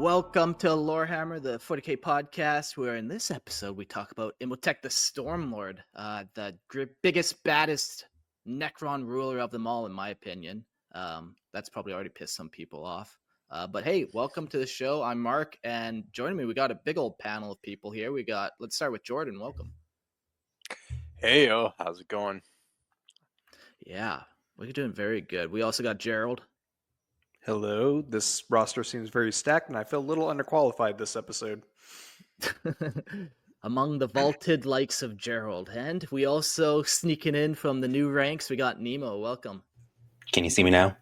Welcome to Lorehammer, the 40K podcast, where in this episode we talk about Imotekh the Stormlord, the biggest, baddest Necron ruler of them all, in my opinion. That's probably already pissed some people off. But hey, welcome to the show. I'm Mark, and joining me, we got a big old panel of people here. Let's start with Jordan. Welcome. Hey, how's it going? Yeah, we're doing very good. We also got Gerald. Hello, this roster seems very stacked, and I feel a little underqualified this episode. Among the vaulted likes of Gerald. And we also, sneaking in from the new ranks, we got Nemo. Welcome. Can you see me now?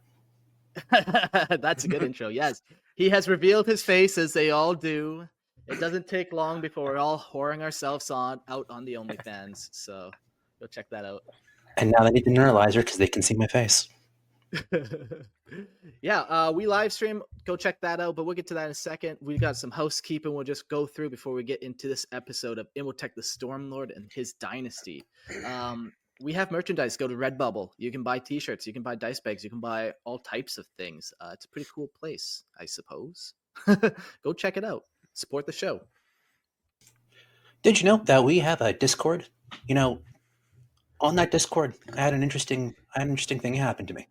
That's a good intro, yes. He has revealed his face, as they all do. It doesn't take long before we're all whoring ourselves out on the OnlyFans, so go check that out. And now they need the neuralizer because they can see my face. Yeah, we live stream. Go check that out, but we'll get to that in a second. We got some housekeeping we'll just go through before we get into this episode of Imotekh the Stormlord and his dynasty. We have merchandise. Go to Redbubble. You can buy t-shirts. You can buy dice bags. You can buy all types of things. It's a pretty cool place, I suppose. Go check it out. Support the show. Did you know that we have a Discord? You know, on that Discord, I had an interesting thing happen to me.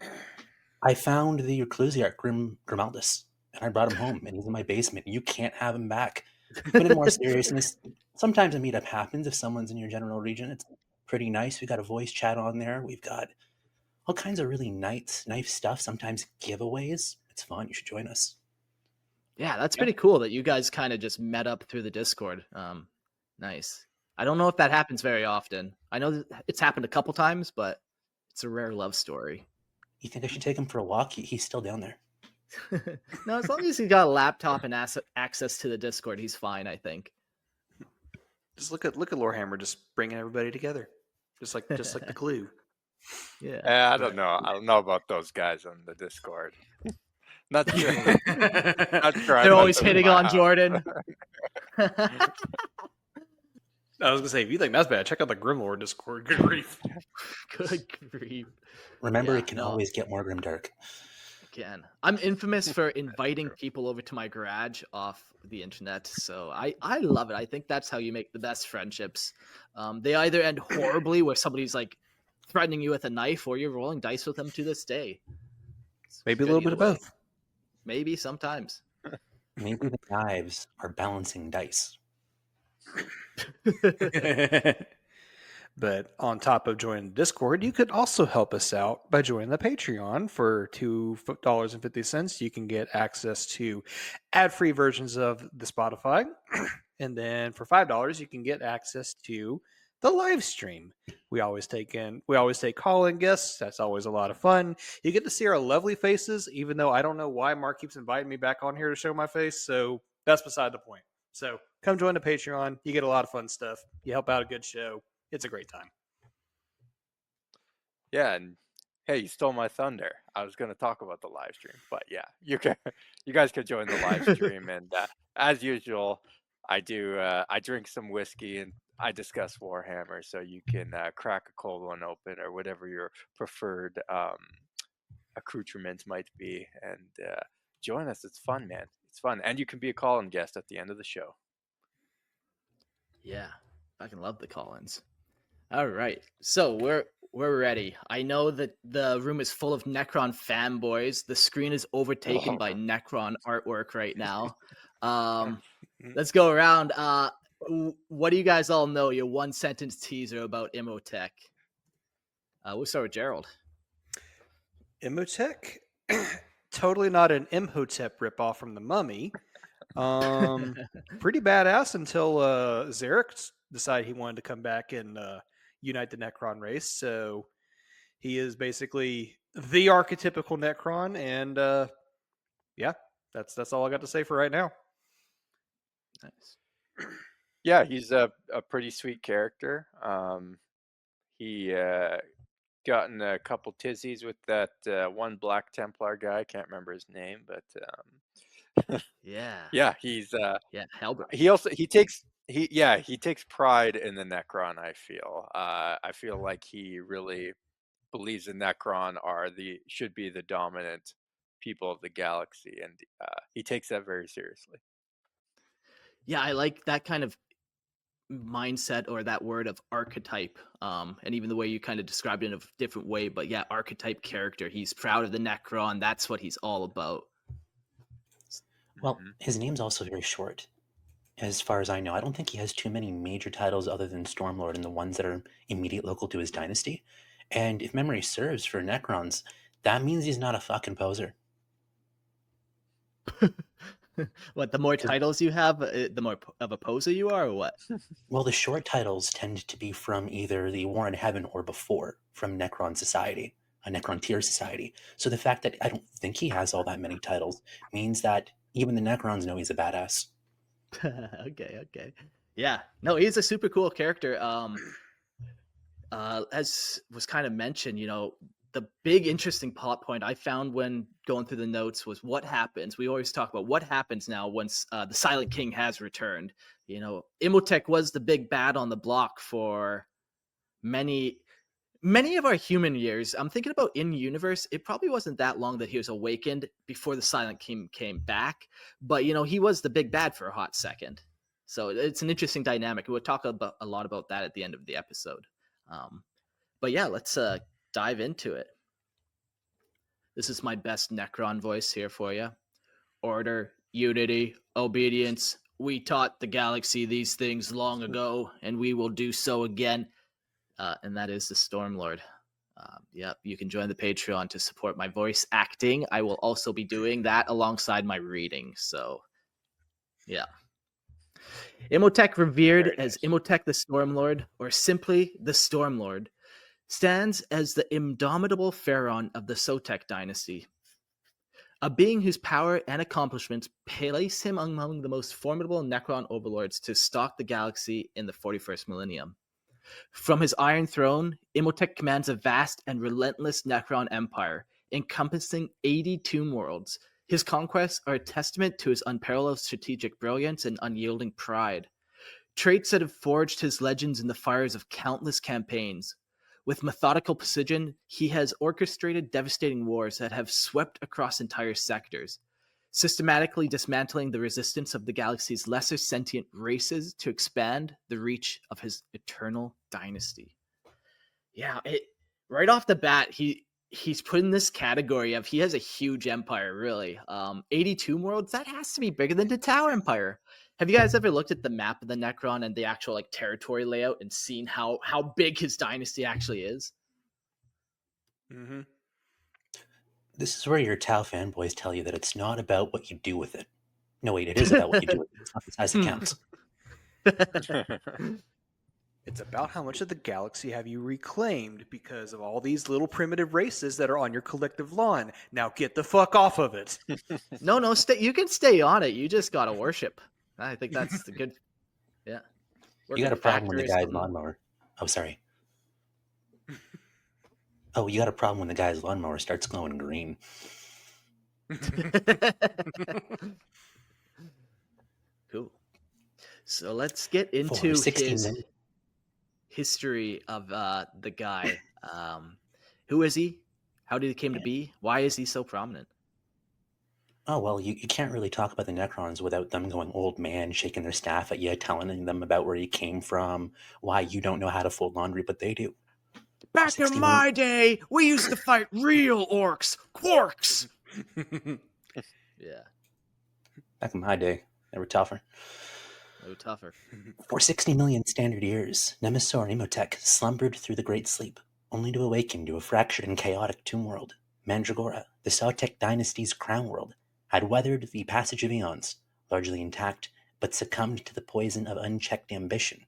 I found the Ecclesiarch Grimaldus, and I brought him home, and he's in my basement. You can't have him back. But in more seriousness, sometimes a meetup happens if someone's in your general region. It's pretty nice. We got a voice chat on there. We've got all kinds of really nice stuff. Sometimes giveaways. It's fun. You should join us. Yeah, that's pretty cool that you guys kind of just met up through the Discord. Nice. I don't know if that happens very often. I know that it's happened a couple times, but it's a rare love story. You think I should take him for a walk? He's still down there. No, as long as he's got a laptop and access to the Discord, he's fine, I think. Just look at Lorehammer just bringing everybody together, just like the Clue. Yeah. I don't know. I don't know about those guys on the Discord. Not sure. Not sure. They're always hitting on Jordan. I was gonna say, if you think that's bad, check out the Grimlord Discord. Good grief. Good grief. Remember, it can always get more grimdark. Again, I'm infamous for inviting people over to my garage off the internet, so I love it. I think that's how you make the best friendships. They either end horribly, where somebody's like threatening you with a knife, or you're rolling dice with them to this day. Maybe a little bit of both. Maybe sometimes. Maybe the knives are balancing dice. But on top of joining the Discord, you could also help us out by joining the Patreon. For $2.50, you can get access to ad-free versions of the Spotify. And then for $5, you can get access to the live stream. We always take call-in guests. That's always a lot of fun. You get to see our lovely faces, even though I don't know why Mark keeps inviting me back on here to show my face. So that's beside the point. So come join the Patreon. You get a lot of fun stuff. You help out a good show. It's a great time. Yeah, and hey, you stole my thunder. I was going to talk about the live stream, but yeah, you guys can join the live stream, and as usual, I drink some whiskey and I discuss Warhammer, so you can crack a cold one open or whatever your preferred accoutrement might be, and join us. It's fun, man. It's fun, and you can be a call-in guest at the end of the show. Yeah, I can love the call-ins. All right, so we're ready. I know that the room is full of Necron fanboys. The screen is overtaken by Necron artwork right now. Let's go around. What do you guys all know? Your one-sentence teaser about Imotekh. We'll start with Gerald. Imotekh? Totally not an Imhotep ripoff from The Mummy. Pretty badass until Zarek decided he wanted to come back and unite the Necron race. So he is basically the archetypical Necron, and yeah, that's all I got to say for right now. Nice. Yeah, he's a pretty sweet character. He gotten a couple tizzies with that one Black Templar guy. Can't remember his name, but yeah, he's Halberd. He takes pride in the Necron. I feel like he really believes the Necron should be the dominant people of the galaxy, and he takes that very seriously. Yeah, I like that kind of mindset or that word of archetype, and even the way you kind of described it in a different way. But yeah, archetype character. He's proud of the Necron. That's what he's all about. Well, Mhm. his name's also very short. As far as I know, I don't think he has too many major titles other than Stormlord and the ones that are immediate local to his dynasty. And if memory serves for Necrons, that means he's not a fucking poser. What, the more 'Cause- titles you have, the more of a poser you are, or what? Well, the short titles tend to be from either the War in Heaven or before, from Necron Society, a Necron tier society. So the fact that I don't think he has all that many titles means that even the Necrons know he's a badass. Okay. Yeah. No, he's a super cool character. As was kind of mentioned, the big interesting plot point I found when going through the notes was what happens. We always talk about what happens now once the Silent King has returned. Imotekh was the big bad on the block for many of our human years. I'm thinking about in universe, it probably wasn't that long that he was awakened before the Silent King came back, but he was the big bad for a hot second. So it's an interesting dynamic. We'll talk about a lot about that at the end of the episode. But yeah, let's dive into it. This is my best Necron voice here for you. Order, unity, obedience. We taught the galaxy these things long ago, and we will do so again. And that is the Stormlord. Yep, you can join the Patreon to support my voice acting. I will also be doing that alongside my reading. So, yeah. Imotekh, revered Very as nice. Imotekh the Stormlord, or simply the Stormlord, stands as the indomitable Phaeron of the Sautekh Dynasty, a being whose power and accomplishments place him among the most formidable Necron overlords to stalk the galaxy in the 41st millennium. From his Iron Throne, Imotekh commands a vast and relentless Necron Empire, encompassing 80 tomb worlds. His conquests are a testament to his unparalleled strategic brilliance and unyielding pride, traits that have forged his legends in the fires of countless campaigns. With methodical precision, he has orchestrated devastating wars that have swept across entire sectors, systematically dismantling the resistance of the galaxy's lesser sentient races to expand the reach of his eternal dynasty. Yeah, right off the bat, he's put in this category of he has a huge empire, really. 82 worlds, that has to be bigger than the Tower Empire. Have you guys ever looked at the map of the Necron and the actual territory layout and seen how big his dynasty actually is? Mm-hmm. This is where your Tau fanboys tell you that it's not about what you do with it. No, wait, it is about what you do with it. It's not the size that counts. It's about how much of the galaxy have you reclaimed because of all these little primitive races that are on your collective lawn. Now get the fuck off of it. No, you can stay on it. You just gotta worship. I think that's the good. Yeah. You got a problem when the Factor or guy's something. lawnmower. Oh, sorry. Oh, you got a problem when the guy's lawnmower starts glowing green. Cool. So let's get For into 16 his minutes. history of the guy. Who is he? How did he came to be? Why is he so prominent? Oh, well, you can't really talk about the Necrons without them going old man, shaking their staff at you, telling them about where you came from, why you don't know how to fold laundry, but they do. Back in 61 my day, we used to fight real orcs, quarks. Yeah, Back in my day, they were tougher. no tougher. For 60 million standard years, Nemesis and Imotekh slumbered through the Great Sleep, only to awaken to a fractured and chaotic tomb world. Mandragora, the Sautekh Dynasty's crown world, had weathered the passage of eons, largely intact, but succumbed to the poison of unchecked ambition.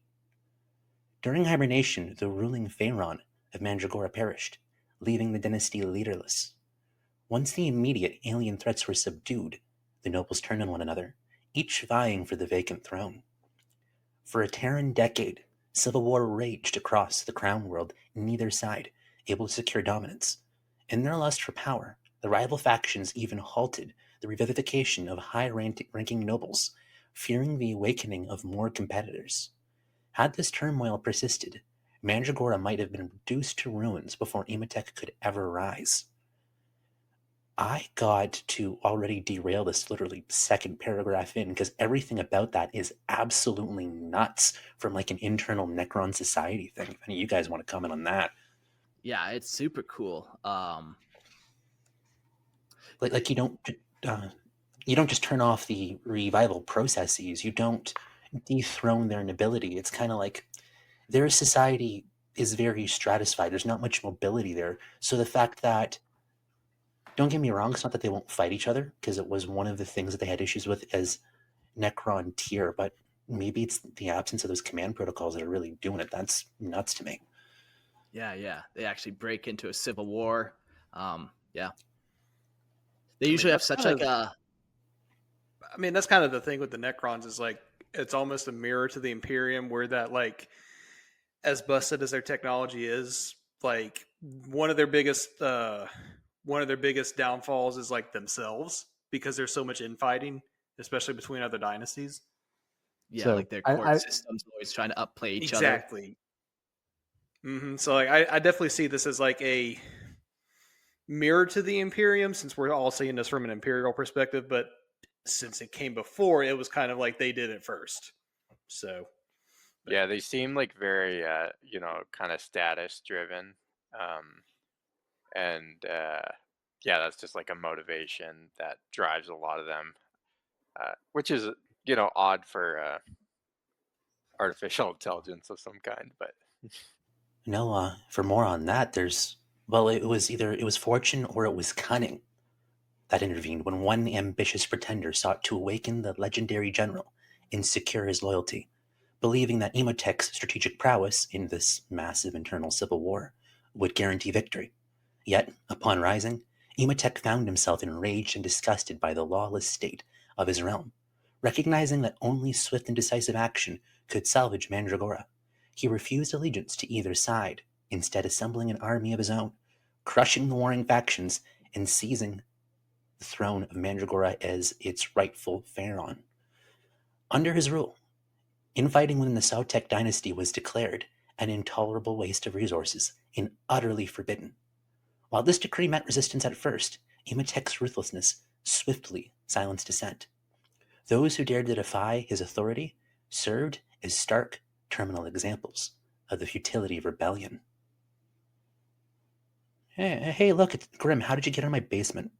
During hibernation, the ruling Phaeron of Mandragora perished, leaving the dynasty leaderless. Once the immediate alien threats were subdued, the nobles turned on one another, each vying for the vacant throne. For a Terran decade, civil war raged across the crown world, neither side able to secure dominance. In their lust for power, the rival factions even halted the revivification of high-ranking nobles, fearing the awakening of more competitors. Had this turmoil persisted, Mandragora might have been reduced to ruins before Imotekh could ever rise. I got to already derail this literally second paragraph in because everything about that is absolutely nuts from like an internal Necron society thing. If any of you guys want to comment on that, Yeah, it's super cool. like uh, you don't just turn off the revival processes. You don't dethrone their nobility. It's kind of like their society is very stratified. There's not much mobility there. So the fact that, don't get me wrong, it's not that they won't fight each other, because it was one of the things that they had issues with as Necron tier, but maybe it's the absence of those command protocols that are really doing it. That's nuts to me. Yeah. They actually break into a civil war. Yeah. They usually have such like a. I mean, that's kind of the thing with the Necrons is like it's almost a mirror to the Imperium, where that like as busted as their technology is, like one of their biggest downfalls is like themselves because there's so much infighting, especially between other dynasties. Yeah, So like their court system's always trying to upplay each other. exactly. So like I definitely see this as like a mirror to the Imperium, since we're all seeing this from an Imperial perspective, but since it came before, it was kind of like they did it first. So Yeah, they seem like very, kind of status driven. And yeah, that's just like a motivation that drives a lot of them, which is, odd for artificial intelligence of some kind. But No, for more on that, it was fortune or it was cunning that intervened when one ambitious pretender sought to awaken the legendary general and secure his loyalty, believing that Imotech's strategic prowess in this massive internal civil war would guarantee victory. Yet, upon rising, Imotekh found himself enraged and disgusted by the lawless state of his realm. Recognizing that only swift and decisive action could salvage Mandragora, he refused allegiance to either side, instead assembling an army of his own, crushing the warring factions, and seizing the throne of Mandragora as its rightful Phaeron. Under his rule, infighting within the Sautekh Dynasty was declared an intolerable waste of resources and utterly forbidden. While this decree met resistance at first, Imotech's ruthlessness swiftly silenced dissent. Those who dared to defy his authority served as stark terminal examples of the futility of rebellion. Hey, look, it's Grim. How did you get in my basement?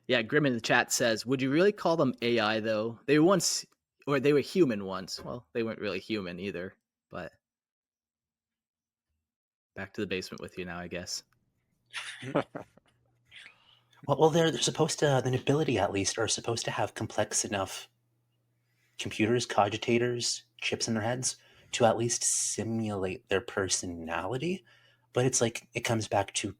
Yeah, Grim in the chat says, "Would you really call them AI though? They were human once. Well, they weren't really human either. But back to the basement with you now, I guess." Well, they're supposed to, the nobility at least, are supposed to have complex enough computers, cogitators, chips in their heads to at least simulate their personality. But it's like, it comes back to,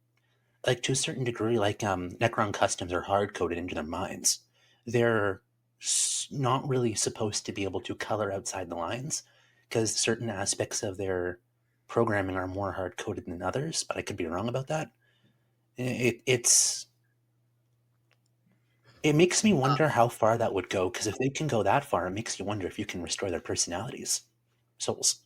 like, to a certain degree, like Necron customs are hard coded into their minds. They're not really supposed to be able to color outside the lines because certain aspects of their programming are more hard coded than others. But I could be wrong about that. It makes me wonder how far that would go, because if they can go that far, it makes you wonder if you can restore their personalities, souls.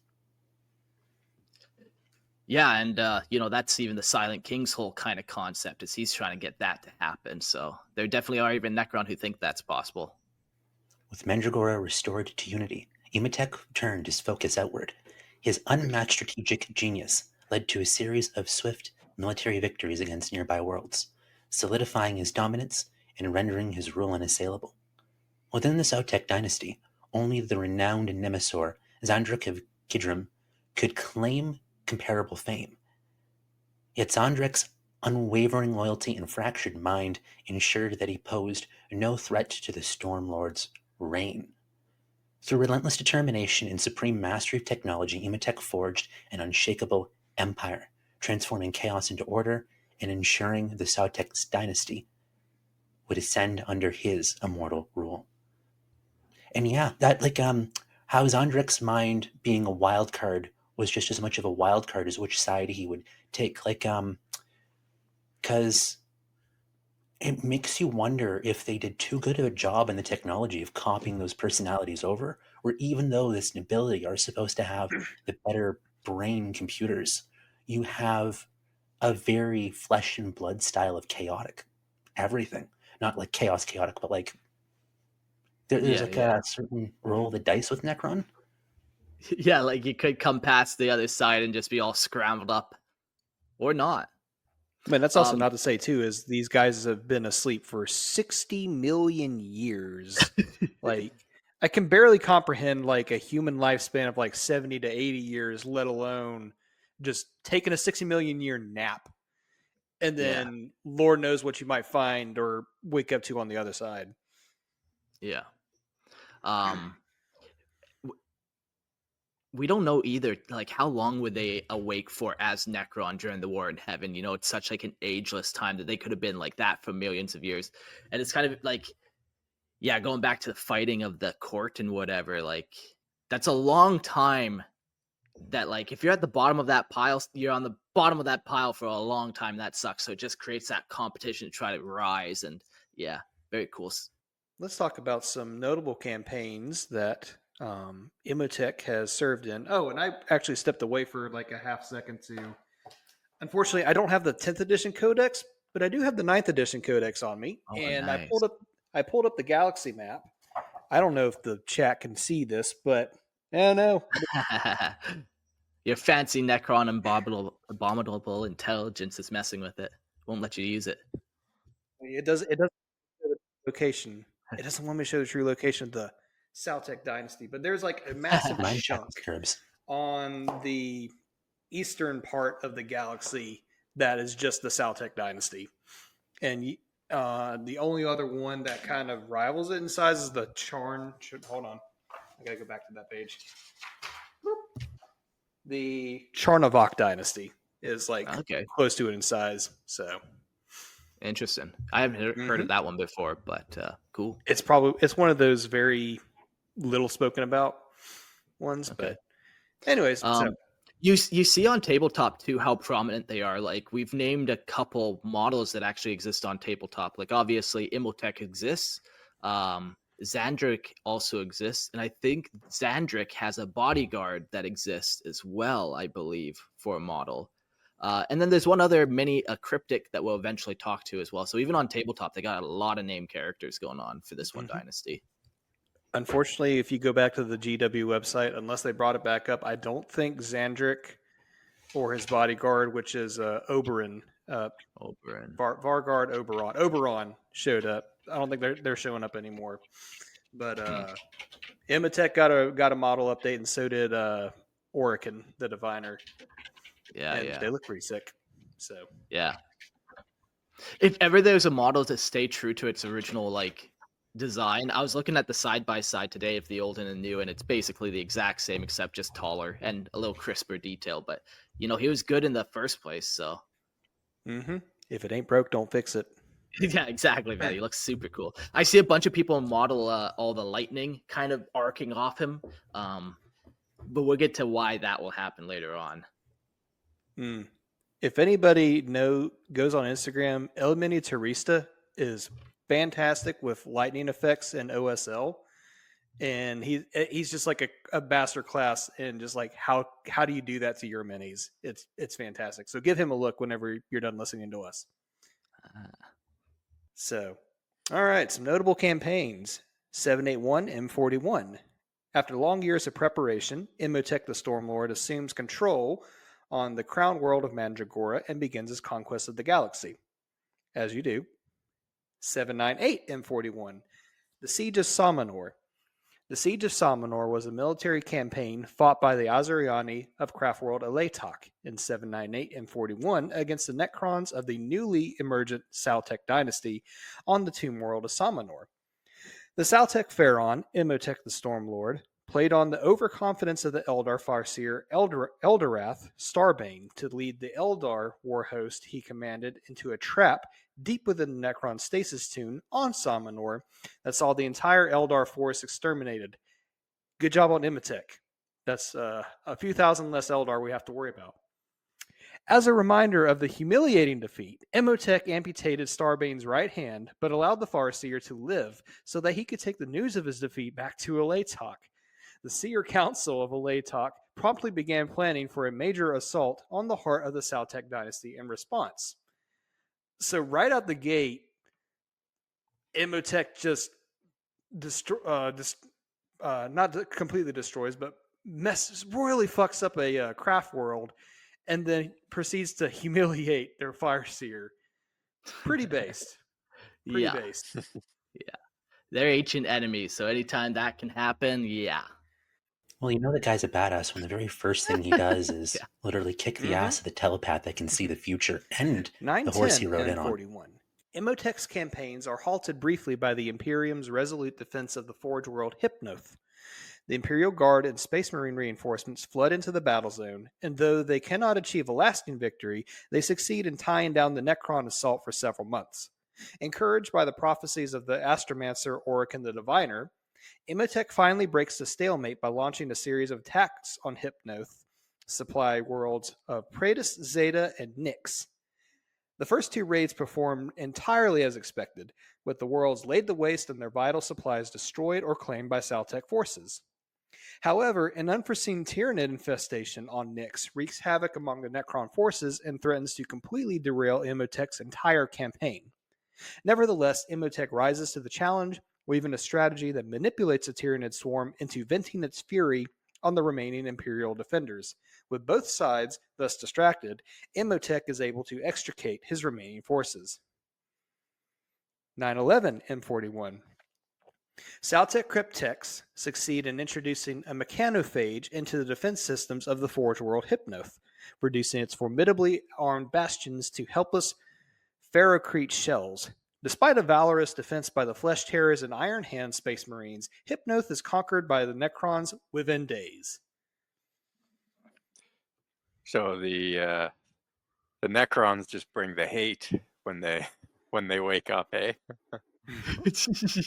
Yeah, and that's even the Silent King's whole kind of concept is he's trying to get that to happen. So there definitely are even Necron who think that's possible. With Mandragora restored to unity, Imotekh turned his focus outward. His unmatched strategic genius led to a series of swift military victories against nearby worlds, solidifying his dominance and rendering his rule unassailable. Within the Sautekh Dynasty, only the renowned Nemesaur Zandrik of Kidrim could claim comparable fame. Yet Zandrik's unwavering loyalty and fractured mind ensured that he posed no threat to the Stormlord's reign. Through relentless determination and supreme mastery of technology, Imotekh forged an unshakable empire, transforming chaos into order and ensuring the Sautekh Dynasty would ascend under his immortal rule. And yeah, that how Zandrik's mind being a wild card was just as much of a wild card as which side he would take. Because it makes you wonder if they did too good of a job in the technology of copying those personalities over, or even though this nobility are supposed to have the better brain computers, you have a very flesh and blood style of chaotic everything. Not like chaotic, but like there's like Yeah. a certain roll of the dice with Necron. Yeah, like you could come past the other side and just be all scrambled up. Or not. I mean, that's also Um, not to say, too, is these guys have been asleep for 60 million years. Like, I can barely comprehend, like, a human lifespan of, like, 70 to 80 years, let alone just taking a 60 million year nap. And then Lord knows what you might find or wake up to on the other side. Yeah. We don't know either, like, how long were they awake for as Necron during the War in Heaven? You know, it's such like an ageless time that they could have been like that for millions of years. And it's kind of like, yeah, going back to the fighting of the court and whatever, like, that's a long time that, like, if you're at the bottom of that pile, you're on the bottom of that pile for a long time. That sucks. So it just creates that competition to try to rise. And yeah, very cool. Let's talk about some notable campaigns that Imotekh has served in. Oh, and I actually stepped away for like a half second to. Unfortunately, I don't have the 10th edition codex, but I do have the 9th edition codex on me, Oh, and nice. I pulled up the galaxy map. I don't know if the chat can see this, but I don't know. Your fancy Necron abominable intelligence is messing with it. Won't let you use it. It doesn't show the location. It doesn't want me to show the true location of the Sautekh Dynasty, but there's like a massive Mind chunk curbs. on the eastern part of the galaxy that is just the Sautekh Dynasty. And the only other one that kind of rivals it in size is the Charn. Hold on. I gotta go back to that page. The Charnavok Dynasty is like close to it in size. So interesting. I haven't heard of that one before, but cool. It's one of those very little spoken about ones. Okay. But anyways, you see on tabletop too how prominent they are. Like, we've named a couple models that actually exist on tabletop. Like, obviously Imotekh exists. Xandric also exists, and I think Xandric has a bodyguard that exists as well, I believe, for a model. And then there's one other a cryptic that we'll eventually talk to as well. So even on tabletop, they got a lot of named characters going on for this one dynasty. Unfortunately, if you go back to the GW website, unless they brought it back up, I don't think Xandric or his bodyguard, which is Oberon, Vargard Oberon showed up. I don't think they're showing up anymore. But Imotekh got a model update, and so did Orican, the Diviner. Yeah, they look pretty sick. So yeah, if ever there's a model to stay true to its original like design, I was looking at the side by side today of the old and the new, and it's basically the exact same except just taller and a little crisper detail. But you know, he was good in the first place, so. If it ain't broke, don't fix it. Yeah, exactly, man. He looks super cool. I see a bunch of people model all the lightning kind of arcing off him, but we'll get to why that will happen later on. If anybody goes on Instagram, El Miniaturista is fantastic with lightning effects and OSL, and he's just like a master class in just like how do you do that to your minis. It's fantastic. So give him a look whenever you're done listening to us. So, all right, some notable campaigns. 781 M41. After long years of preparation, Imotekh the Stormlord assumes control on the crown world of Mandragora and begins his conquest of the galaxy. As you do. 798 M41. The Siege of Salmanor. The Siege of Salmanor was a military campaign fought by the Azuriani of Craftworld Imotekh in 798 M41 against the Necrons of the newly emergent Sautekh Dynasty on the tomb world of Salmanor. The Sautekh Phaeron, Imotekh the Stormlord, played on the overconfidence of the Eldar Farseer Eldorath Starbane to lead the Eldar war host he commanded into a trap deep within the Necron stasis tomb on Salmanor that saw the entire Eldar force exterminated. Good job on Imotekh. That's a few thousand less Eldar we have to worry about. As a reminder of the humiliating defeat, Imotekh amputated Starbane's right hand, but allowed the Farseer to live so that he could take the news of his defeat back to Imotekh. The Seer Council of Imotekh promptly began planning for a major assault on the heart of the Sautekh Dynasty in response. So right out the gate, Imotekh just not completely destroys, but royally fucks up a craft world, and then proceeds to humiliate their fire seer. Pretty based. Pretty Yeah, based. they're ancient enemies, so anytime that can happen, yeah. Well, you know the guy's a badass when the very first thing he does is Yeah. literally kick the Mhm. ass of the telepath that can see the future and the 9, horse 10, he rode and in on. 41. Imotech's campaigns are halted briefly by the Imperium's resolute defense of the Forge world Hypnoth. The Imperial Guard and Space Marine reinforcements flood into the battle zone, and though they cannot achieve a lasting victory, they succeed in tying down the Necron assault for several months. Encouraged by the prophecies of the Astromancer, Auric, and the Diviner, Imotekh finally breaks the stalemate by launching a series of attacks on Hypnoth supply worlds of Praetus, Zeta, and Nyx. The first two raids performed entirely as expected, with the worlds laid to waste and their vital supplies destroyed or claimed by Sautekh forces. However, an unforeseen Tyranid infestation on Nyx wreaks havoc among the Necron forces and threatens to completely derail Imotech's entire campaign. Nevertheless, Imotekh rises to the challenge, weaving a strategy that manipulates the Tyranid swarm into venting its fury on the remaining Imperial defenders. With both sides thus distracted, Imotekh is able to extricate his remaining forces. 9/11 M41. Sautekh Cryptechs succeed in introducing a mechanophage into the defense systems of the Forge world Hypnoth, reducing its formidably armed bastions to helpless ferrocrete shells. Despite a valorous defense by the Flesh Terrors and Iron Hand Space Marines, Hypnoth is conquered by the Necrons within days. So the Necrons just bring the hate when they wake up, eh?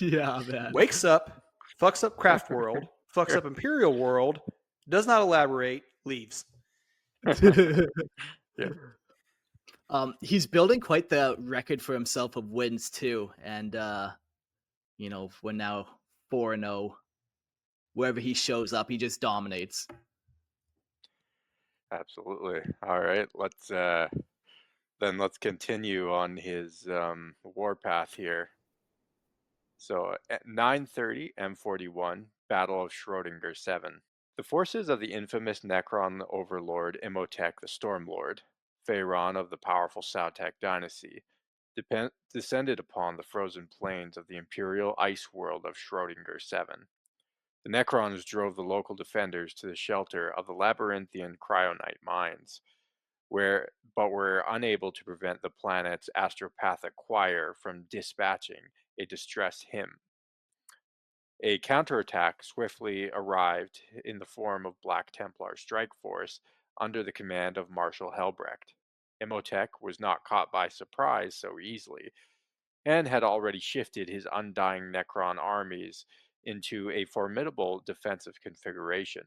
Yeah, man. Wakes up, fucks up Craft World, fucks up Imperial World, does not elaborate, leaves. Yeah. He's building quite the record for himself of wins too, and we're now 4-0. Wherever he shows up, he just dominates. Absolutely. All right, let's continue on his warpath here. So at 9:30 M41, Battle of Schrödinger 7. The forces of the infamous Necron overlord Imotekh the Stormlord, Phaeron of the powerful Sautekh Dynasty, descended upon the frozen plains of the imperial ice world of Schrödinger 7. The Necrons drove the local defenders to the shelter of the labyrinthian cryonite mines, but were unable to prevent the planet's astropathic choir from dispatching a distress hymn. A counterattack swiftly arrived in the form of Black Templar strike force under the command of Marshal Helbrecht. Imotekh was not caught by surprise so easily, and had already shifted his undying Necron armies into a formidable defensive configuration.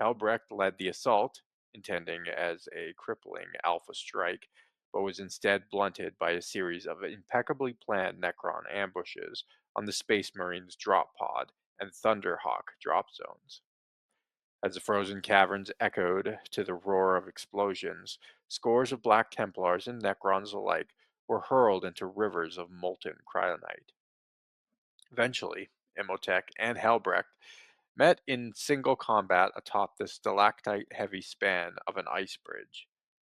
Helbrecht led the assault, intending as a crippling alpha strike, but was instead blunted by a series of impeccably planned Necron ambushes on the Space Marines' drop pod and Thunderhawk drop zones. As the frozen caverns echoed to the roar of explosions, scores of Black Templars and Necrons alike were hurled into rivers of molten cryonite. Eventually, Imotekh and Helbrecht met in single combat atop the stalactite-heavy span of an ice bridge.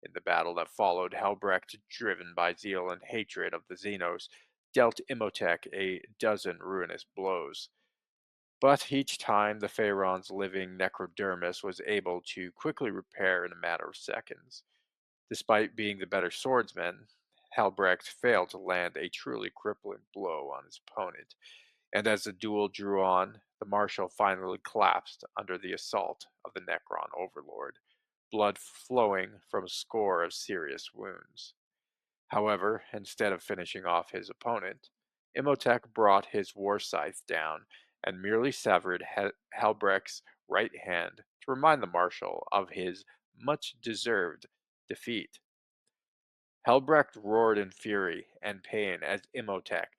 In the battle that followed, Helbrecht, driven by zeal and hatred of the Xenos, dealt Imotekh a dozen ruinous blows. But each time the Phaeron's living necrodermis was able to quickly repair in a matter of seconds. Despite being the better swordsman, Helbrecht failed to land a truly crippling blow on his opponent, and as the duel drew on, the Marshal finally collapsed under the assault of the Necron overlord, blood flowing from a score of serious wounds. However, instead of finishing off his opponent, Imotekh brought his war scythe down and merely severed Helbrecht's right hand to remind the Marshal of his much-deserved defeat. Helbrecht roared in fury and pain as Imotekh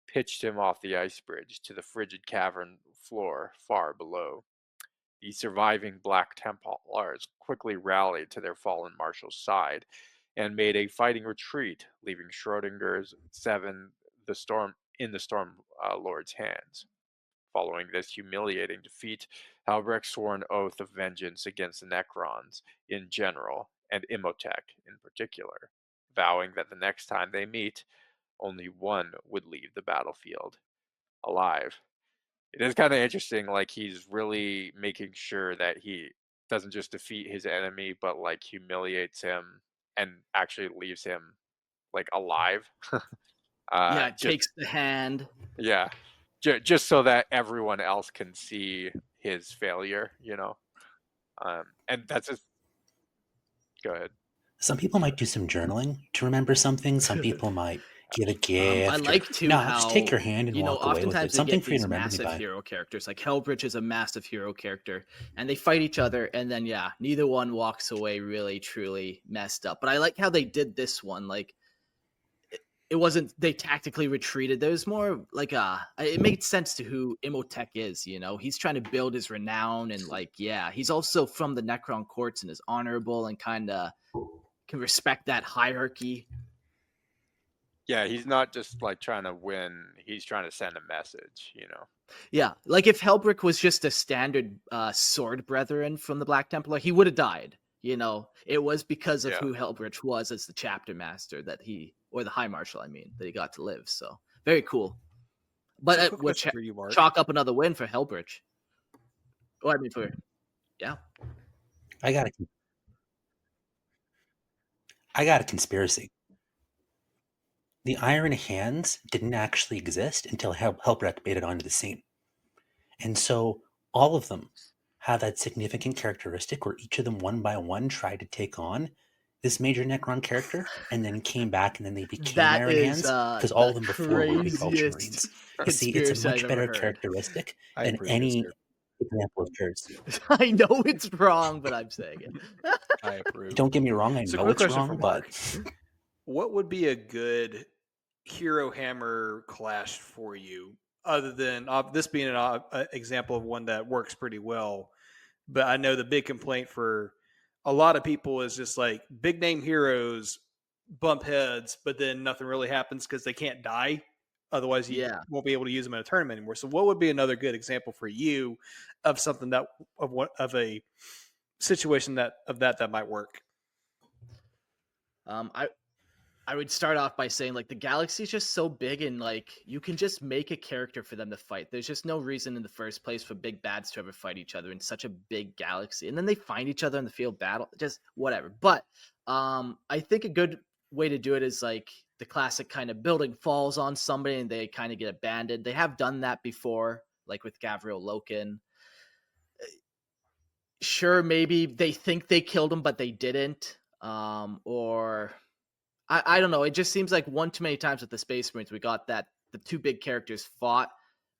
pitched him off the ice bridge to the frigid cavern floor far below. The surviving Black Templars quickly rallied to their fallen marshal's side and made a fighting retreat, leaving Schrodinger's Seven in the Storm Lord's hands. Following this humiliating defeat, Halbrek swore an oath of vengeance against the Necrons in general, and Imotekh in particular, vowing that the next time they meet, only one would leave the battlefield alive. It is kind of interesting, like he's really making sure that he doesn't just defeat his enemy, but like humiliates him and actually leaves him like alive. Yeah, it Just takes the hand. yeah, just so that everyone else can see his failure, you know. And that's just go ahead. Some people might do some journaling to remember something. Some people might give a gift. I like too no, how just take your hand and you know walk away with oftentimes it. they Something get for you to these remember me massive by. hero characters. Like Hellbridge is a massive hero character, and they fight each other, and then yeah, neither one walks away really truly messed up. But I like how they did this one. Like it wasn't they tactically retreated. There was more like it made sense to who Imotekh is. You know, he's trying to build his renown, and like yeah, he's also from the Necron courts and is honorable and kind of can respect that hierarchy. Yeah, he's not just like trying to win, he's trying to send a message, you know. Yeah, like if Helbrick was just a standard sword brethren from the Black Templar, he would have died. You know, it was because of Yeah. who Helbrich was as the chapter master that or the High Marshal, I mean, that he got to live. So very cool. But So, quick we'll question for you, Mark. chalk up another win for Helbrich. Oh, I mean yeah. I got a conspiracy. The Iron Hands didn't actually exist until Helbrecht made it onto the scene. And so all of them have that significant characteristic where each of them one by one tried to take on this major Necron character and then came back and then they became That Iron is Hands because all of them before were big craziest Ultramarines. You see, it's a conspiracy much I've better ever heard. characteristic I than approve this, any dude. example of courtesy. I know it's wrong, but I'm saying it. I approve. Don't get me wrong, I So, know quick it's question for wrong, Mark. but What would be a good hero hammer clash for you, other than this being an example of one that works pretty well? But I know the big complaint for a lot of people is just like big name heroes bump heads, but then nothing really happens because they can't die. Otherwise, you Yeah. won't be able to use them in a tournament anymore. So, what would be another good example for you of something of a situation that might work? I would start off by saying like the galaxy is just so big and like you can just make a character for them to fight. There's just no reason in the first place for big bads to ever fight each other in such a big galaxy. And then they find each other in the field battle, just whatever. But I think a good way to do it is like the classic kind of building falls on somebody and they kind of get abandoned. They have done that before, like with Gavriel Loken. Sure, maybe they think they killed him, but they didn't. Or I don't know. It just seems like one too many times with the Space Marines, we got that the two big characters fought,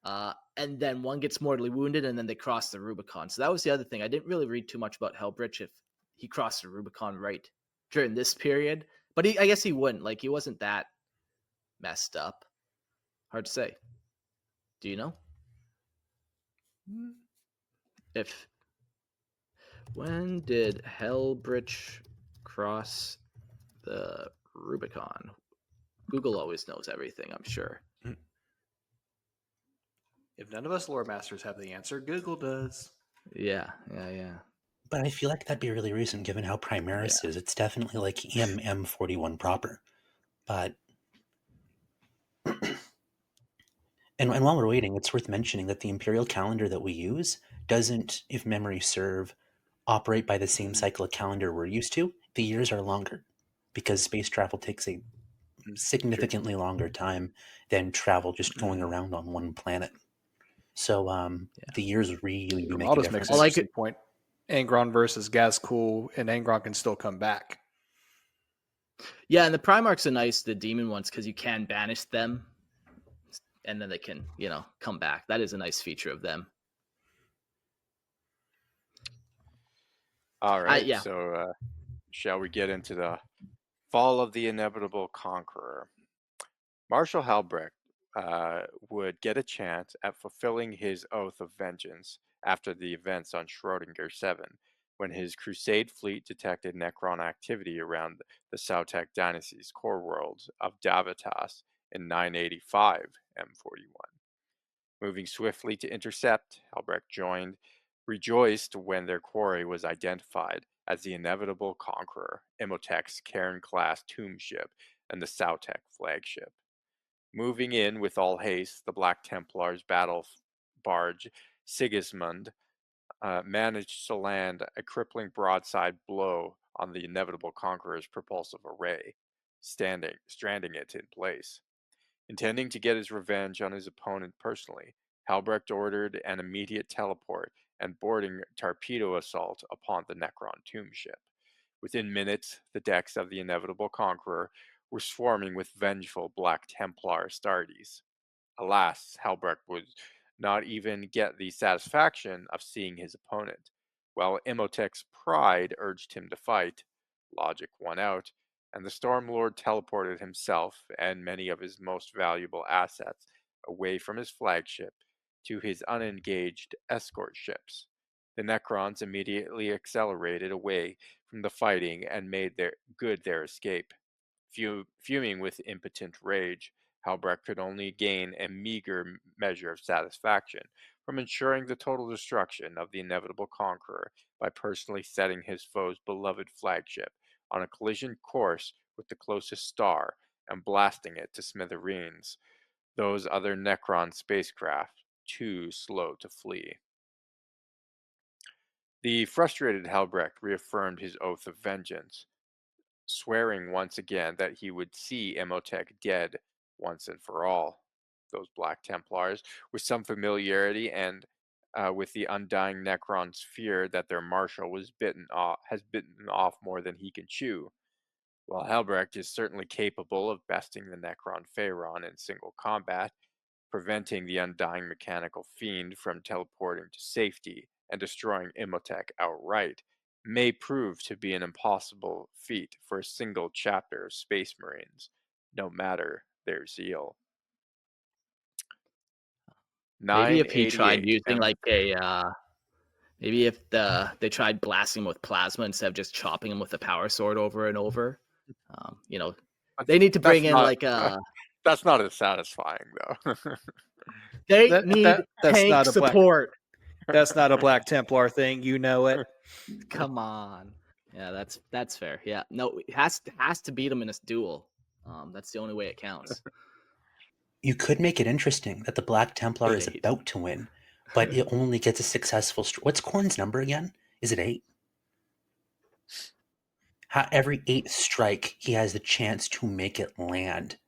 and then one gets mortally wounded, and then they cross the Rubicon. So that was the other thing. I didn't really read too much about Helbrich if he crossed the Rubicon right during this period, but I guess he wouldn't. Like he wasn't that messed up. Hard to say. Do you know? When did Helbrich cross the Rubicon? Google always knows everything, I'm sure. If none of us lore masters have the answer, Google does. Yeah. But I feel like that'd be really recent given how Primaris is. It's definitely like M41 proper. But and while we're waiting, it's worth mentioning that the imperial calendar that we use doesn't, if memory serve, operate by the same cycle of calendar we're used to. The years are longer because space travel takes a significantly longer time than travel just going around on one planet. So the years really do make a I'll just difference. make an interesting point. Angron versus Gazkul, and Angron can still come back. Yeah, and the Primarchs are nice, the demon ones, because you can banish them, and then they can, come back. That is a nice feature of them. All right, so shall we get into the fall of the inevitable conqueror? Marshal Halbrecht would get a chance at fulfilling his oath of vengeance after the events on Schrödinger 7, when his Crusade fleet detected Necron activity around the Sautekh Dynasty's core world of Davitas in 985 M41. Moving swiftly to intercept, Helbrecht rejoiced when their quarry was identified as the inevitable conqueror, Imotech's Cairn-class tomb ship and the Sautekh flagship. Moving in with all haste, the Black Templars' battle barge Sigismund managed to land a crippling broadside blow on the inevitable conqueror's propulsive array, stranding it in place. Intending to get his revenge on his opponent personally, Helbrecht ordered an immediate teleport and boarding torpedo assault upon the Necron tomb ship. Within minutes, the decks of the inevitable conqueror were swarming with vengeful Black Templar Astartes. Alas, Helbrecht would not even get the satisfaction of seeing his opponent. While Imotech's pride urged him to fight, logic won out, and the Stormlord teleported himself and many of his most valuable assets away from his flagship to his unengaged escort ships. The Necrons immediately accelerated away from the fighting and made their escape. Fuming with impotent rage, Helbrecht could only gain a meager measure of satisfaction from ensuring the total destruction of the inevitable conqueror by personally setting his foe's beloved flagship on a collision course with the closest star and blasting it to smithereens, those other Necron spacecraft too slow to flee. The frustrated Helbrecht reaffirmed his oath of vengeance, swearing once again that he would see Imotekh dead once and for all. Those Black Templars, with some familiarity and with the undying Necron's fear that their marshal has bitten off more than he can chew. While Helbrecht is certainly capable of besting the Necron Phaeron in single combat, preventing the undying mechanical fiend from teleporting to safety and destroying Imotekh outright may prove to be an impossible feat for a single chapter of Space Marines, no matter their zeal. Maybe if he tried 988 using like maybe if they tried blasting him with plasma instead of just chopping him with a power sword over and over. They need to bring in like That's not as satisfying though. they need that's tank not a black- support. That's not a Black Templar thing, you know it. Come on. Yeah, that's fair. Yeah, no, it has to beat him in a duel. That's the only way it counts. You could make it interesting that the Black Templar is 8-8. about to win, but it only gets a successful. What's Khorne's number again? Is it 8? Every 8th strike, he has the chance to make it land,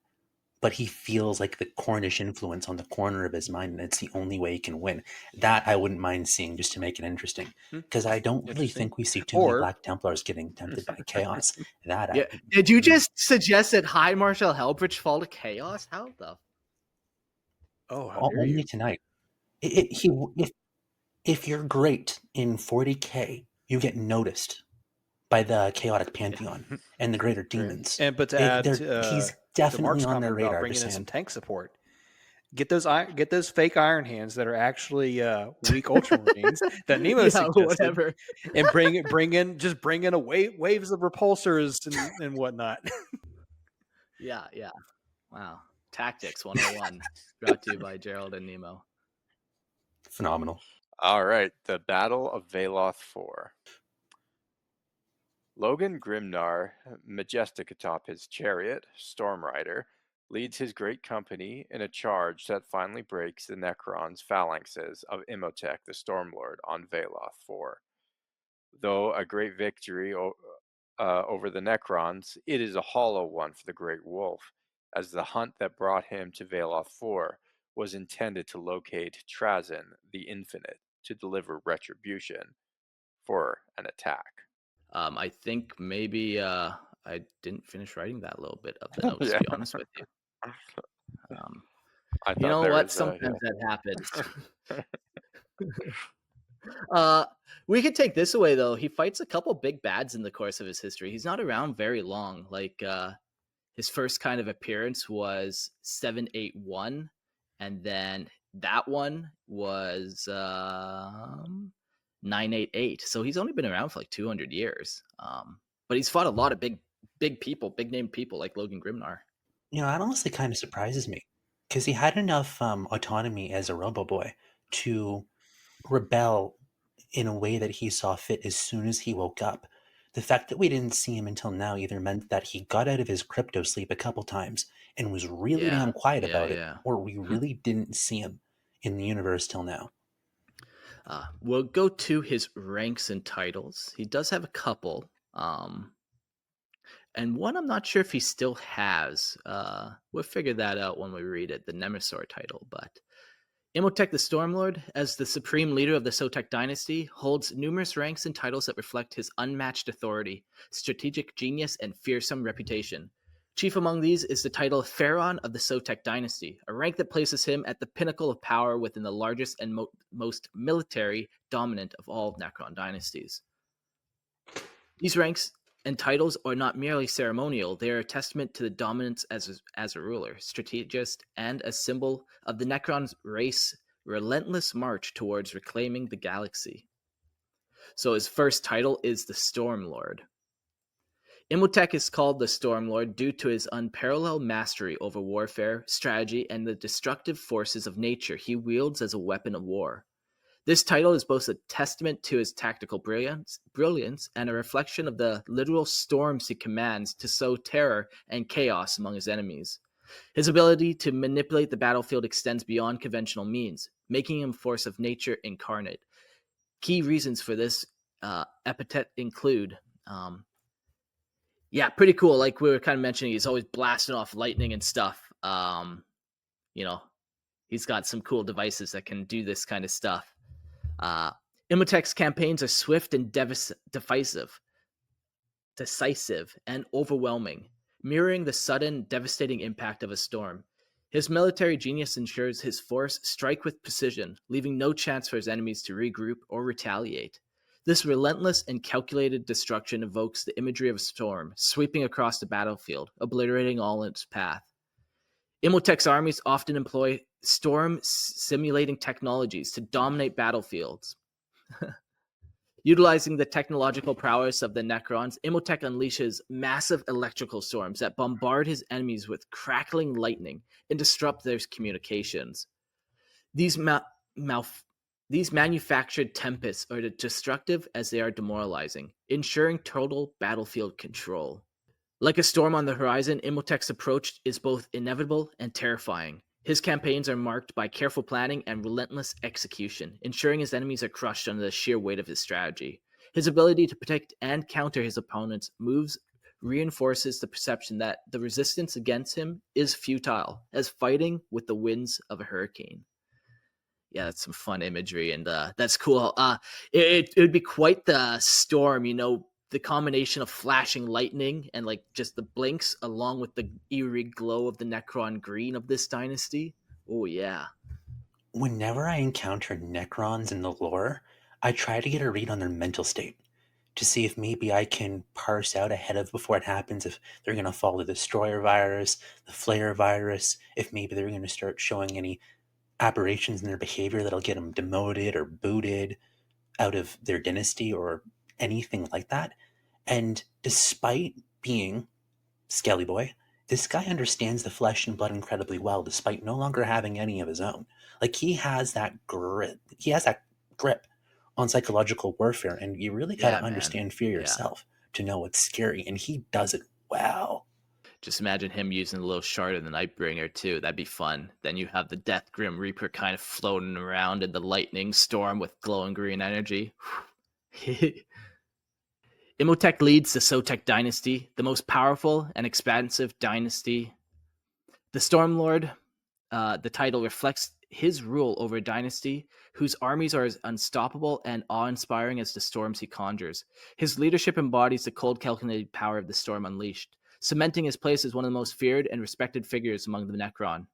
but he feels like the Cornish influence on the corner of his mind, and it's the only way he can win. That I wouldn't mind seeing just to make it interesting, because I don't really think we see too many Black Templars getting tempted by chaos. Yeah. Did you just suggest that High Marshal Helbrecht fall to chaos? How the? Oh, how dare only you. tonight. If you're great in 40K, you get noticed by the chaotic pantheon and the greater demons. And but to add he's definitely on their radar. bringing in some tank support. Get those fake Iron Hands that are actually weak Ultramarines that Nemo suggested, whatever, and bring in a waves of repulsors and whatnot. Yeah. Wow. Tactics 101, brought to you by Gerald and Nemo. Phenomenal. All right, the Battle of Veloth 4. Logan Grimnar, majestic atop his chariot, Stormrider, leads his great company in a charge that finally breaks the Necron's phalanxes of Imotekh the Stormlord on Veloth 4. Though a great victory over the Necrons, it is a hollow one for the Great Wolf, as the hunt that brought him to Veloth 4 was intended to locate Trazyn the Infinite to deliver retribution for an attack. I think maybe I didn't finish writing that little bit of the notes, to be honest with you. You know what? Sometimes that happens. We could take this away, though. He fights a couple big bads in the course of his history. He's not around very long. Like, his first kind of appearance was 781, and then that one was 988. So he's only been around for like 200 years. But he's fought a lot of big people, big name people like Logan Grimnar. That honestly kind of surprises me because he had enough autonomy as a Robo Boy to rebel in a way that he saw fit as soon as he woke up. The fact that we didn't see him until now either meant that he got out of his crypto sleep a couple times and was really Yeah, damn quiet yeah, about it, yeah. or we really didn't see him in the universe till now. We'll go to his ranks and titles. He does have a couple. And one I'm not sure if he still has. We'll figure that out when we read it, the Nemesaur title. But Imotekh the Stormlord, as the supreme leader of the Sautekh Dynasty, holds numerous ranks and titles that reflect his unmatched authority, strategic genius, and fearsome reputation. Chief among these is the title of Phaeron of the Sautekh Dynasty, a rank that places him at the pinnacle of power within the largest and most military dominant of all Necron dynasties. These ranks and titles are not merely ceremonial, they are a testament to the dominance as a ruler, strategist, and a symbol of the Necron's race relentless march towards reclaiming the galaxy. So his first title is the Stormlord. Imotekh is called the Stormlord due to his unparalleled mastery over warfare, strategy, and the destructive forces of nature he wields as a weapon of war. This title is both a testament to his tactical brilliance, and a reflection of the literal storms he commands to sow terror and chaos among his enemies. His ability to manipulate the battlefield extends beyond conventional means, making him a force of nature incarnate. Key reasons for this epithet include, pretty cool. Like we were kind of mentioning, he's always blasting off lightning and stuff. He's got some cool devices that can do this kind of stuff. Imotekh's campaigns are swift and decisive and overwhelming, mirroring the sudden, devastating impact of a storm. His military genius ensures his force strike with precision, leaving no chance for his enemies to regroup or retaliate. This relentless and calculated destruction evokes the imagery of a storm, sweeping across the battlefield, obliterating all in its path. Imotekh's armies often employ storm simulating technologies to dominate battlefields. Utilizing the technological prowess of the Necrons, Imotekh unleashes massive electrical storms that bombard his enemies with crackling lightning and disrupt their communications. These manufactured tempests are as destructive as they are demoralizing, ensuring total battlefield control. Like a storm on the horizon, Imotekh's approach is both inevitable and terrifying. His campaigns are marked by careful planning and relentless execution, ensuring his enemies are crushed under the sheer weight of his strategy. His ability to protect and counter his opponents' moves reinforces the perception that the resistance against him is futile, as fighting with the winds of a hurricane. Yeah, that's some fun imagery, and that's cool. It would be quite the storm, the combination of flashing lightning and like just the blinks along with the eerie glow of the Necron green of this dynasty. Oh yeah. Whenever I encounter Necrons in the lore, I try to get a read on their mental state to see if maybe I can parse out ahead of before it happens if they're going to follow the Destroyer virus, the Flayer virus, if maybe they're going to start showing any aberrations in their behavior that'll get them demoted or booted out of their dynasty or anything like that. And despite being Skelly Boy, this guy understands the flesh and blood incredibly well, despite no longer having any of his own. Like, he has that grip. He has that grip on psychological warfare, and you really got to understand fear yourself to know what's scary, and he does it well. Just imagine him using a little shard of the Nightbringer too. That'd be fun. Then you have the Death Grim Reaper kind of floating around in the lightning storm with glowing green energy. Imotekh leads the Sautekh Dynasty, the most powerful and expansive dynasty. The Stormlord, the title reflects his rule over a dynasty whose armies are as unstoppable and awe-inspiring as the storms he conjures. His leadership embodies the cold, calculated power of the storm unleashed, cementing his place as one of the most feared and respected figures among the Necron.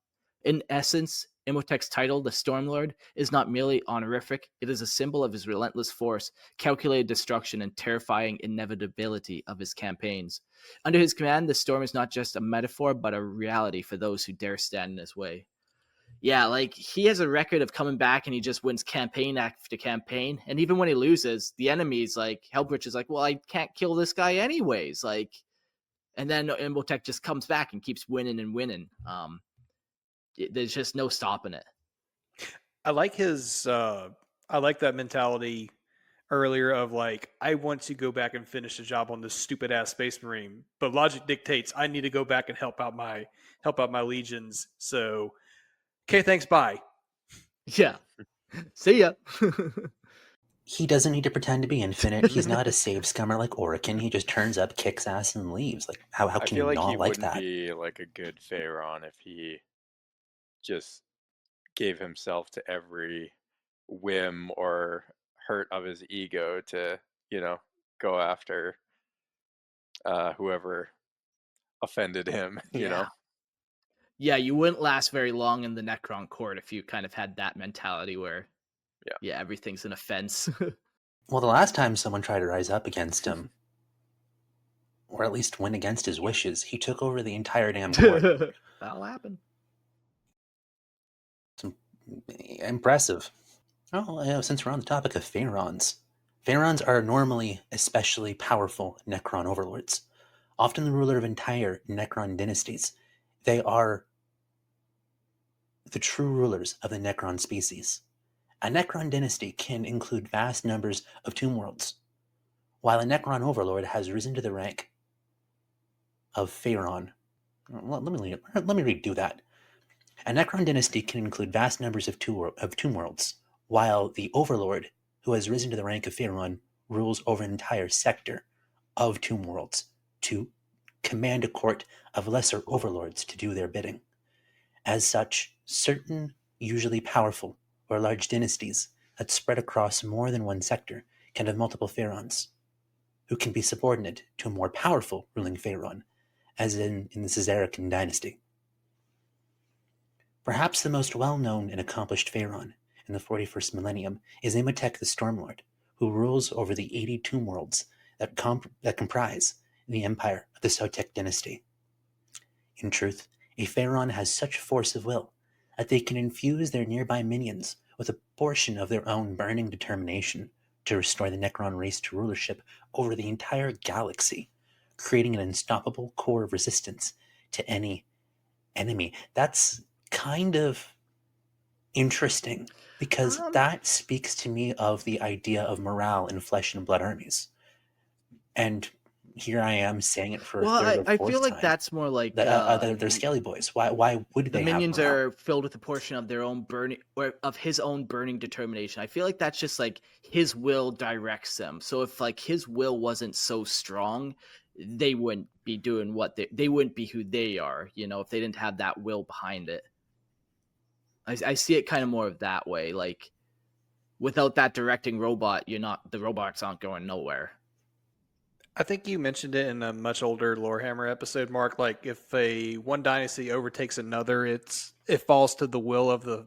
In essence, Imotekh's title, the Stormlord, is not merely honorific, it is a symbol of his relentless force, calculated destruction, and terrifying inevitability of his campaigns. Under his command, the storm is not just a metaphor, but a reality for those who dare stand in his way. Yeah, like he has a record of coming back and he just wins campaign after campaign. And even when he loses, the enemy's like Helbridge is like, well, I can't kill this guy anyways. Like, and then Imotekh just comes back and keeps winning and winning. There's just no stopping it. I like his. I like that mentality earlier of like, I want to go back and finish the job on this stupid ass space marine, but logic dictates I need to go back and help out my legions. So, okay, thanks, bye. Yeah. See ya. He doesn't need to pretend to be infinite. He's not a save scummer like Orican. He just turns up, kicks ass, and leaves. Like, how I can feel you like he not like wouldn't that? be like a good Phaeron if he just gave himself to every whim or hurt of his ego to, go after whoever offended him, Yeah. Yeah, you wouldn't last very long in the Necron court if you kind of had that mentality where, Yeah. everything's an offense. Well, the last time someone tried to rise up against him, or at least went against his wishes, he took over the entire damn court. That'll happen. It's impressive. Oh, since we're on the topic of Phaerons, Phaerons are normally especially powerful Necron overlords, often the ruler of entire Necron dynasties. They are the true rulers of the Necron species. A Necron dynasty can include vast numbers of tomb worlds, while a Necron overlord has risen to the rank of Phaeron. Let me redo that. A Necron dynasty can include vast numbers of tomb worlds, while the overlord, who has risen to the rank of Phaeron, rules over an entire sector of tomb worlds to command a court of lesser overlords to do their bidding. As such, certain, usually powerful or large dynasties that spread across more than one sector can have multiple Phaerons, who can be subordinate to a more powerful ruling Phaeron, as in the Sautekh Dynasty. Perhaps the most well-known and accomplished Phaeron in the 41st millennium is Imotekh the Stormlord, who rules over the 80 tomb worlds that comprise the empire of the Sautekh Dynasty. In truth, a Phaeron has such force of will that they can infuse their nearby minions with a portion of their own burning determination to restore the Necron race to rulership over the entire galaxy, creating an unstoppable core of resistance to any enemy. That's kind of interesting because that speaks to me of the idea of morale in flesh and blood armies. And here I am saying it for a third or fourth I feel like time. that's more like They're scaly boys. Why would they the minions have morale? are filled with a portion of their own burning or of his own burning determination. I feel like that's just like his will directs them. So if like his will wasn't so strong, they wouldn't be doing what they wouldn't be who they are, if they didn't have that will behind it. I see it kind of more of that way. Like without that directing robot, the robots aren't going nowhere. I think you mentioned it in a much older Lorehammer episode, Mark. Like if one dynasty overtakes another, it falls to the will of the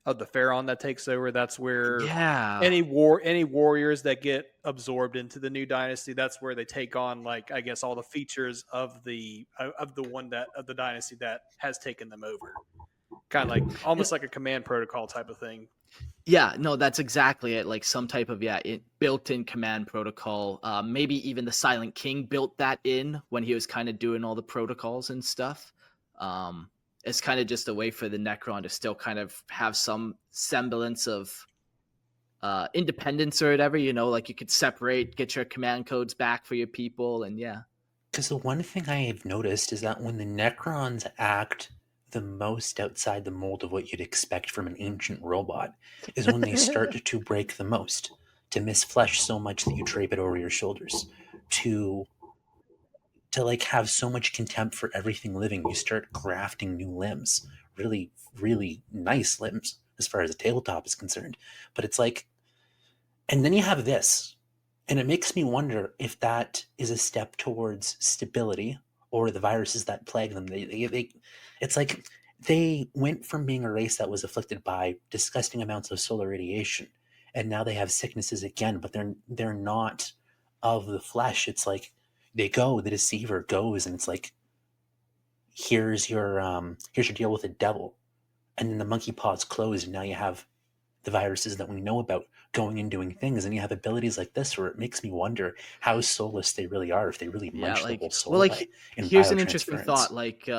Phaeron that takes over. That's where any warriors that get absorbed into the new dynasty, that's where they take on, like, I guess, all the features of the dynasty that has taken them over. Kind of like almost like a command protocol type of thing. Yeah, no, that's exactly it. Like some type of built-in command protocol. Maybe even the Silent King built that in when he was kind of doing all the protocols and stuff. It's kind of just a way for the Necron to still kind of have some semblance of independence or whatever. Like you could separate, get your command codes back for your people, and yeah. Because the one thing I have noticed is that when the Necrons act the most outside the mold of what you'd expect from an ancient robot is when they start to break the most, to miss flesh so much that you drape it over your shoulders, to like have so much contempt for everything living you start grafting new limbs, really, really nice limbs as far as the tabletop is concerned. But it's like, and then you have this, and it makes me wonder if that is a step towards stability or the viruses that plague them. It's like they went from being a race that was afflicted by disgusting amounts of solar radiation, and now they have sicknesses again, but they're not of the flesh. It's like the deceiver goes, and it's like, here's your deal with the devil, and then the monkey paws closed, and now you have the viruses that we know about going and doing things, and you have abilities like this where it makes me wonder how soulless they really are, if they really Yeah, munch the like whole soul well, like away in here's an interesting biotransference. thought. Like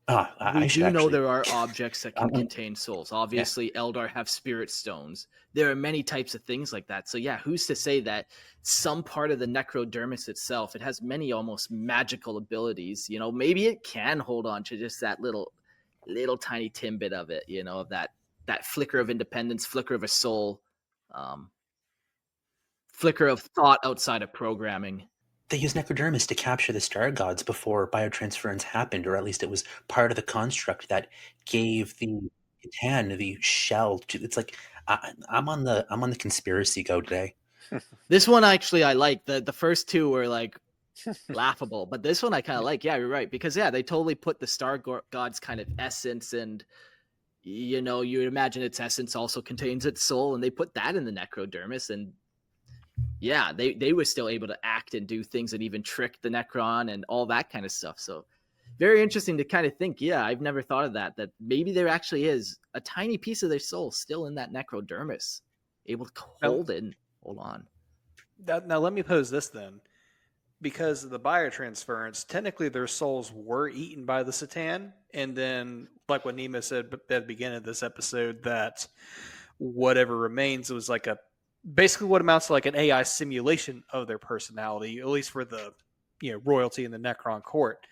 I we should do know actually. there are objects that can I'm- contain souls. Obviously, Eldar have spirit stones. There are many types of things like that. So yeah, who's to say that some part of the necrodermis itself, it has many almost magical abilities. You know, maybe it can hold on to just that little tiny timbit of it. You know, of that flicker of independence, flicker of a soul, um, flicker of thought outside of programming. They used necrodermis to capture the star gods before biotransference happened, or at least it was part of the construct that gave the Titan the shell to. It's like I'm on the conspiracy go today. This one actually I like. The first two were like laughable, but this one I kind of like. Yeah, you're right, because yeah, they totally put the star god's kind of essence, and you know, you would imagine its essence also contains its soul, and they put that in the necrodermis, and yeah, they were still able to act and do things and even trick the Necron and all that kind of stuff. So very interesting to kind of think. Yeah, I've never thought of that maybe there actually is a tiny piece of their soul still in that necrodermis, able to hold on. Now let me pose this then. Because of the biotransference, technically their souls were eaten by the Satan, and then, like what Nima said at the beginning of this episode, that whatever remains was like basically what amounts to like an AI simulation of their personality, at least for the royalty in the Necron court.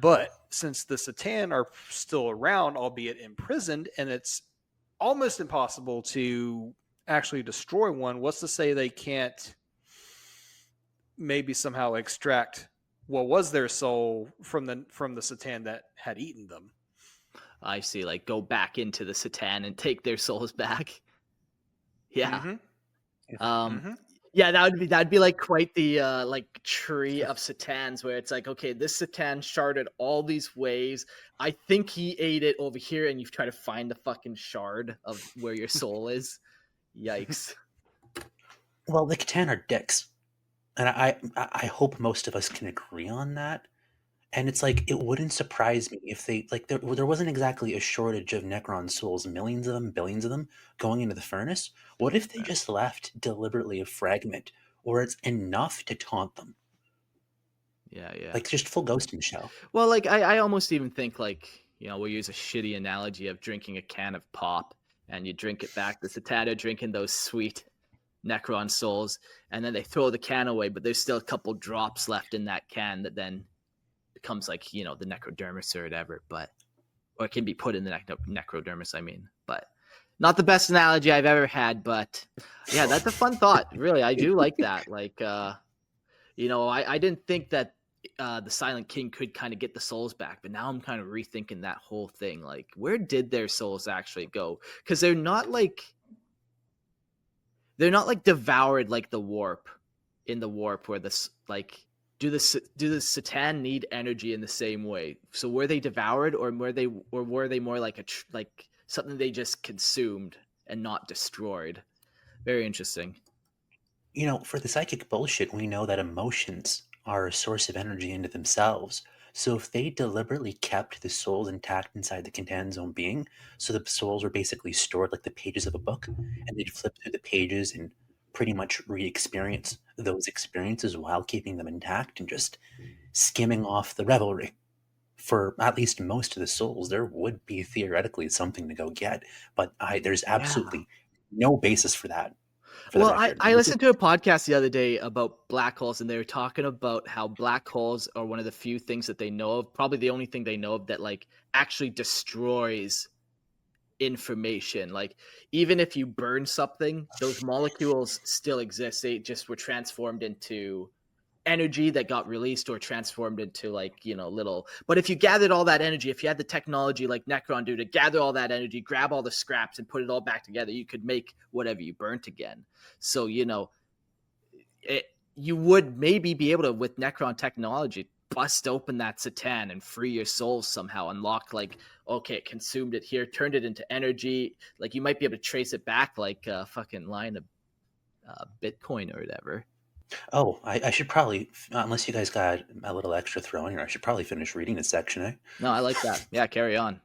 But since the Satan are still around, albeit imprisoned, and it's almost impossible to actually destroy one, what's to say they can't maybe somehow extract what was their soul from the Satan that had eaten them? I see, like go back into the Satan and take their souls back. Yeah. Yeah, that'd be like quite the like tree of Satans, where it's like, okay, this Satan sharded all these ways. I think he ate it over here, and you try to find the fucking shard of where your soul is. Yikes. Well, the Catan are dicks, and I hope most of us can agree on that. And it's like, it wouldn't surprise me if they, like, there wasn't exactly a shortage of Necron souls, millions of them, billions of them, going into the furnace. What if they just left deliberately a fragment, or it's enough to taunt them? Yeah. Like, just full Ghost in the Shell. Well, like I almost even think, like, you know, we'll use a shitty analogy of drinking a can of pop, and you drink it back. The Satan are drinking those sweet Necron souls, and then they throw the can away, but there's still a couple drops left in that can that then becomes like, you know, the necrodermis or whatever, or it can be put in the necrodermis, I mean. But not the best analogy I've ever had, but yeah, that's a fun thought. Really, I do like that. Like, you know, I didn't think that the Silent King could kind of get the souls back, but now I'm kind of rethinking that whole thing. Like, where did their souls actually go? Because they're not like devoured like the warp, where this, like, do the Satan need energy in the same way? So were they devoured, or were they more like like something they just consumed and not destroyed? Very interesting. You know, for the psychic bullshit, we know that emotions are a source of energy into themselves. So if they deliberately kept the souls intact inside the Cantan's own being, so the souls were basically stored like the pages of a book, and they'd flip through the pages and pretty much re-experience those experiences while keeping them intact and just skimming off the revelry. For at least most of the souls, there would be theoretically something to go get, but there's absolutely no basis for that. Well, I listened to a podcast the other day about black holes, and they were talking about how black holes are one of the few things that they know of, probably the only thing they know of, that like actually destroys information. Like, even if you burn something, those molecules still exist. They just were transformed into energy that got released, or transformed into, like, you know, little. But if you gathered all that energy, if you had the technology like Necron do to gather all that energy, grab all the scraps and put it all back together, you could make whatever you burnt again. So, you know, you would maybe be able to, with Necron technology, bust open that Satan and free your soul somehow, unlock, like, okay, it consumed it here, turned it into energy. Like, you might be able to trace it back like a fucking line of Bitcoin or whatever. Oh, I should probably, unless you guys got a little extra throw in here, I should probably finish reading this section, eh? No, I like that. Yeah, carry on.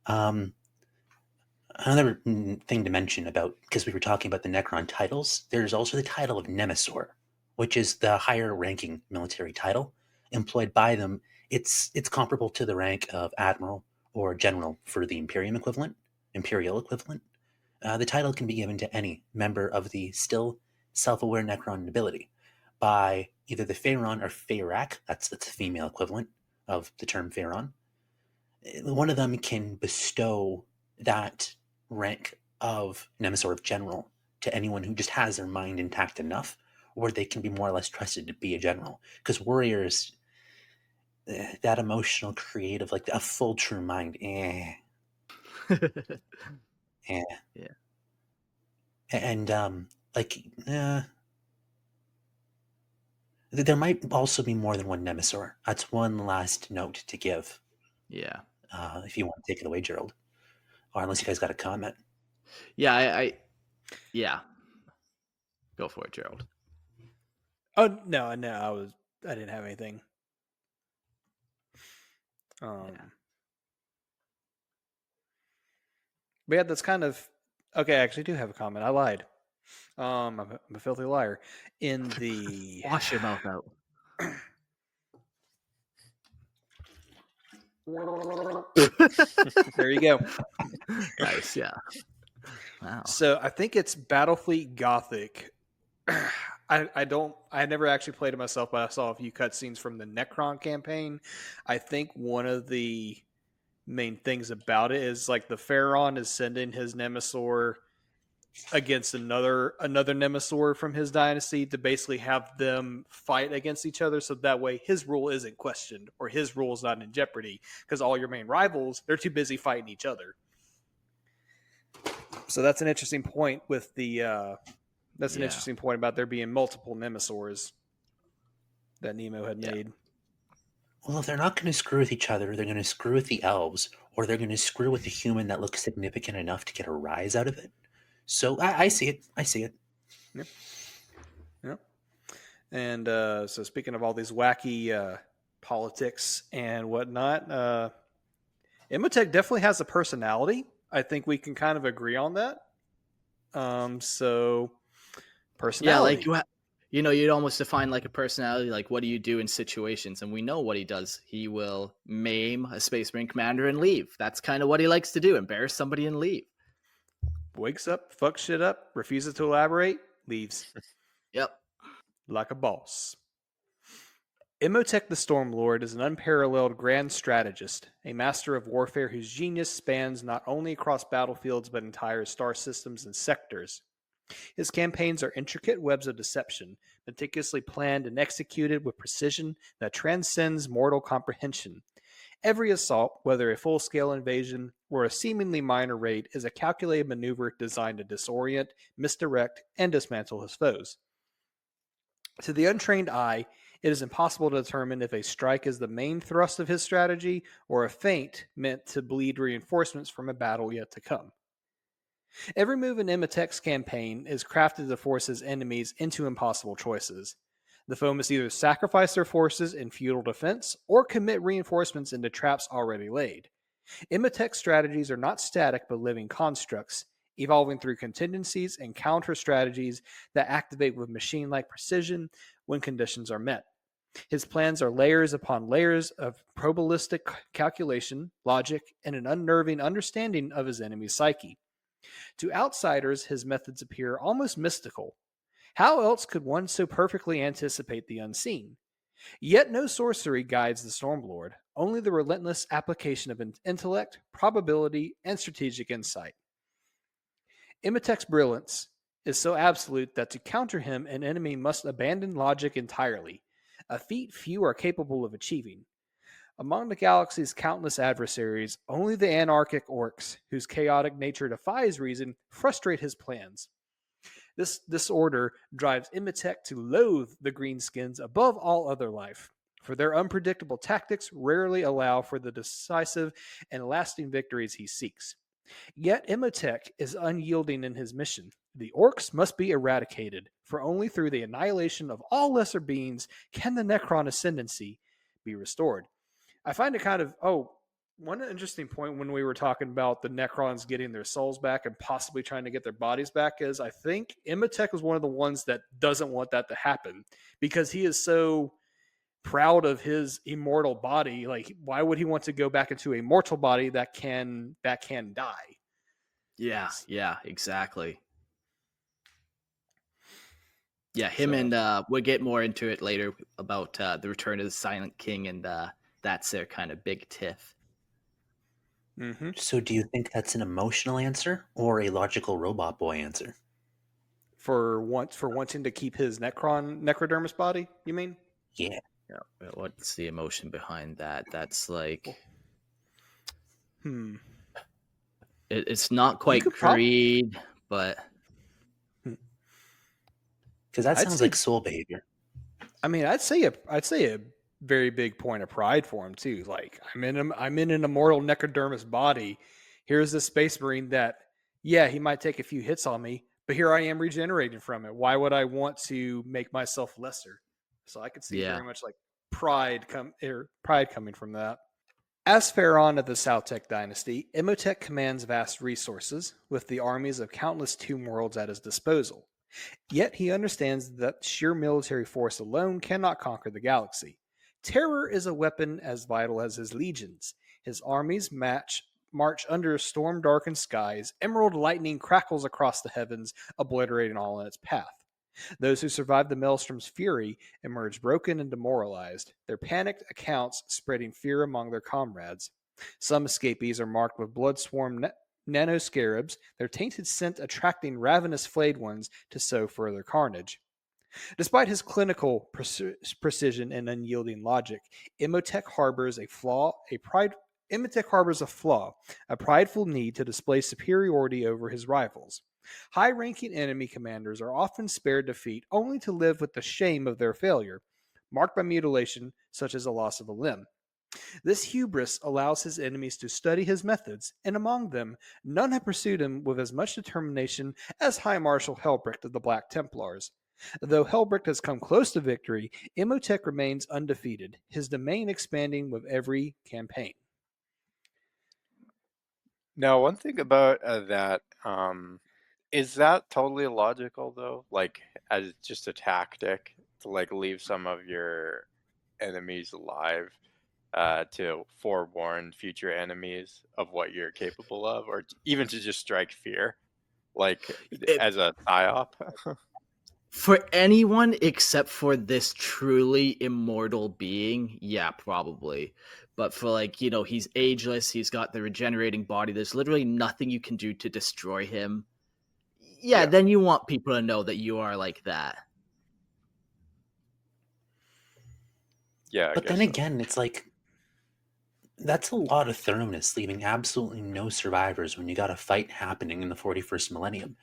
Another thing to mention about, because we were talking about the Necron titles, there's also the title of Nemesaur, which is the higher ranking military title employed by them. It's comparable to the rank of admiral or general for the imperial equivalent. The title can be given to any member of the still self-aware Necron nobility by either the Phaeron or Phaerak, that's the female equivalent of the term Phaeron. One of them can bestow that rank of Nemesaur of General to anyone who just has their mind intact enough, or they can be more or less trusted to be a general. Because warriors, that emotional, creative, like a full true mind, Yeah. And there might also be more than one Nemesaur. That's one last note to give. Yeah. If you want to take it away, Gerald, or unless you guys got a comment. Yeah, yeah. Go for it, Gerald. Oh no, I didn't have anything. But yeah, that's kind of okay. I actually do have a comment. I lied. I'm a filthy liar. In the Wash your mouth out. There you go. Nice, yeah. Wow. So I think it's Battlefleet Gothic. I never actually played it myself, but I saw a few cutscenes from the Necron campaign. I think one of the main things about it is like the Phaeron is sending his Nemesaur against another Nemesaur from his dynasty to basically have them fight against each other, so that way his rule isn't questioned or his rule is not in jeopardy, because all your main rivals, they're too busy fighting each other. So that's an interesting point with the an interesting point about there being multiple Nemesaurs that Nemo had made. Well, if they're not going to screw with each other, they're going to screw with the elves, or they're going to screw with the human that looks significant enough to get a rise out of it. So I see it. Yep. And so speaking of all these wacky politics and whatnot, Imotekh definitely has a personality. I think we can kind of agree on that. So personality. Yeah, like you'd almost define like a personality, like what do you do in situations? And we know what he does. He will maim a Space Marine commander and leave. That's kind of what he likes to do, embarrass somebody and leave. Wakes up, fucks shit up, refuses to elaborate, leaves. Yep. Like a boss. Imotekh the Stormlord is an unparalleled grand strategist, a master of warfare whose genius spans not only across battlefields but entire star systems and sectors. His campaigns are intricate webs of deception, meticulously planned and executed with precision that transcends mortal comprehension. Every assault, whether a full-scale invasion or a seemingly minor raid, is a calculated maneuver designed to disorient, misdirect, and dismantle his foes. To the untrained eye, it is impossible to determine if a strike is the main thrust of his strategy or a feint meant to bleed reinforcements from a battle yet to come. Every move in Imotech's campaign is crafted to force his enemies into impossible choices. The foe must either sacrifice their forces in futile defense or commit reinforcements into traps already laid. Imotech's strategies are not static but living constructs, evolving through contingencies and counter strategies that activate with machine-like precision when conditions are met. His plans are layers upon layers of probabilistic calculation, logic, and an unnerving understanding of his enemy's psyche. To outsiders, his methods appear almost mystical. How else could one so perfectly anticipate the unseen? Yet no sorcery guides the Stormlord, only the relentless application of intellect, probability, and strategic insight. Imotech's brilliance is so absolute that to counter him, an enemy must abandon logic entirely, a feat few are capable of achieving. Among the galaxy's countless adversaries, only the anarchic orcs, whose chaotic nature defies reason, frustrate his plans. This order drives Imotekh to loathe the greenskins above all other life, for their unpredictable tactics rarely allow for the decisive and lasting victories he seeks. Yet Imotekh is unyielding in his mission. The orcs must be eradicated, for only through the annihilation of all lesser beings can the Necron ascendancy be restored. I find it kind of, One interesting point when we were talking about the Necrons getting their souls back and possibly trying to get their bodies back is I think Imotekh was one of the ones that doesn't want that to happen because he is so proud of his immortal body. Like, why would he want to go back into a mortal body that can die? Yeah, exactly. Yeah, him So- and we'll get more into it later about the return of the Silent King, and that's their kind of big tiff. Mm-hmm. So do you think that's an emotional answer or a logical robot boy answer? For wanting to keep his necrodermis body, you mean? Yeah. Yeah, what's the emotion behind that? That's like it's not quite greed, but because that sounds like soul behavior. I mean, I'd say a very big point of pride for him too. Like, I'm in an immortal necrodermis body. Here's this space marine that, yeah, he might take a few hits on me, but here I am regenerating from it. Why would I want to make myself lesser? So I could see very much like pride coming from that. As Phaeron of the Sautekh Dynasty, Imotekh commands vast resources, with the armies of countless tomb worlds at his disposal. Yet he understands that sheer military force alone cannot conquer the galaxy. Terror is a weapon as vital as his legions. His armies march under storm-darkened skies. Emerald lightning crackles across the heavens, obliterating all in its path. Those who survive the Maelstrom's fury emerge broken and demoralized, their panicked accounts spreading fear among their comrades. Some escapees are marked with blood-swarmed nanoscarabs, their tainted scent attracting ravenous flayed ones to sow further carnage. Despite his clinical precision and unyielding logic, Imotekh harbors a prideful need to display superiority over his rivals. High-ranking enemy commanders are often spared defeat only to live with the shame of their failure, marked by mutilation such as the loss of a limb. This hubris allows his enemies to study his methods, and among them, none have pursued him with as much determination as High Marshal Helbricht of the Black Templars. Though Helbricht has come close to victory, Imotekh remains undefeated, his domain expanding with every campaign. Now, one thing about that, is that totally illogical though? Like, as just a tactic to like leave some of your enemies alive, to forewarn future enemies of what you're capable of, or even to just strike fear, like as a psyop. For anyone except for this truly immortal being, yeah, probably. But for he's ageless, he's got the regenerating body, there's literally nothing you can do to destroy him. Yeah, then you want people to know that you are like that. Yeah, but then again, it's like that's a lot of thoroughness, leaving absolutely no survivors when you got a fight happening in the 41st millennium.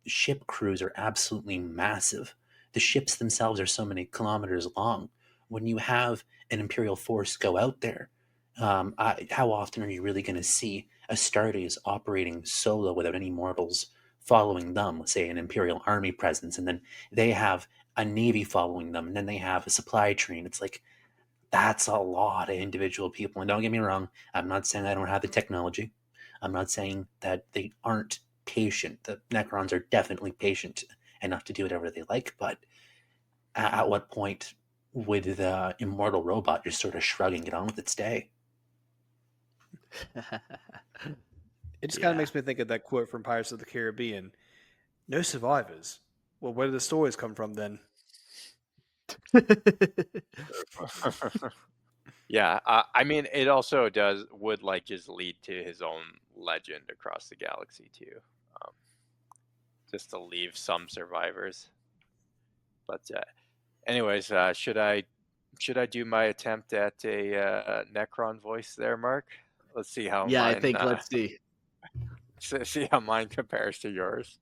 Ship crews are absolutely massive. The ships themselves are so many kilometers long. When you have an Imperial force go out there, how often are you really going to see Astartes operating solo without any mortals following them? Let's say an Imperial army presence, and then they have a navy following them, and then they have a supply train. It's like, that's a lot of individual people. And don't get me wrong, I'm not saying I don't have the technology. I'm not saying that they aren't patient. The Necrons are definitely patient enough to do whatever they like, but at what point would the immortal robot just sort of shrug and get on with its day? It just kind of makes me think of that quote from Pirates of the Caribbean. No survivors. Well, where do the stories come from then? Yeah, I mean, it also would like just lead to his own legend across the galaxy too, just to leave some survivors. But anyways, should I do my attempt at a Necron voice there, Mark? Let's see how Yeah, mine, I think let's see. see how mine compares to yours.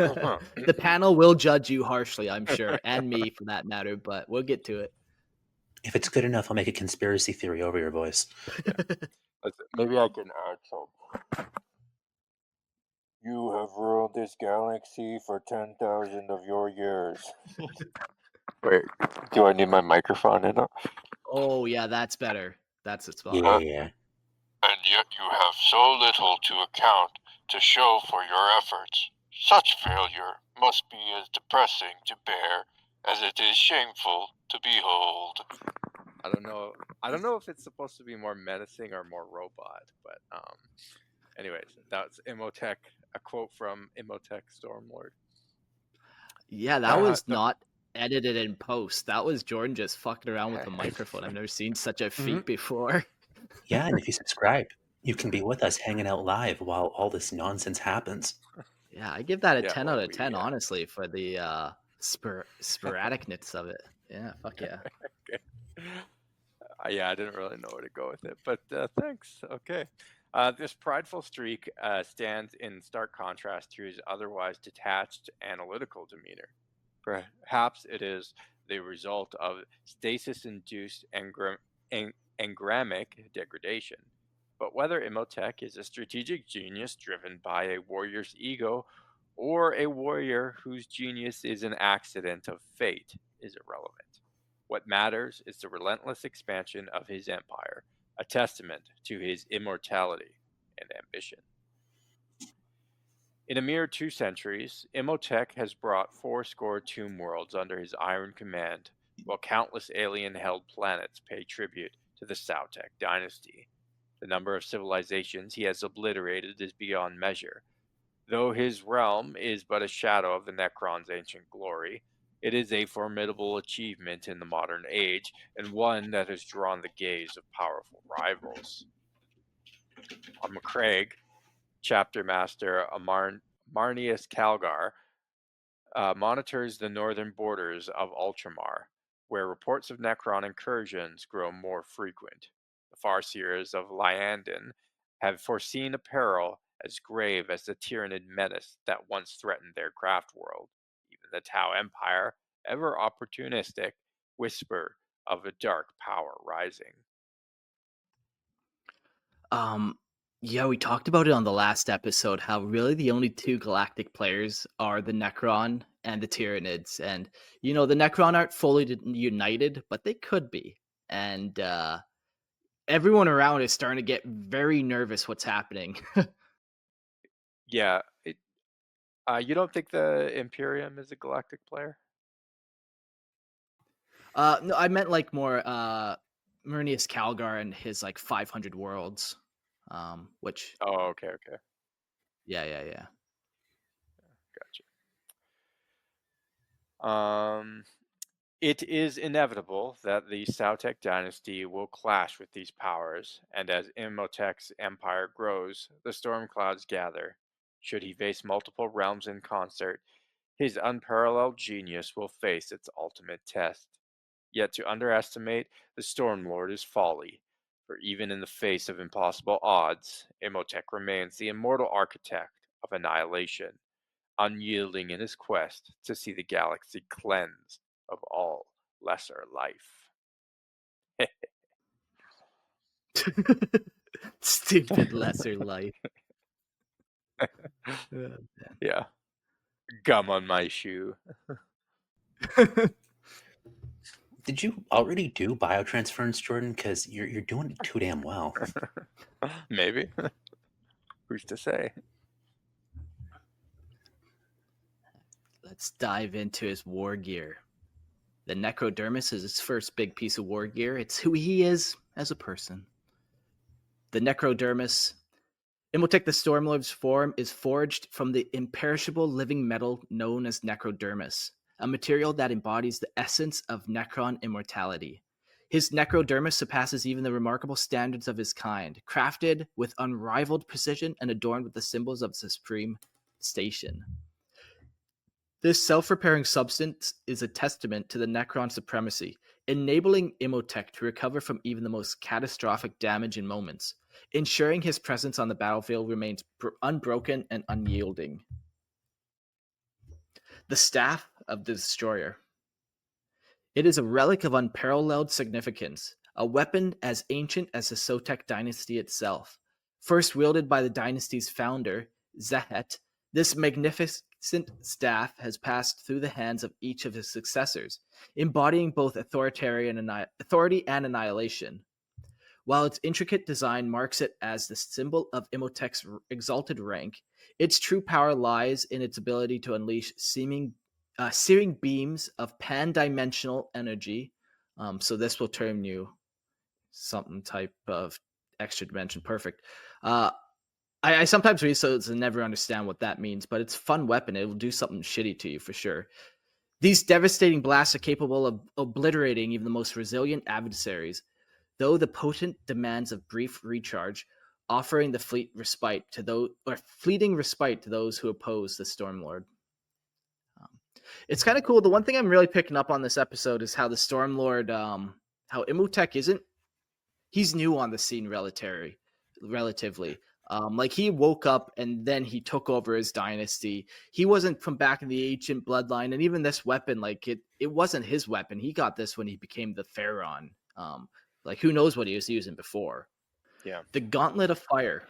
Okay. The panel will judge you harshly, I'm sure, and me for that matter, but we'll get to it. If it's good enough, I'll make a conspiracy theory over your voice. Maybe I can add some. You have ruled this galaxy for 10,000 of your years. Wait, do I need my microphone in it? Oh, yeah, that's better. That's the spot. Yeah. And yet you have so little to account to show for your efforts. Such failure must be as depressing to bear as it is shameful to behold. I don't know if it's supposed to be more menacing or more robot, but anyways, that's Imotekh, a quote from Imotekh Stormlord. Yeah, that was The- not edited in post. That was Jordan just fucking around with the microphone. I've never seen such a feat before. Yeah, and if you subscribe, you can be with us hanging out live while all this nonsense happens. Yeah, I give that a Yeah, 10 well, out of 10, honestly, for the sporadicness of it. Yeah, fuck yeah. Okay. Yeah, I didn't really know where to go with it, but thanks. Okay. This prideful streak stands in stark contrast to his otherwise detached, analytical demeanor. Perhaps it is the result of stasis-induced engramic degradation. But whether Imotekh is a strategic genius driven by a warrior's ego or a warrior whose genius is an accident of fate is irrelevant. What matters is the relentless expansion of his empire, a testament to his immortality and ambition. In a mere 2 centuries, Imotekh has brought 80 tomb worlds under his iron command, while countless alien-held planets pay tribute to the Sautekh Dynasty. The number of civilizations he has obliterated is beyond measure. Though his realm is but a shadow of the Necron's ancient glory, it is a formidable achievement in the modern age, and one that has drawn the gaze of powerful rivals. On Macraig, chapter master Marnius Calgar monitors the northern borders of Ultramar, where reports of Necron incursions grow more frequent. The Farseers of Lyandon have foreseen a peril as grave as the Tyranid menace that once threatened their craft world. Even the Tau Empire, ever opportunistic, whisper of a dark power rising. Yeah, we talked about it on the last episode, how really the only 2 galactic players are the Necron and the Tyranids. And, the Necron aren't fully united, but they could be. And everyone around is starting to get very nervous what's happening. Yeah, you don't think the Imperium is a galactic player? No, I meant like more Murnius Calgar and his like 500 worlds. Which Oh, okay. yeah. Gotcha. It is inevitable that the Sautekh Dynasty will clash with these powers, and as Imotekh's empire grows, the storm clouds gather. Should he face multiple realms in concert, his unparalleled genius will face its ultimate test. Yet to underestimate the Stormlord is folly, for even in the face of impossible odds, Imotekh remains the immortal architect of annihilation, unyielding in his quest to see the galaxy cleansed of all lesser life. Stupid lesser life. Yeah. Gum on my shoe. Did you already do biotransference, Jordan? Because you're doing it too damn well. Maybe. Who's to say? Let's dive into his war gear. The Necrodermis is his first big piece of war gear. It's who he is as a person. The Necrodermis, Imotekh the Stormlord's form, is forged from the imperishable living metal known as Necrodermis, a material that embodies the essence of Necron immortality. His Necrodermis surpasses even the remarkable standards of his kind, crafted with unrivaled precision and adorned with the symbols of the supreme station. This self-repairing substance is a testament to the Necron supremacy, enabling Imotekh to recover from even the most catastrophic damage in moments, ensuring his presence on the battlefield remains unbroken and unyielding. The Staff of the Destroyer. It is a relic of unparalleled significance, a weapon as ancient as the Sautekh Dynasty itself. First wielded by the dynasty's founder, Zehet, this magnificent staff has passed through the hands of each of his successors, embodying both authority and annihilation. While its intricate design marks it as the symbol of Imotech's exalted rank, its true power lies in its ability to unleash searing beams of pan-dimensional energy. So this will turn you something type of extra dimension. Perfect. I sometimes read those and never understand what that means, but it's a fun weapon. It will do something shitty to you for sure. These devastating blasts are capable of obliterating even the most resilient adversaries, though the potent demands of brief recharge, offering the fleeting respite to those who oppose the Stormlord. It's kind of cool. The one thing I'm really picking up on this episode is how the Stormlord, how Imotekh isn't. He's new on the scene relatively. Like he woke up and then he took over his dynasty. He wasn't from back in the ancient bloodline, and even this weapon, like it wasn't his weapon. He got this when he became the Phaeron. Like who knows what he was using before. Yeah. The Gauntlet of Fire.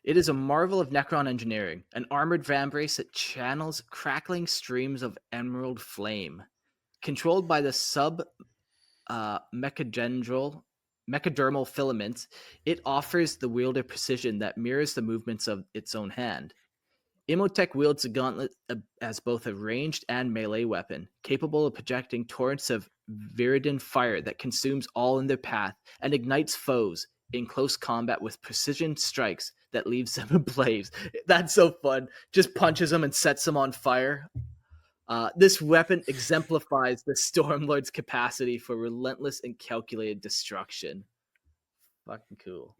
It is a marvel of Necron engineering, an armored vambrace that channels crackling streams of emerald flame. Controlled by the mechadermal filaments, it offers the wielder precision that mirrors the movements of its own hand. Imotekh wields the gauntlet as both a ranged and melee weapon, capable of projecting torrents of viridin fire that consumes all in their path and ignites foes in close combat with precision strikes that leaves them ablaze. That's so fun. Just punches them and sets them on fire. This weapon exemplifies the Stormlord's capacity for relentless and calculated destruction. Fucking cool.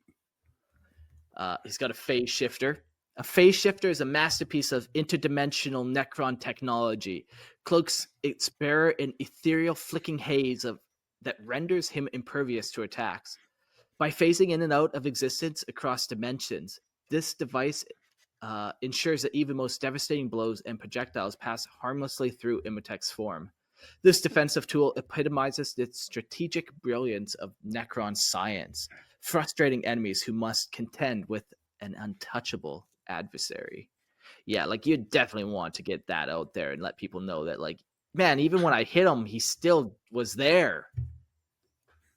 He's got a phase shifter. A phase shifter is a masterpiece of interdimensional Necron technology. Cloaks its bearer in ethereal flicking haze that renders him impervious to attacks. By phasing in and out of existence across dimensions, this device ensures that even most devastating blows and projectiles pass harmlessly through Imotech's form. This defensive tool epitomizes the strategic brilliance of Necron science, frustrating enemies who must contend with an untouchable adversary. Yeah, like you definitely want to get that out there and let people know that, like, man, even when I hit him, he still was there.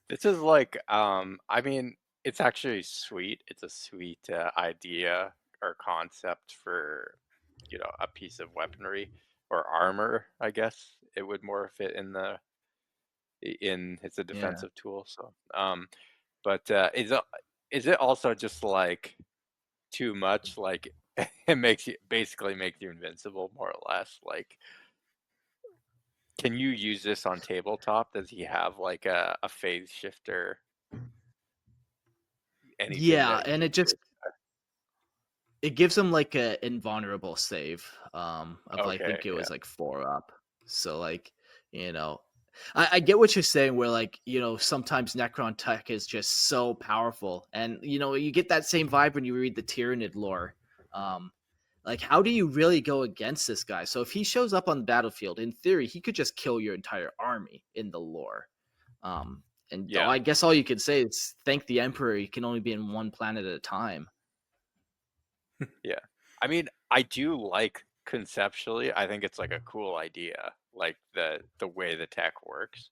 This is like, I mean, it's actually sweet. It's a sweet idea or concept for, a piece of weaponry or armor. I guess it would more fit in it's a defensive tool. So, but is it also just like too much? Like it basically makes you invincible, more or less. Like, can you use this on tabletop? Does he have like a phase shifter? Yeah, and it gives him like a invulnerable save of I think it was like 4 up. So like, I get what you're saying where like, sometimes Necron tech is just so powerful, and you get that same vibe when you read the Tyrannid lore. Like, how do you really go against this guy? So if he shows up on the battlefield, in theory, he could just kill your entire army in the lore. I guess all you could say is thank the Emperor. He can only be in one planet at a time. Yeah. I mean, I do like conceptually, I think it's like a cool idea, like the way the tech works.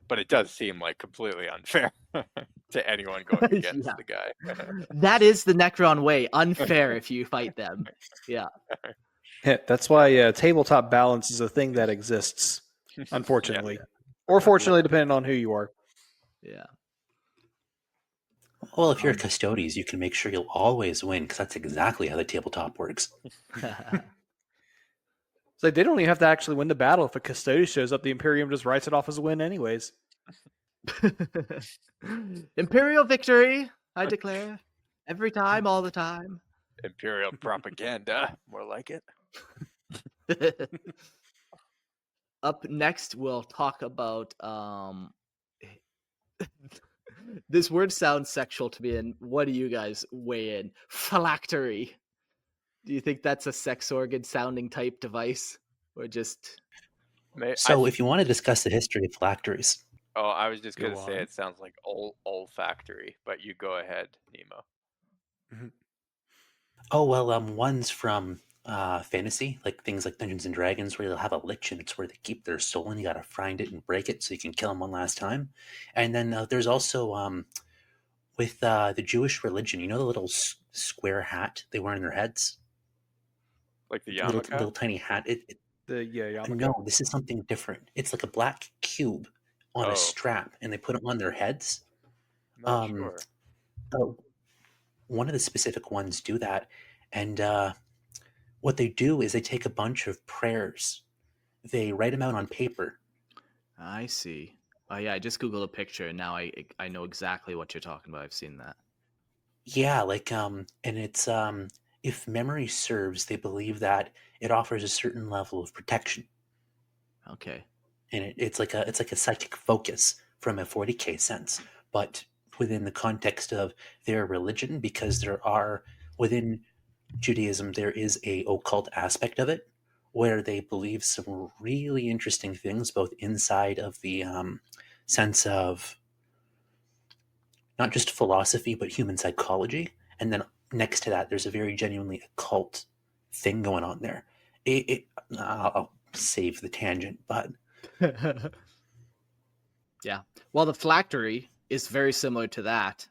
But it does seem like completely unfair to anyone going against the guy. That is the Necron way. Unfair if you fight them. Yeah. That's why tabletop balance is a thing that exists, unfortunately. Or fortunately, depending on who you are. Yeah. Well, if you're a Custodes, you can make sure you'll always win, because that's exactly how the tabletop works. So they don't even have to actually win the battle. If a Custodes shows up, the Imperium just writes it off as a win anyways. Imperial victory, I declare. Every time, all the time. Imperial propaganda, more like it. Up next, we'll talk about this word sounds sexual to me, and what do you guys weigh in? Phylactery. Do you think that's a sex organ sounding type device, or just? So, if you want to discuss the history of phylacteries, I was just gonna say it sounds like olfactory, but you go ahead, Nemo. Oh well, one's from fantasy, like things like Dungeons and Dragons, where they'll have a lich and it's where they keep their soul, and you gotta find it and break it so you can kill them one last time. And then there's also with the Jewish religion, you know, the little square hat they wear on their heads, Like the little yarmulke? tiny hat. yarmulke. No, this is something different. It's like a black cube on a Oh, strap, and they put it on their heads. not Um, sure. uh, One of the specific ones do that, and what they do is they take a bunch of prayers, they write them out on paper. I see. Oh yeah, I just googled a picture and now I know exactly what you're talking about. I've seen that. Yeah, like and it's if memory serves, they believe that it offers a certain level of protection, Okay. and it's like a psychic focus from a 40k sense, but within the context of their religion, because there are within Judaism there is a occult aspect of it where they believe some really interesting things, both inside of the sense of not just philosophy but human psychology, and then next to that there's a very genuinely occult thing going on there. I'll save the tangent, but Yeah. Well, the phylactery is very similar to that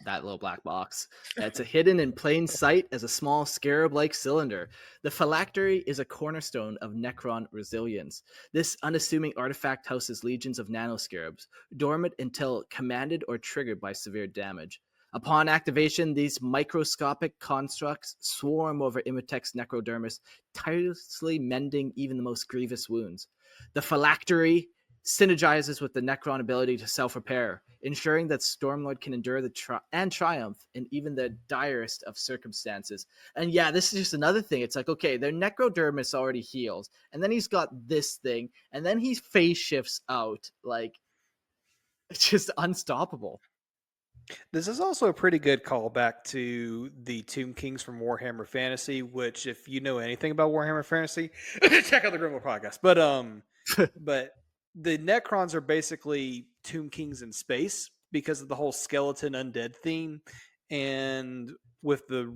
little black box. It's a hidden in plain sight as a small scarab-like cylinder. The phylactery is a cornerstone of Necron resilience. This unassuming artifact houses legions of nanoscarabs, dormant until commanded or triggered by severe damage. Upon activation, these microscopic constructs swarm over Imotech's necrodermis, tirelessly mending even the most grievous wounds. The phylactery synergizes with the Necron ability to self-repair, ensuring that Stormlord can endure the triumph in even the direst of circumstances. And yeah, this is just another thing. It's like, okay, their necrodermis already heals, and then he's got this thing, and then he phase shifts out. Like, it's just unstoppable. This is also a pretty good callback to the Tomb Kings from Warhammer Fantasy, which, if you know anything about Warhammer Fantasy, check out the Grimble podcast. But the Necrons are basically Tomb Kings in space because of the whole skeleton undead theme, and with the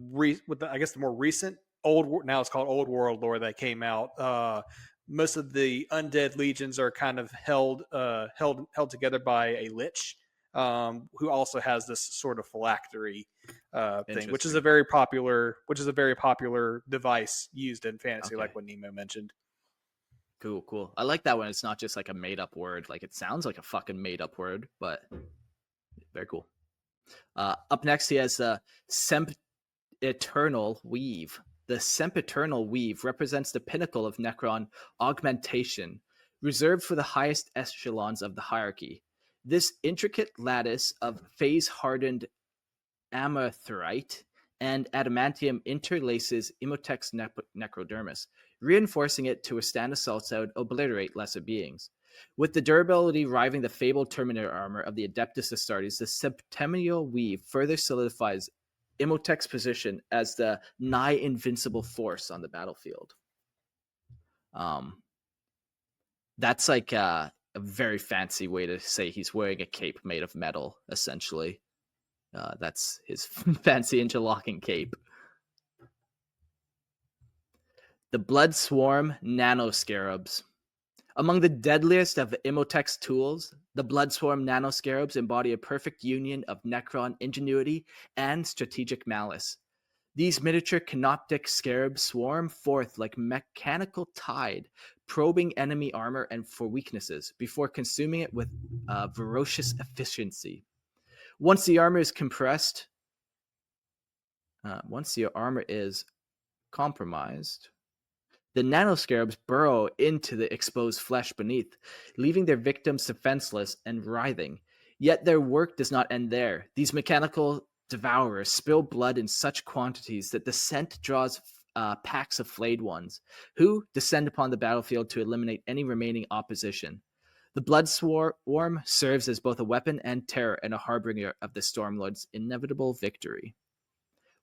I guess the more recent now it's called Old World lore that came out. Most of the undead legions are kind of held together by a lich, who also has this sort of phylactery thing, which is a very popular device used in fantasy, like what Nemo mentioned. Cool. I like that one. It's not just like a made up word. Like, it sounds like a fucking made up word, but very cool. Up next, he has the Sempiternal Weave. The Sempiternal Weave represents the pinnacle of Necron augmentation, reserved for the highest echelons of the hierarchy. This intricate lattice of phase-hardened amethyte and adamantium interlaces Imotech's necrodermis, reinforcing it to withstand assaults that would obliterate lesser beings. With the durability rivaling the fabled Terminator armor of the Adeptus Astartes, the Septimial Weave further solidifies Imotech's position as the nigh invincible force on the battlefield. That's like a very fancy way to say he's wearing a cape made of metal, essentially. That's his fancy interlocking cape. The Blood Swarm Nanoscarabs. Among the deadliest of Imotech's tools, the Blood Swarm Nanoscarabs embody a perfect union of Necron ingenuity and strategic malice. These miniature canoptic scarabs swarm forth like mechanical tide, probing enemy armor and for weaknesses before consuming it with ferocious efficiency. Once the armor is compromised, the nanoscarabs burrow into the exposed flesh beneath, leaving their victims defenseless and writhing. Yet their work does not end there. These mechanical devourers spill blood in such quantities that the scent draws packs of flayed ones, who descend upon the battlefield to eliminate any remaining opposition. The Blood Swarm serves as both a weapon and terror and a harbinger of the Stormlord's inevitable victory.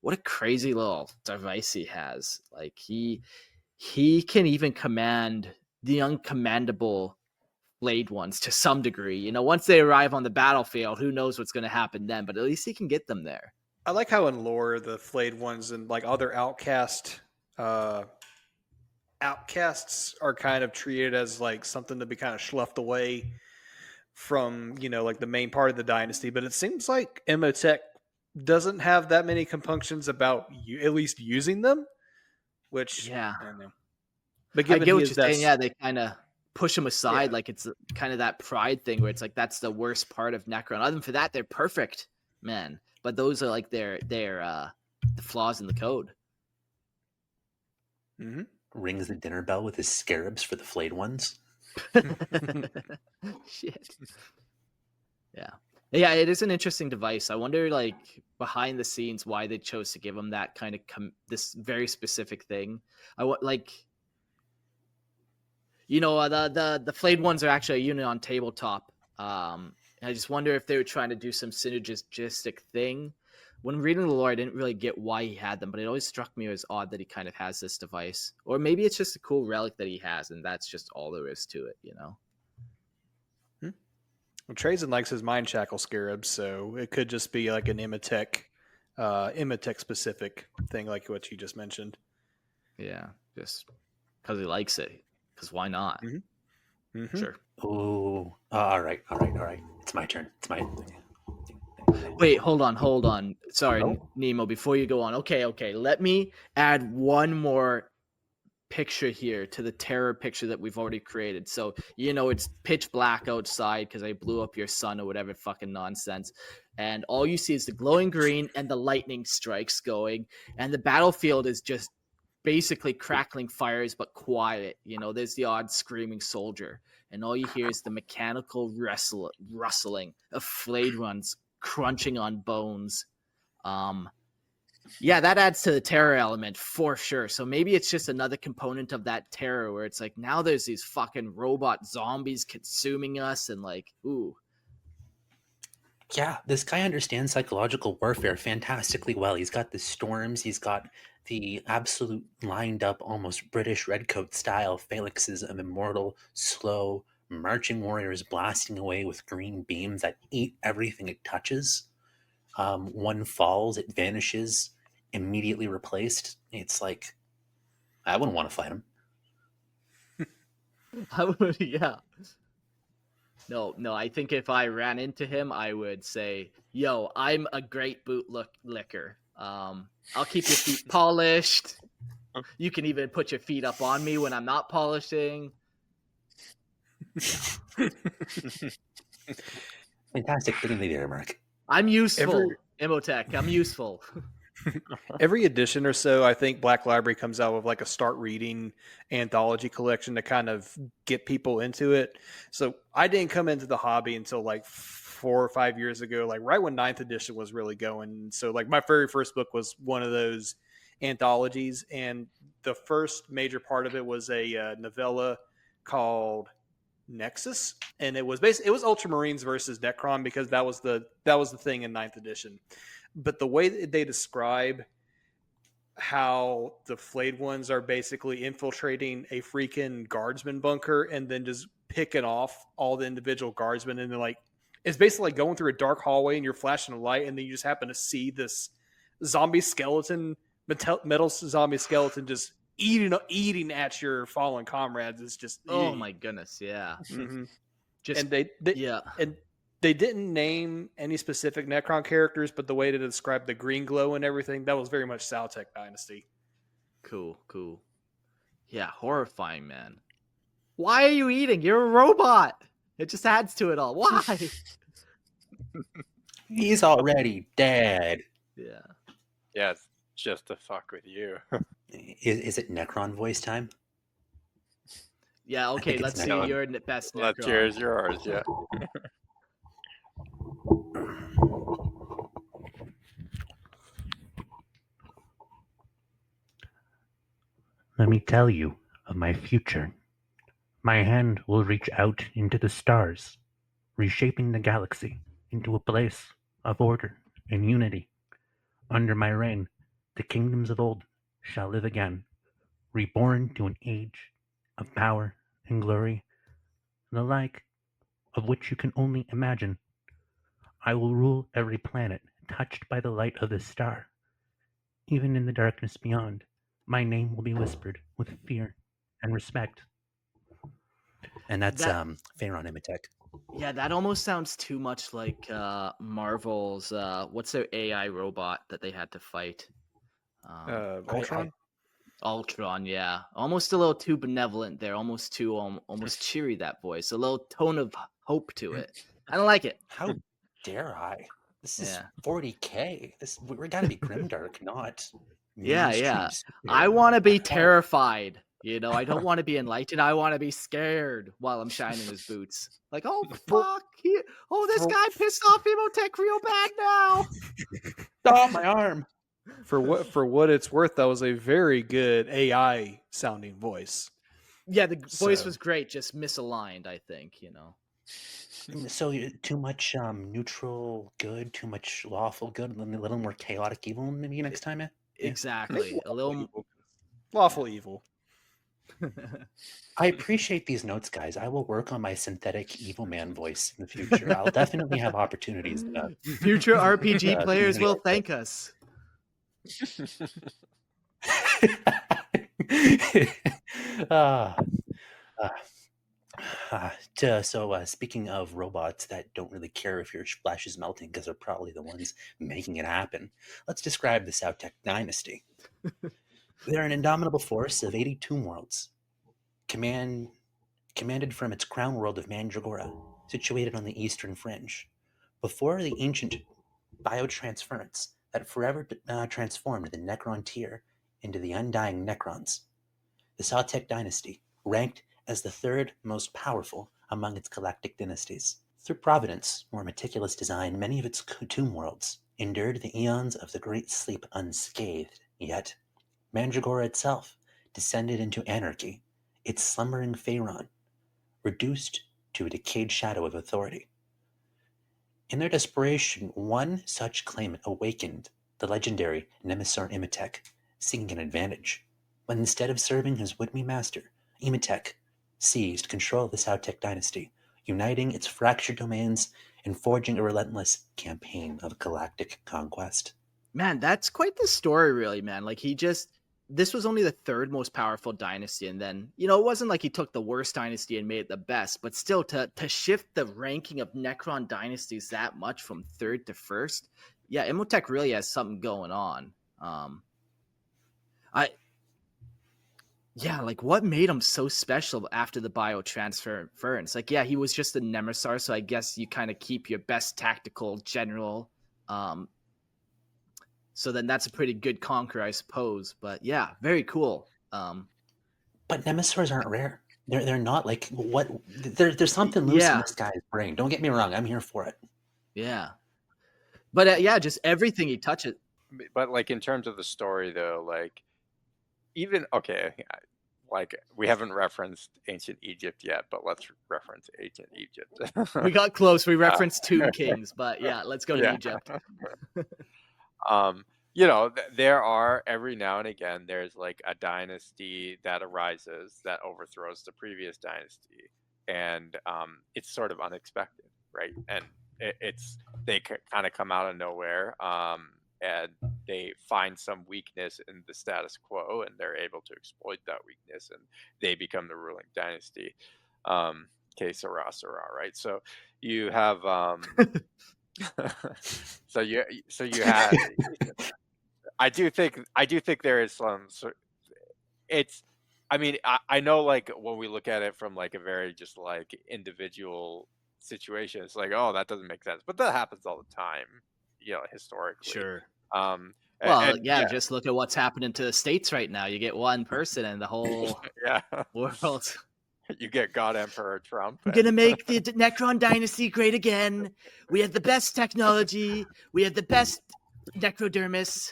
What a crazy little device he has. Like, he can even command the uncommandable flayed ones to some degree. You know, once they arrive on the battlefield, who knows what's going to happen then, but at least he can get them there. I like how in lore the flayed ones and like other outcast outcasts are kind of treated as like something to be kind of sloughed away from, like the main part of the dynasty. But it seems like Imotekh doesn't have that many compunctions about you at least using them, which Yeah. I don't know. But I given get he what is you're that, saying. Yeah, they kind of push him aside, Yeah. like it's kind of that pride thing where it's like that's the worst part of Necron. Other than for that, they're perfect, man. But those are like their the flaws in the code. Mhm. Rings the dinner bell with his scarabs for the flayed ones. Shit. Yeah. Yeah, it is an interesting device. I wonder, like, behind the scenes, why they chose to give him that kind of this very specific thing. I want, like, the flayed ones are actually a unit on tabletop. I just wonder if they were trying to do some synergistic thing. When reading the lore, I didn't really get why he had them, but it always struck me as odd that he kind of has this device. Or maybe it's just a cool relic that he has, and that's just all there is to it, Well, Trazen likes his mind shackle scarabs, so it could just be like an Imotekh specific thing, like what you just mentioned. Yeah, just because he likes it. Because why not? Mhm. Sure. Oh, all right. It's my turn. Wait, hold on. Sorry, Oh. Nemo, before you go on. Okay. Let me add one more picture here to the terror picture that we've already created. So, it's pitch black outside because I blew up your sun or whatever fucking nonsense. And all you see is the glowing green and the lightning strikes going. And the battlefield is just basically crackling fires, but quiet. There's the odd screaming soldier. And all you hear is the mechanical rustling of flayed runs crunching on bones. Yeah, that adds to the terror element for sure. So maybe it's just another component of that terror where it's like now there's these fucking robot zombies consuming us and like, ooh. Yeah, this guy understands psychological warfare fantastically well. He's got the storms, he's got the absolute lined up, almost British redcoat style phalanxes of immortal, slow, marching warriors blasting away with green beams that eat everything it touches. One falls, it vanishes, immediately replaced. It's like, I wouldn't want to fight him. Yeah. No, I think if I ran into him, I would say, yo, I'm a great licker. I'll keep your feet polished. You can even put your feet up on me when I'm not polishing. Fantastic thing there, Mark. I'm useful, Imotekh. I'm useful. Every edition or so, I think Black Library comes out with like a start reading anthology collection to kind of get people into it. So I didn't come into the hobby until like 4 or 5 years ago, like right when 9th edition was really going. So like my very first book was one of those anthologies, and the first major part of it was a novella called Nexus, and it was Ultramarines versus Necron because that was the thing in 9th edition. But the way that they describe how the flayed ones are basically infiltrating a freaking guardsman bunker and then just picking off all the individual guardsmen, and then like it's basically like going through a dark hallway and you're flashing a light and then you just happen to see this zombie skeleton, metal zombie skeleton, just eating at your fallen comrades. It's just Oh my goodness, yeah. Mm-hmm. Just and they yeah. And they didn't name any specific Necron characters, but the way to describe the green glow and everything, that was very much Sautekh Dynasty. Cool. Yeah, horrifying, man. Why are you eating? You're a robot. It just adds to it all. Why? He's already dead. Yeah. Yeah, it's just to fuck with you. Is it Necron voice time? Yeah, okay, think it's let's see Necron. your best Necron. Let's hear yours, yeah. Let me tell you of my future. My hand will reach out into the stars, reshaping the galaxy into a place of order and unity. Under my reign, the kingdoms of old shall live again, reborn to an age of power and glory, the like of which you can only imagine. I will rule every planet touched by the light of this star. Even in the darkness beyond, my name will be whispered with fear and respect. And that's That- Phaeron Imotekh. Yeah, that almost sounds too much like Marvel's what's their AI robot that they had to fight? Ultron. Ultron, yeah. Almost a little too benevolent there, almost too almost cheery, that voice. A little tone of hope to it. I don't like it. How dare I? This is Yeah. 40K. We gotta be grimdark, not Yeah, mainstream yeah. superhero. I want to be terrified. You know, I don't want to be enlightened. I want to be scared while I'm shining his boots. Like, oh fuck! This guy pissed off Imotekh real bad now. Stop my arm. For what it's worth, that was a very good AI sounding voice. Yeah, the voice So- was great, just misaligned. I think So too much neutral good, too much lawful good, and a little more chaotic evil. Maybe next time. Yeah. Exactly. A little. Lawful evil. I appreciate these notes, guys. I will work on my synthetic evil man voice in the future. I'll definitely have opportunities. Future RPG Yeah, players will community. thank us. Speaking of robots that don't really care if your flesh is melting because they're probably the ones making it happen, let's describe the Sautekh Dynasty. They're an indomitable force of 82 worlds, commanded from its crown world of Mandragora, situated on the eastern fringe. Before the ancient biotransference that forever transformed the Necron tier into the undying Necrons, the Sautekh Dynasty ranked as the third most powerful among its galactic dynasties. Through providence or meticulous design, many of its tomb worlds endured the eons of the Great Sleep unscathed, yet Mandragora itself descended into anarchy, its slumbering Phaeron reduced to a decayed shadow of authority. In their desperation, one such claimant awakened the legendary Necron Imotekh, seeking an advantage. But instead of serving his would-be master, Imotekh seized control of the Sautekh Dynasty, uniting its fractured domains and forging a relentless campaign of galactic conquest. Man, that's quite the story, really, man. Like, this was only the third most powerful dynasty, and then, it wasn't like he took the worst dynasty and made it the best, but still, to shift the ranking of Necron dynasties that much from third to first, yeah, Imotekh really has something going on. Like, what made him so special after the biotransference? Like, yeah, he was just a Nemesis, so I guess you kind of keep your best tactical general. So then that's a pretty good conqueror, I suppose. But yeah, very cool. But Nemesis aren't rare. They're not like what. There's something loose in this guy's brain. Don't get me wrong. I'm here for it. Yeah. But just everything he touches. But like in terms of the story, though, like even like we haven't referenced ancient Egypt yet, but let's reference ancient Egypt. We got close. We referenced Tomb Kings, but yeah, let's go to Egypt. There are every now and again there's like a dynasty that arises that overthrows the previous dynasty, and it's sort of unexpected, right? And they kind of come out of nowhere, and they find some weakness in the status quo, and they're able to exploit that weakness, and they become the ruling dynasty. Que sera, right? So you have so you have. I do think there is some. I know, like when we look at it from like a very just like individual situation, it's like, oh, that doesn't make sense, but that happens all the time, historically. Sure. Well, just look at what's happening to the States right now. You get one person and the whole world. You get God Emperor Trump. We're gonna make the Necron Dynasty great again. We have the best technology. We have the best necrodermis.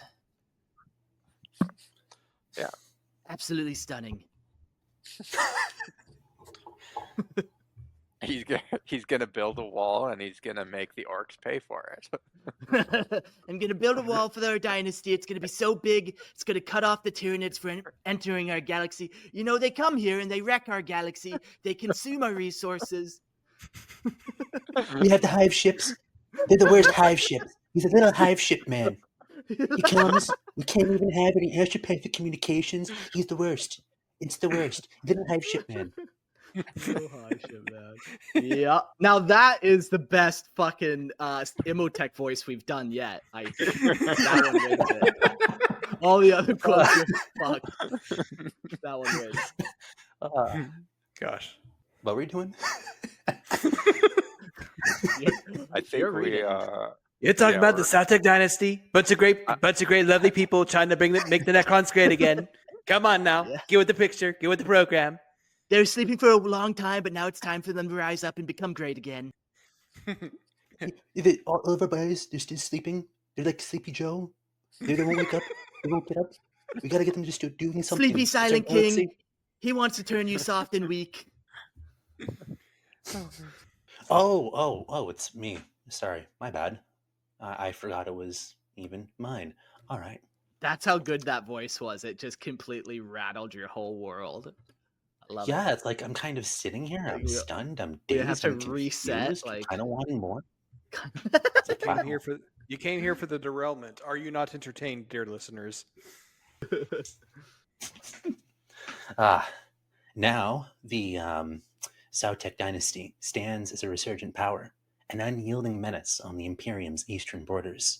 Yeah. Absolutely stunning. He's gonna build a wall, and he's gonna make the orcs pay for it. I'm gonna build a wall for our dynasty. It's gonna be so big, it's gonna cut off the Tyranids from entering our galaxy. They come here and they wreck our galaxy. They consume our resources. We have the hive ships. They're the worst hive ships. He's a little hive ship man. He comes, We can't even have any astropath for communications. He's the worst. It's the worst. Little hive ship man. No hardship, man. Yeah. Now that is the best fucking Imotekh voice we've done yet. I think that one wins it. All the other quotes are fucked. That one wins. Gosh. What were we doing? I think You're we reading. You're talking Yeah, about the we're- Sautekh Dynasty. Bunch of great, lovely people trying to make the Necrons great again. Come on now, Yeah. get with the picture, get with the program. They were sleeping for a long time, but now it's time for them to rise up and become great again. All of our boys, they're still sleeping. They're like Sleepy Joe. They won't wake up. They won't get up. We gotta get them to start doing something. Sleepy It's our Silent galaxy. King. He wants to turn you soft and weak. Oh, it's me. Sorry, my bad. I forgot it was even mine. All right. That's how good that voice was. It just completely rattled your whole world. I love Yeah, it's like I'm kind of sitting here. I'm we- stunned. I'm we dazed. have to I'm reset, confused, like- kind of wanting more. it. You came here for the derailment. Are you not entertained, dear listeners? Now the Sautekh Dynasty stands as a resurgent power, an unyielding menace on the Imperium's eastern borders.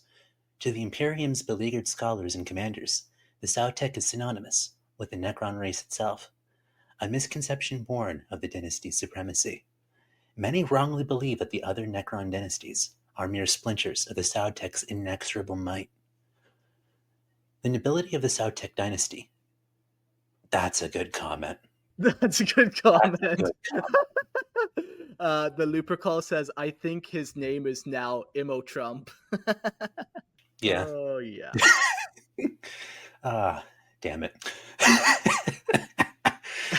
To the Imperium's beleaguered scholars and commanders, the Sautekh is synonymous with the Necron race itself, a misconception born of the dynasty's supremacy. Many wrongly believe that the other Necron dynasties are mere splinters of the Sautek's inexorable might. The nobility of the Sautekh Dynasty. That's a good comment. That's a good comment. The Looper Call says, I think his name is now Imo Trump. Yeah. Oh, yeah. Damn it.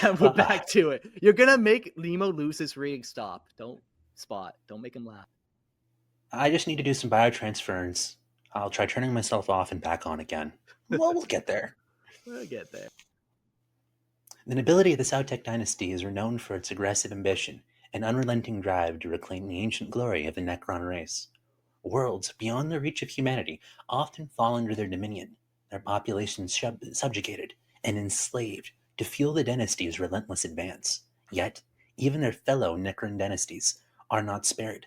And we're back to it. You're going to make Limo lose his reading. Stop. Don't make him laugh. I just need to do some biotransference. I'll try turning myself off and back on again. Well, we'll get there. We'll get there. The nobility of the Sautekh Dynasty is renowned for its aggressive ambition and unrelenting drive to reclaim the ancient glory of the Necron race. Worlds beyond the reach of humanity often fall under their dominion, their populations subjugated and enslaved to fuel the dynasty's relentless advance. Yet, even their fellow Necron dynasties are not spared.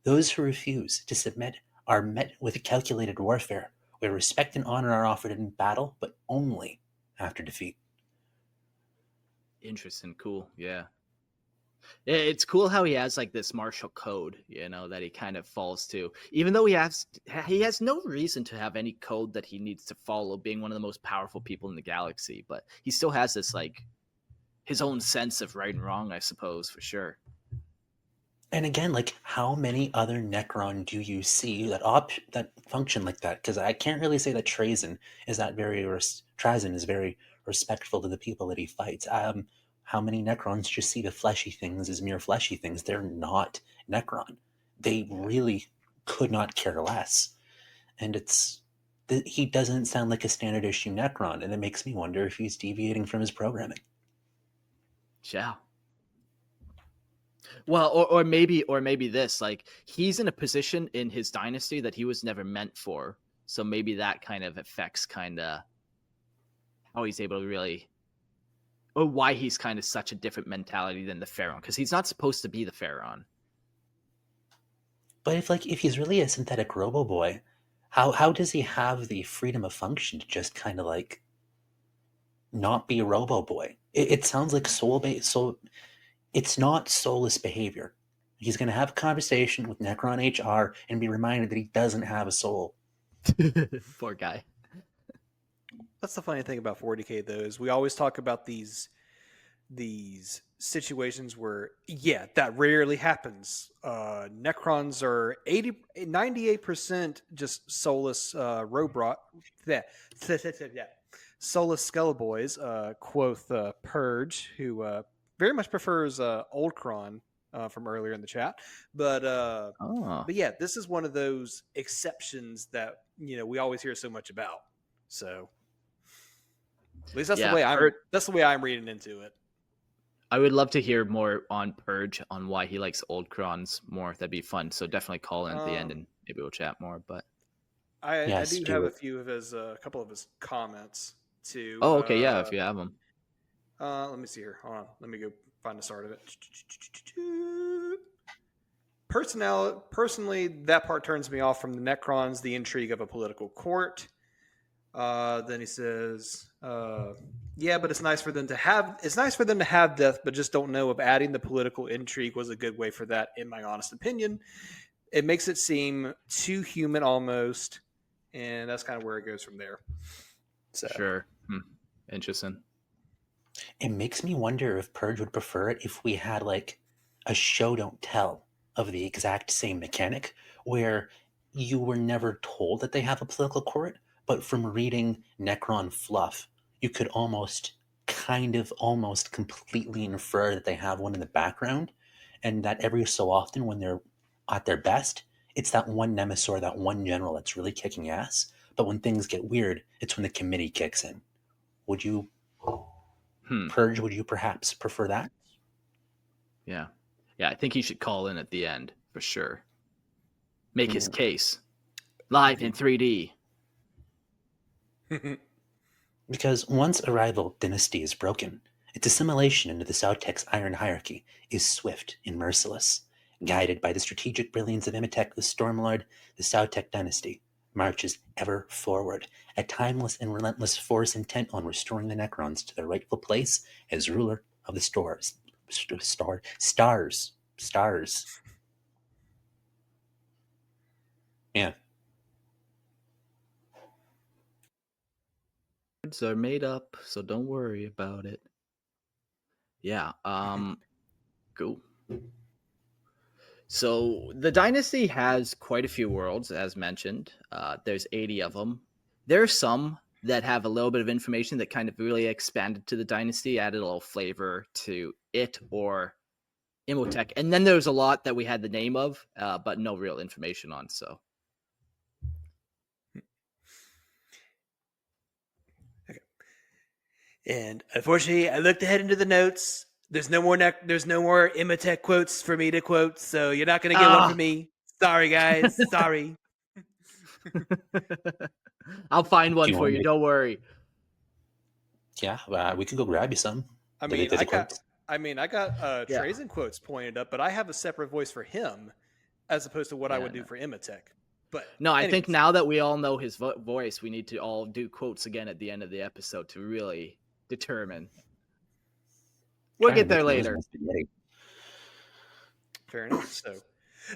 Those who refuse to submit are met with calculated warfare, where respect and honor are offered in battle, but only after defeat. Interesting. Cool. Yeah. It's cool how he has like this martial code, that he kind of falls to, even though he has no reason to have any code that he needs to follow, being one of the most powerful people in the galaxy, but he still has this like his own sense of right and wrong, I suppose, for sure. And again, like, how many other Necron do you see that that function like that? Because I can't really say that Trazen is very respectful to the people that he fights. How many Necrons just see the fleshy things as mere fleshy things? They're not Necron. They really could not care less. And he doesn't sound like a standard issue Necron, and it makes me wonder if he's deviating from his programming. Yeah. Well, or maybe this, like, he's in a position in his dynasty that he was never meant for. So maybe that kind of affects how he's able to really, or why he's kind of such a different mentality than the Phaeron, because he's not supposed to be the Phaeron. But if he's really a synthetic robo boy, how does he have the freedom of function to just kind of like not be a robo boy? It sounds like soul. It's not soulless behavior. He's going to have a conversation with Necron HR and be reminded that he doesn't have a soul. Poor guy. That's the funny thing about 40K, though, is we always talk about these situations where, yeah, that rarely happens. Necrons are 98% just soulless robot. Yeah. Soulless Skellboys, quoth Purge, who very much prefers Oldcron from earlier in the chat. But yeah, this is one of those exceptions that we always hear so much about. So at least that's the way I'm reading into it. I would love to hear more on Purge, on why he likes Oldcrons more. That'd be fun. So definitely call in at the end and maybe we'll chat more. But I Yes, do have do a it. few of his, a couple of his comments to. Oh, okay, yeah, if you have them. Let me see here. Hold on. Let me go find the start of it. Personally, that part turns me off from the Necrons, the intrigue of a political court. Then he says, "Yeah, but it's nice for them to have. It's nice for them to have death, but just don't know if adding the political intrigue was a good way for that. In my honest opinion, it makes it seem too human almost, and that's kind of where it goes from there." So, Sure. Interesting. It makes me wonder if Purge would prefer it if we had like a show don't tell of the exact same mechanic where you were never told that they have a political court, but from reading Necron fluff, you could almost completely infer that they have one in the background, and that every so often when they're at their best, it's that one nemesis or that one general that's really kicking ass. But when things get weird, it's when the committee kicks in. Would you, Purge, would you perhaps prefer that? Yeah. Yeah, I think he should call in at the end for sure. Make his case. Live in 3D. Because once a rival dynasty is broken, its assimilation into the Sautek's iron hierarchy is swift and merciless. Guided by the strategic brilliance of Imotekh the Stormlord, the Sautekh Dynasty marches ever forward, a timeless and relentless force intent on restoring the Necrons to their rightful place as ruler of the stars. Yeah. Words are made up, so don't worry about it. Yeah. Cool. So the dynasty has quite a few worlds, as mentioned. There's 80 of them. There are some that have a little bit of information that kind of really expanded to the dynasty, added a little flavor to it or Imotekh. And then there's a lot that we had the name of, but no real information on. So and unfortunately, I looked ahead into the notes. There's no more Imotekh quotes for me to quote, so you're not going to get one from me. Sorry, guys. Sorry. I'll find one Do you for want you. me- Don't worry. Yeah, we could go grab you some. I Did mean, they I quotes? got Yeah. Trazen quotes pointed up, but I have a separate voice for him as opposed to what I would do for Imotekh. But No, I think anyways. now that we all know his voice, we need to all do quotes again at the end of the episode to really determine. We'll Trying to get there make noise later. in spaghetti. Fair enough.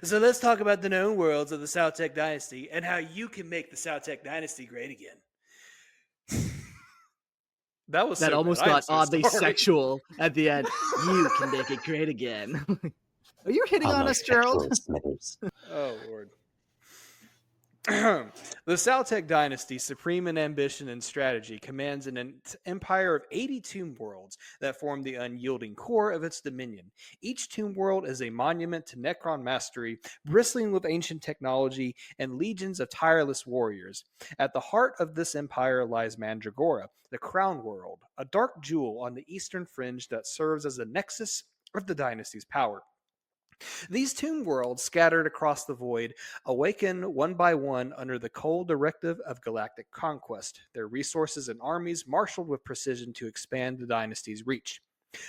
So let's talk about the known worlds of the Sautekh Dynasty and how you can make the Sautekh Dynasty great again. That was That so almost good. I am got so oddly sorry. sexual at the end. You can make it great again. Are you hitting on us, Almost Gerald? sexual Smithers. Oh, Lord. The Sautekh Dynasty, supreme in ambition and strategy, commands an empire of 80 tomb worlds that form the unyielding core of its dominion. Each tomb world is a monument to Necron mastery, bristling with ancient technology and legions of tireless warriors. At the heart of this empire lies Mandragora, the crown world, a dark jewel on the eastern fringe that serves as a nexus of the dynasty's power. These tomb worlds, scattered across the void, awaken one by one under the cold directive of galactic conquest, their resources and armies marshaled with precision to expand the dynasty's reach.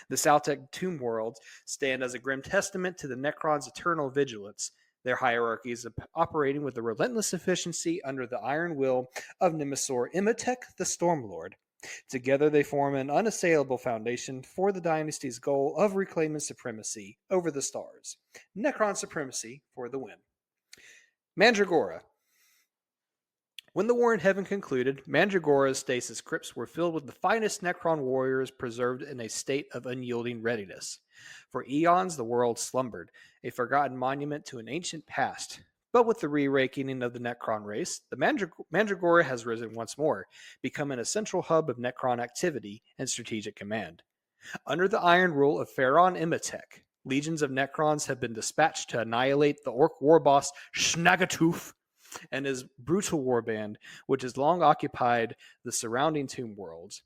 The Sautekh tomb worlds stand as a grim testament to the Necrons' eternal vigilance, their hierarchies operating with a relentless efficiency under the iron will of Nemesis Imotekh the Stormlord. Together they form an unassailable foundation for the dynasty's goal of reclaiming supremacy over the stars. Necron supremacy for the win. Mandragora. When the war in heaven concluded, Mandragora's stasis crypts were filled with the finest Necron warriors preserved in a state of unyielding readiness. For eons the world slumbered, a forgotten monument to an ancient past. But with the re-awakening of the Necron race, the Mandragora has risen once more, becoming a central hub of Necron activity and strategic command. Under the iron rule of Phaeron Imotekh, legions of Necrons have been dispatched to annihilate the orc war boss Snagatooth and his brutal warband, which has long occupied the surrounding tomb worlds.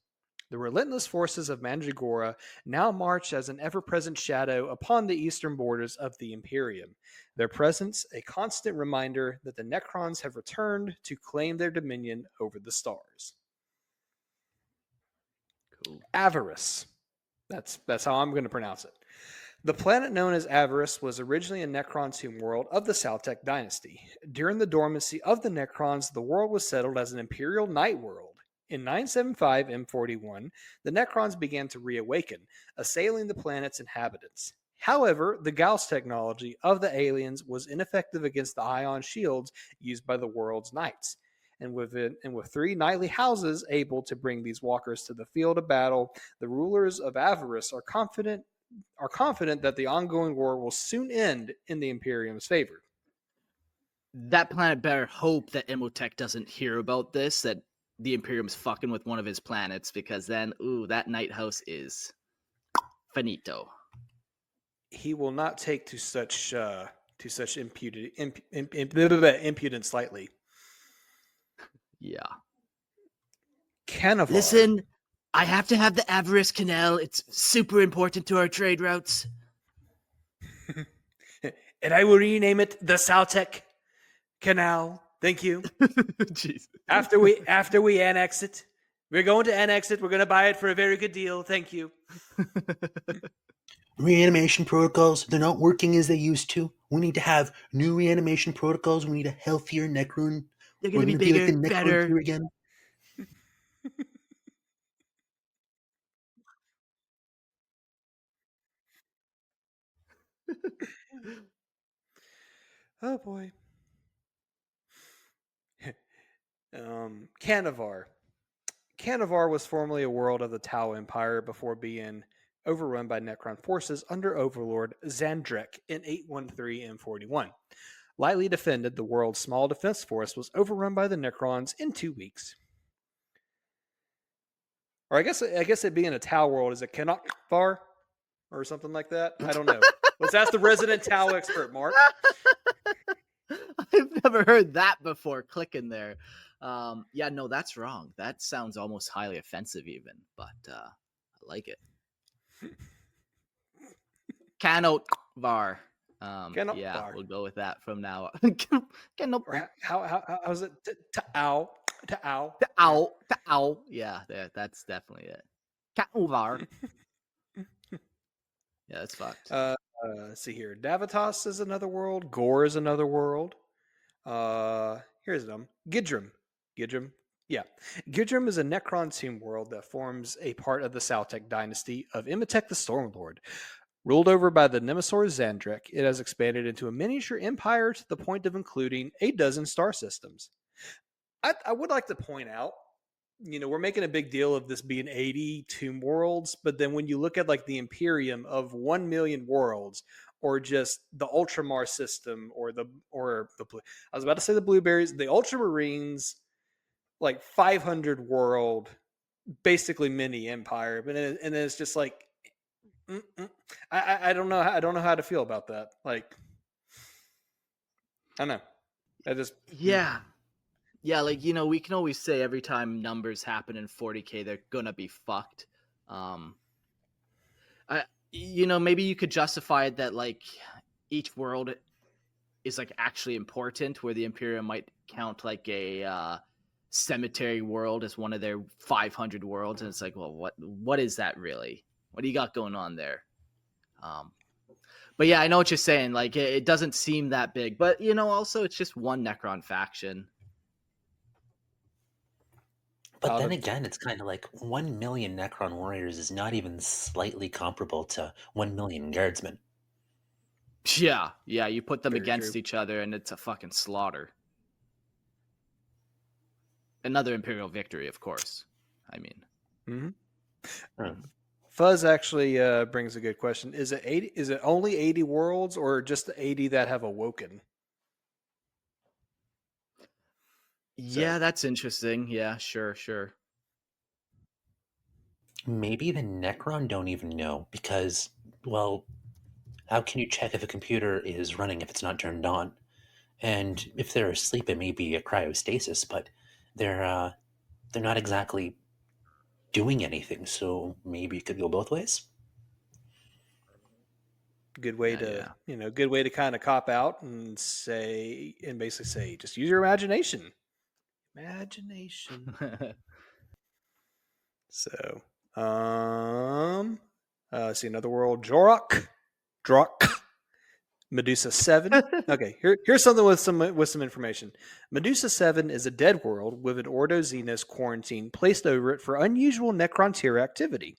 The relentless forces of Mandragora now march as an ever-present shadow upon the eastern borders of the Imperium, their presence a constant reminder that the Necrons have returned to claim their dominion over the stars. Cool. Avarice. That's how I'm going to pronounce it. The planet known as Avarice was originally a Necron tomb world of the Sautekh Dynasty. During the dormancy of the Necrons, the world was settled as an Imperial night world. In 975 M41, the Necrons began to reawaken, assailing the planet's inhabitants. However, the Gauss technology of the aliens was ineffective against the ion shields used by the world's knights. And with 3 knightly houses able to bring these walkers to the field of battle, the rulers of Avarice are confident that the ongoing war will soon end in the Imperium's favor. That planet better hope that Imotekh doesn't hear about this, that the Imperium's fucking with one of his planets, because then, that night house is finito. He will not take to such impudence lightly. Yeah. Canavar. Listen, I have to have the Avarice Canal. It's super important to our trade routes. And I will rename it the Sautekh Canal. Thank you. Jeez. After we annex it, we're going to annex it. We're going to buy it for a very good deal. Thank you. Reanimation protocols, they're not working as they used to. We need to have new reanimation protocols. We need a healthier Necron. They're going to be bigger, like the Necron better. here again. Oh boy. Canavar. Canavar was formerly a world of the Tau Empire before being overrun by Necron forces under Overlord Zandrek in 813 M41. Lightly defended, the world's small defense force was overrun by the Necrons in 2 weeks. Or I guess it being a Tau world, is it Canavar or something like that? I don't know. Let's ask the resident Tau expert, Mark. I've never heard that before. Clicking there. Yeah, no, that's wrong. That sounds almost highly offensive, even. But I like it. Canovar. Yeah, we'll go with that from now on. How's it? Ta'ow. Ta'ow. Yeah, that's definitely it. Canovar. Yeah, that's fucked. Let's see here. Davitas is another world. Gore is another world. Here's them. Gidrim. Yeah. Gidrim is a Necron tomb world that forms a part of the Sautekh Dynasty of Imotekh the Stormlord. Ruled over by the Nemesaur Zandrek, it has expanded into a miniature empire to the point of including a dozen star systems. I would like to point out, we're making a big deal of this being 80 tomb worlds, but then when you look at like the Imperium of 1 million worlds, or just the Ultramar system, or the I was about to say the Blueberries, the Ultramarines, like 500 world, basically mini empire, but and then it's just like, I don't know how to feel about that. Like, I don't know. I just Yeah, like, we can always say every time numbers happen in 40K, they're gonna be fucked. Maybe you could justify it that, like, each world is, like, actually important, where the Imperium might count, like, a cemetery world as one of their 500 worlds, and it's like, well, what is that really? What do you got going on there? But yeah, I know what you're saying. Like, it doesn't seem that big, but, also it's just one Necron faction. But then again, it's kind of like 1 million Necron warriors is not even slightly comparable to 1 million guardsmen. Yeah, you put them Very against true. each other, and it's a fucking slaughter. Another Imperial victory, of course. I mean, Fuzz actually brings a good question. Is it 80? Is it only 80 worlds, or just the 80 that have awoken? Yeah, that's interesting. Yeah, sure. Maybe the Necron don't even know because, well, how can you check if a computer is running if it's not turned on? And if they're asleep, it may be a cryostasis, but they're not exactly doing anything, so maybe it could go both ways. Good way Yeah, to good way to kind of cop out and basically say, just use your imagination. Imagination. So, see another world. Jorok, Medusa 7. Okay, here's something with some information. Medusa 7 is a dead world with an Ordo Xenos quarantine placed over it for unusual Necron tier activity.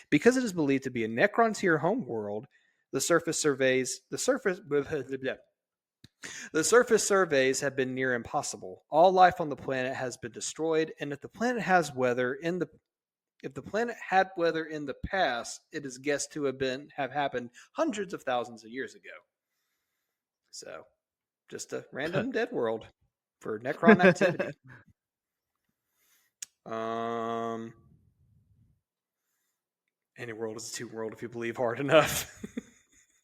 Because it is believed to be a Necron tier home world, the surface surveys have been near impossible. All life on the planet has been destroyed, and if the planet had weather in the past, it is guessed to have happened hundreds of thousands of years ago. So, just a random dead world for Necron activity. Any world is a two world if you believe hard enough.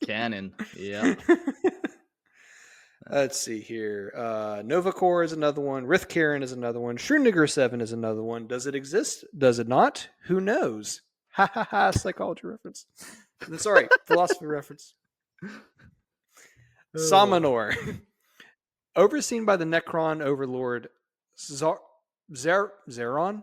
Canon. Yeah. Let's see here. Novacor is another one. Rithkaren is another one. Schrödinger 7 is another one. Does it exist? Does it not? Who knows? Ha ha ha. Psychology reference. Sorry, philosophy reference. Samanor. Overseen by the Necron overlord Zeron.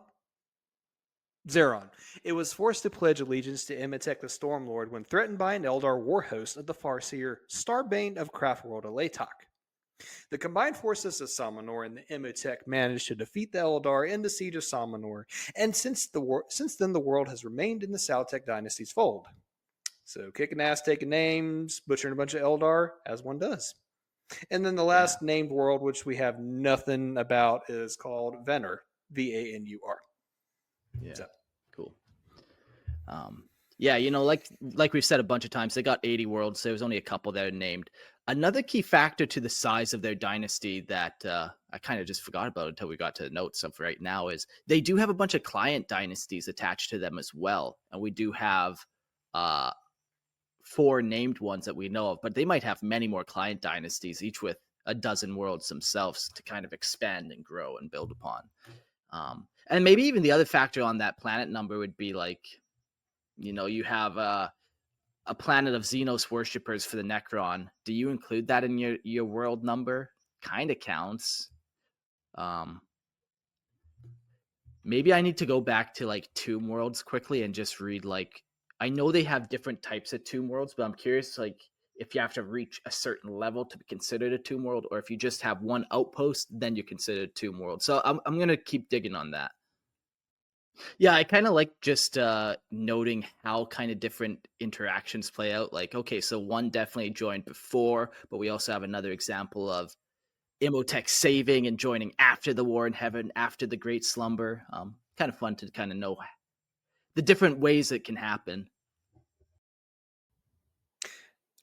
It was forced to pledge allegiance to Imotekh the Stormlord when threatened by an Eldar war host of the Farseer, Starbane of Craftworld Imotekh. The combined forces of Samanor and the Imotekh managed to defeat the Eldar in the Siege of Samanor, and since then the world has remained in the Sautekh Dynasty's fold. So kicking ass, taking names, butchering a bunch of Eldar, as one does. And then the last named world, which we have nothing about, is called Venur, Vanur. Yeah. So. Cool. Yeah, like we've said a bunch of times, they got 80 worlds. There was only a couple that are named. Another key factor to the size of their dynasty that I kind of just forgot about until we got to the notes of right now is they do have a bunch of client dynasties attached to them as well. And we do have 4 named ones that we know of, but they might have many more client dynasties, each with a dozen worlds themselves to kind of expand and grow and build upon. And maybe even the other factor on that planet number would be like, you have a planet of Xenos worshippers for the Necron. Do you include that in your world number? Kind of counts. Maybe I need to go back to like Tomb Worlds quickly and just read like, I know they have different types of Tomb Worlds, but I'm curious like if you have to reach a certain level to be considered a Tomb World, or if you just have one outpost, then you're considered a Tomb World. So I'm going to keep digging on that. Yeah, I kind of like just noting how kind of different interactions play out. Like, okay, so one definitely joined before, but we also have another example of Imotekh saving and joining after the War in Heaven, after the Great Slumber. Kind of fun to kind of know the different ways it can happen.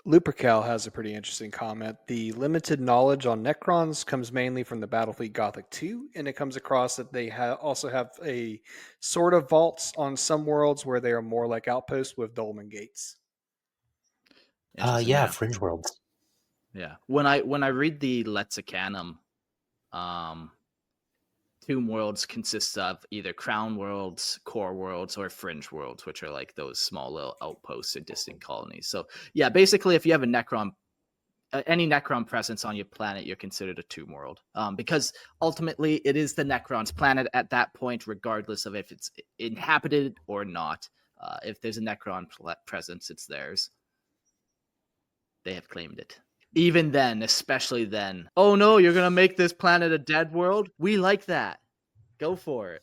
Lupercal has a pretty interesting comment. The limited knowledge on Necrons comes mainly from the Battlefleet Gothic 2, and it comes across that they also have a sort of vaults on some worlds where they are more like outposts with dolmen gates. Yeah, Fringe Worlds. Yeah. When I read the Lexicanum, Tomb Worlds consists of either Crown Worlds, Core Worlds, or Fringe Worlds, which are like those small little outposts or distant colonies. So yeah, basically, if you have a Necron, any Necron presence on your planet, you're considered a Tomb World, because ultimately it is the Necron's planet at that point, regardless of if it's inhabited or not. If there's a Necron presence, it's theirs. They have claimed it. Even then, especially then. Oh no, you're going to make this planet a dead world? We like that. Go for it.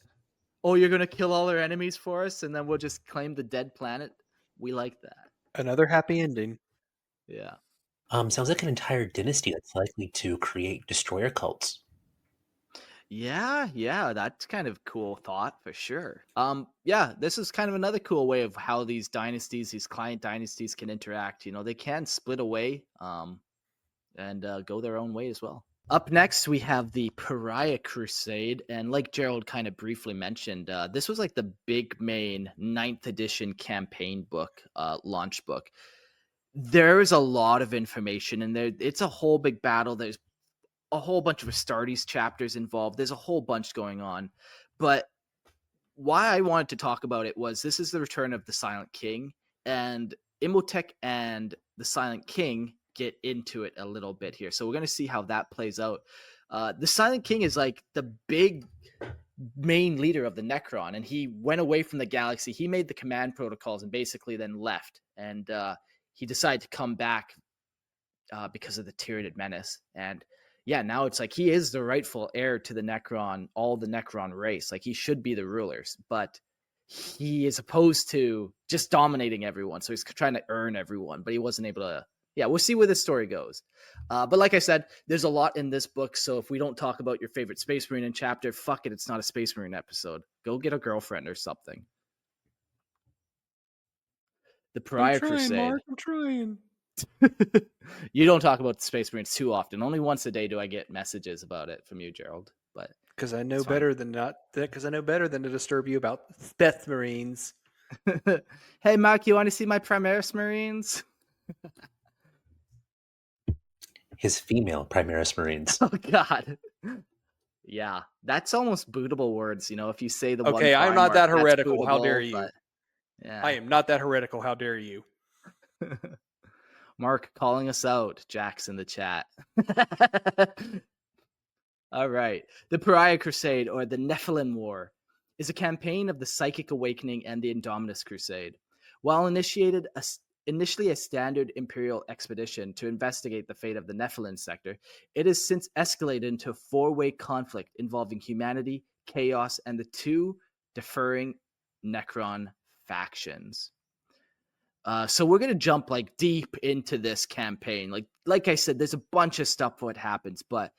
Oh, you're going to kill all our enemies for us and then we'll just claim the dead planet? We like that. Another happy ending. Yeah. Sounds like an entire dynasty that's likely to create destroyer cults. Yeah, that's kind of cool thought for sure. Yeah, this is kind of another cool way of how these dynasties, these client dynasties can interact. They can split away and go their own way as well. Up next, we have the Pariah Crusade, and like Gerald kind of briefly mentioned, this was like the big main 9th edition campaign book, launch book. There's a lot of information in there. It's a whole big battle. There's a whole bunch of Astartes chapters involved. There's a whole bunch going on, but why I wanted to talk about it was this is the return of the Silent King, and Imotekh and the Silent King get into it a little bit here. So we're going to see how that plays out. The Silent King is like the big main leader of the Necron, and he went away from the galaxy. He made the command protocols and basically then left. And he decided to come back because of the Tyranid menace. And yeah, now it's like he is the rightful heir to the Necron, all the Necron race. Like he should be the rulers, but he is opposed to just dominating everyone. So he's trying to earn everyone, but he wasn't able to. Yeah, we'll see where this story goes. But like I said, there's a lot in this book. So if we don't talk about your favorite Space Marine in chapter, fuck it, it's not a Space Marine episode. Go get a girlfriend or something. The Pariah Crusade. Mark, I'm trying. You don't talk about the Space Marines too often. Only once a day do I get messages about it from you, Gerald. But Because I know it's fine. better than not. Because I know better than to disturb you about Space Marines. Hey, Mark, you want to see my Primaris Marines? His female Primaris Marines. Oh God. Yeah, that's almost bootable words. You know, if you say the Okay, one I'm not Primarch, that that's heretical. How dare bootable, you? but, yeah. I am not that heretical. How dare you? Mark calling us out. Jack's in the chat. All right. The Pariah Crusade, or the Nephilim War, is a campaign of the Psychic Awakening and the Indominus Crusade. While initially a standard Imperial expedition to investigate the fate of the Nephilim sector, it has since escalated into a four-way conflict involving humanity, chaos, and the two differing Necron factions. So we're gonna jump like deep into this campaign. Like I said, there's a bunch of stuff what happens, but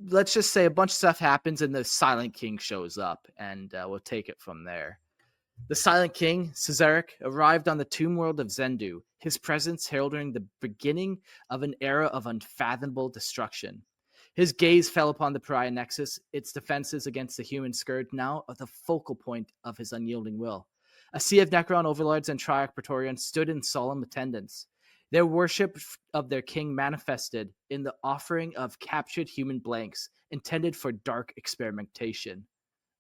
let's just say a bunch of stuff happens and the Silent King shows up, and we'll take it from there. The Silent King, Sautekh, arrived on the tomb world of Zendu, his presence heralding the beginning of an era of unfathomable destruction. His gaze fell upon the Pariah Nexus, its defenses against the human scourge now at the focal point of his unyielding will. A sea of Necron overlords and Triarch Praetorians stood in solemn attendance. Their worship of their king manifested in the offering of captured human blanks intended for dark experimentation.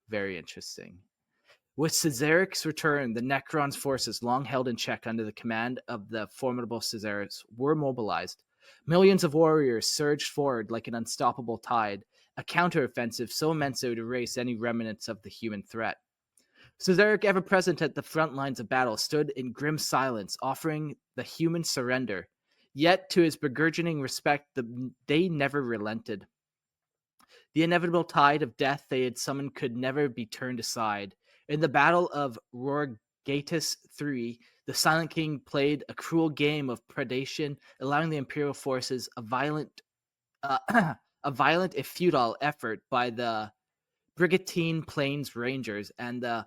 Very interesting. With Caesaric's return, the Necron's forces, long held in check under the command of the formidable Caesarus, were mobilized. Millions of warriors surged forward like an unstoppable tide, a counteroffensive so immense it would erase any remnants of the human threat. Caesarich, ever present at the front lines of battle, stood in grim silence, offering the human surrender. Yet, to his burgeoning respect, they never relented. The inevitable tide of death they had summoned could never be turned aside. In the Battle of Rorgatus III, the Silent King played a cruel game of predation, allowing the Imperial forces a violent if futile effort by the Brigantine Plains Rangers and the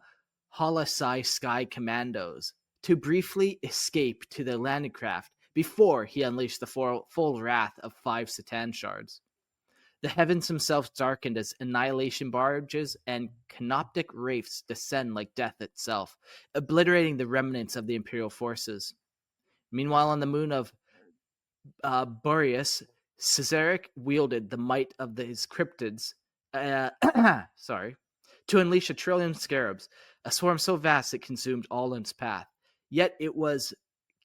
Holasai Sky Commandos to briefly escape to their landing craft before he unleashed the full wrath of 5 Satan shards. The heavens themselves darkened as annihilation barges and canoptic wraiths descend like death itself, obliterating the remnants of the Imperial forces. Meanwhile, on the moon of Boreas, Caesarich wielded the might of his cryptids to unleash 1 trillion scarabs, a swarm so vast it consumed all in its path. Yet it was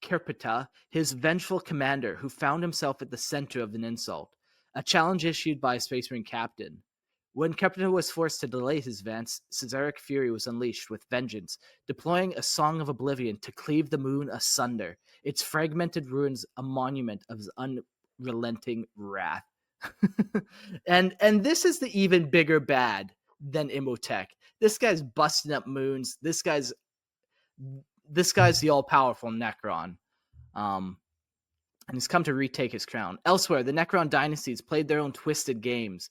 Kerpita, his vengeful commander, who found himself at the center of an insult, a challenge issued by a Space Marine captain. When Kerpita was forced to delay his advance, Caesarich fury was unleashed with vengeance, deploying a Song of Oblivion to cleave the moon asunder, its fragmented ruins a monument of his unrelenting wrath. and this is the even bigger bad than Imotekh. This guy's busting up moons. This guy's the all-powerful Necron. And he's come to retake his crown. Elsewhere, the Necron dynasties played their own twisted games.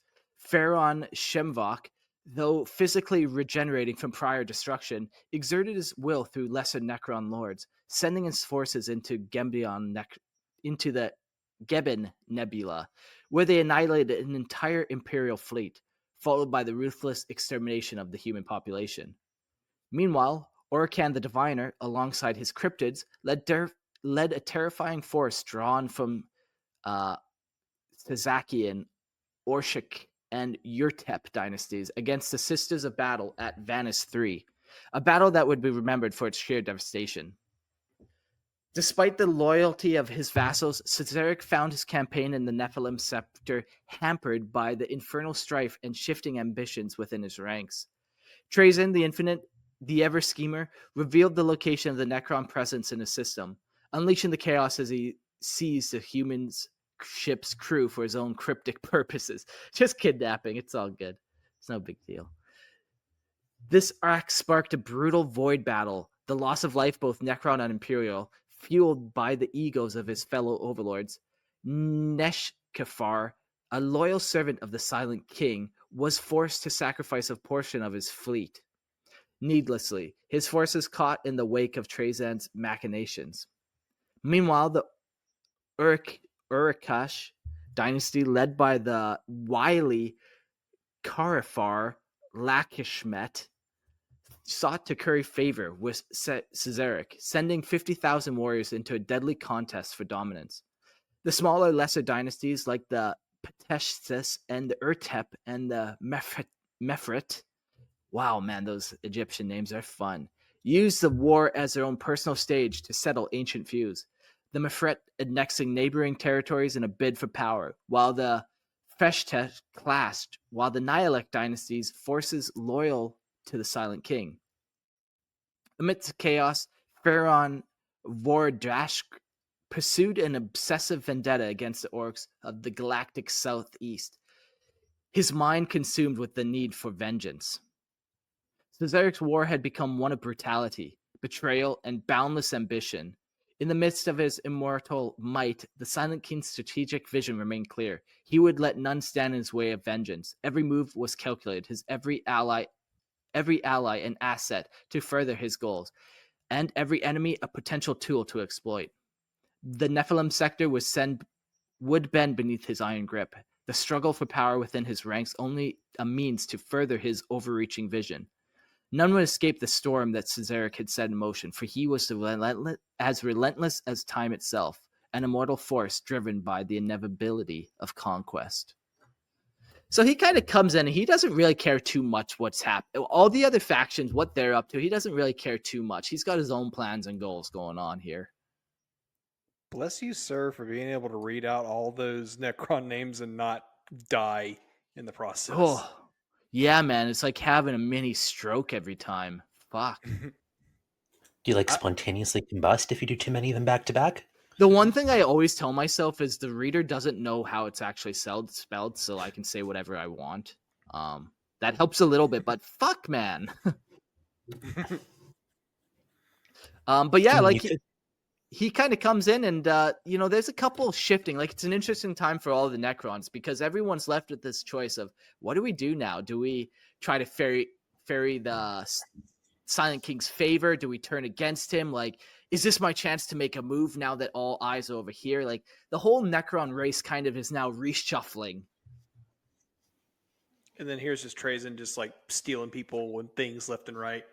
Phaeron Shemvok, though physically regenerating from prior destruction, exerted his will through lesser Necron lords, sending his forces into the Gebin Nebula, where they annihilated an entire Imperial fleet, followed by the ruthless extermination of the human population. Meanwhile, Orkan the Diviner, alongside his cryptids, led a terrifying force drawn from Sazakian, Orshik, and Urtep dynasties against the Sisters of Battle at Vannis III. a battle that would be remembered for its sheer devastation. Despite the loyalty of his vassals, Sautekh found his campaign in the Nephilim scepter hampered by the infernal strife and shifting ambitions within his ranks. Trazyn, the Infinite, the Ever-Schemer, revealed the location of the Necron presence in his system, unleashing the chaos as he seized the human's ship's crew for his own cryptic purposes. Just kidnapping, it's all good. It's no big deal. This act sparked a brutal void battle, the loss of life both Necron and Imperial, fueled by the egos of his fellow overlords. Neshkafar, a loyal servant of the Silent King, was forced to sacrifice a portion of his fleet. Needlessly, his forces caught in the wake of Trazyn's machinations. Meanwhile, the Urakash dynasty, led by the wily Karifar Lakishmet, sought to curry favor with Sautekh, sending 50,000 warriors into a deadly contest for dominance. The smaller, lesser dynasties like the Peteshtis and the Urtep and the Mefret, wow, man, those Egyptian names are fun, used the war as their own personal stage to settle ancient feuds, the Mefret annexing neighboring territories in a bid for power, while the Feshteh clashed, while the Nihilek dynasty's forces loyal to the Silent King. Amidst chaos, Phaeron Vordashk pursued an obsessive vendetta against the orcs of the galactic southeast, his mind consumed with the need for vengeance. Sautekh's war had become one of brutality, betrayal, and boundless ambition. In the midst of his immortal might, the Silent King's strategic vision remained clear. He would let none stand in his way of vengeance. Every move was calculated, his every ally an asset to further his goals, and every enemy a potential tool to exploit. The Nephilim sector would bend beneath his iron grip, the struggle for power within his ranks only a means to further his overreaching vision. None would escape the storm that Sautekh had set in motion, for he was as relentless as time itself, an immortal force driven by the inevitability of conquest. So he kind of comes in and he doesn't really care too much what's happening. All the other factions, what they're up to, he doesn't really care too much. He's got his own plans and goals going on here. Bless you, sir, for being able to read out all those Necron names and not die in the process. Oh, yeah, man. It's like having a mini stroke every time. Fuck. Do you like spontaneously combust if you do too many of them back to back? The one thing I always tell myself is the reader doesn't know how it's actually spelled, so I can say whatever I want. That helps a little bit, but fuck, man. But yeah, like he kind of comes in and, there's a couple shifting. Like, it's an interesting time for all the Necrons because everyone's left with this choice of what do we do now? Do we try to ferry the Silent King's favor? Do we turn against him? Like, is this my chance to make a move now that all eyes are over here? Like, the whole Necron race kind of is now reshuffling. And then here's just Trazyn just like stealing people and things left and right.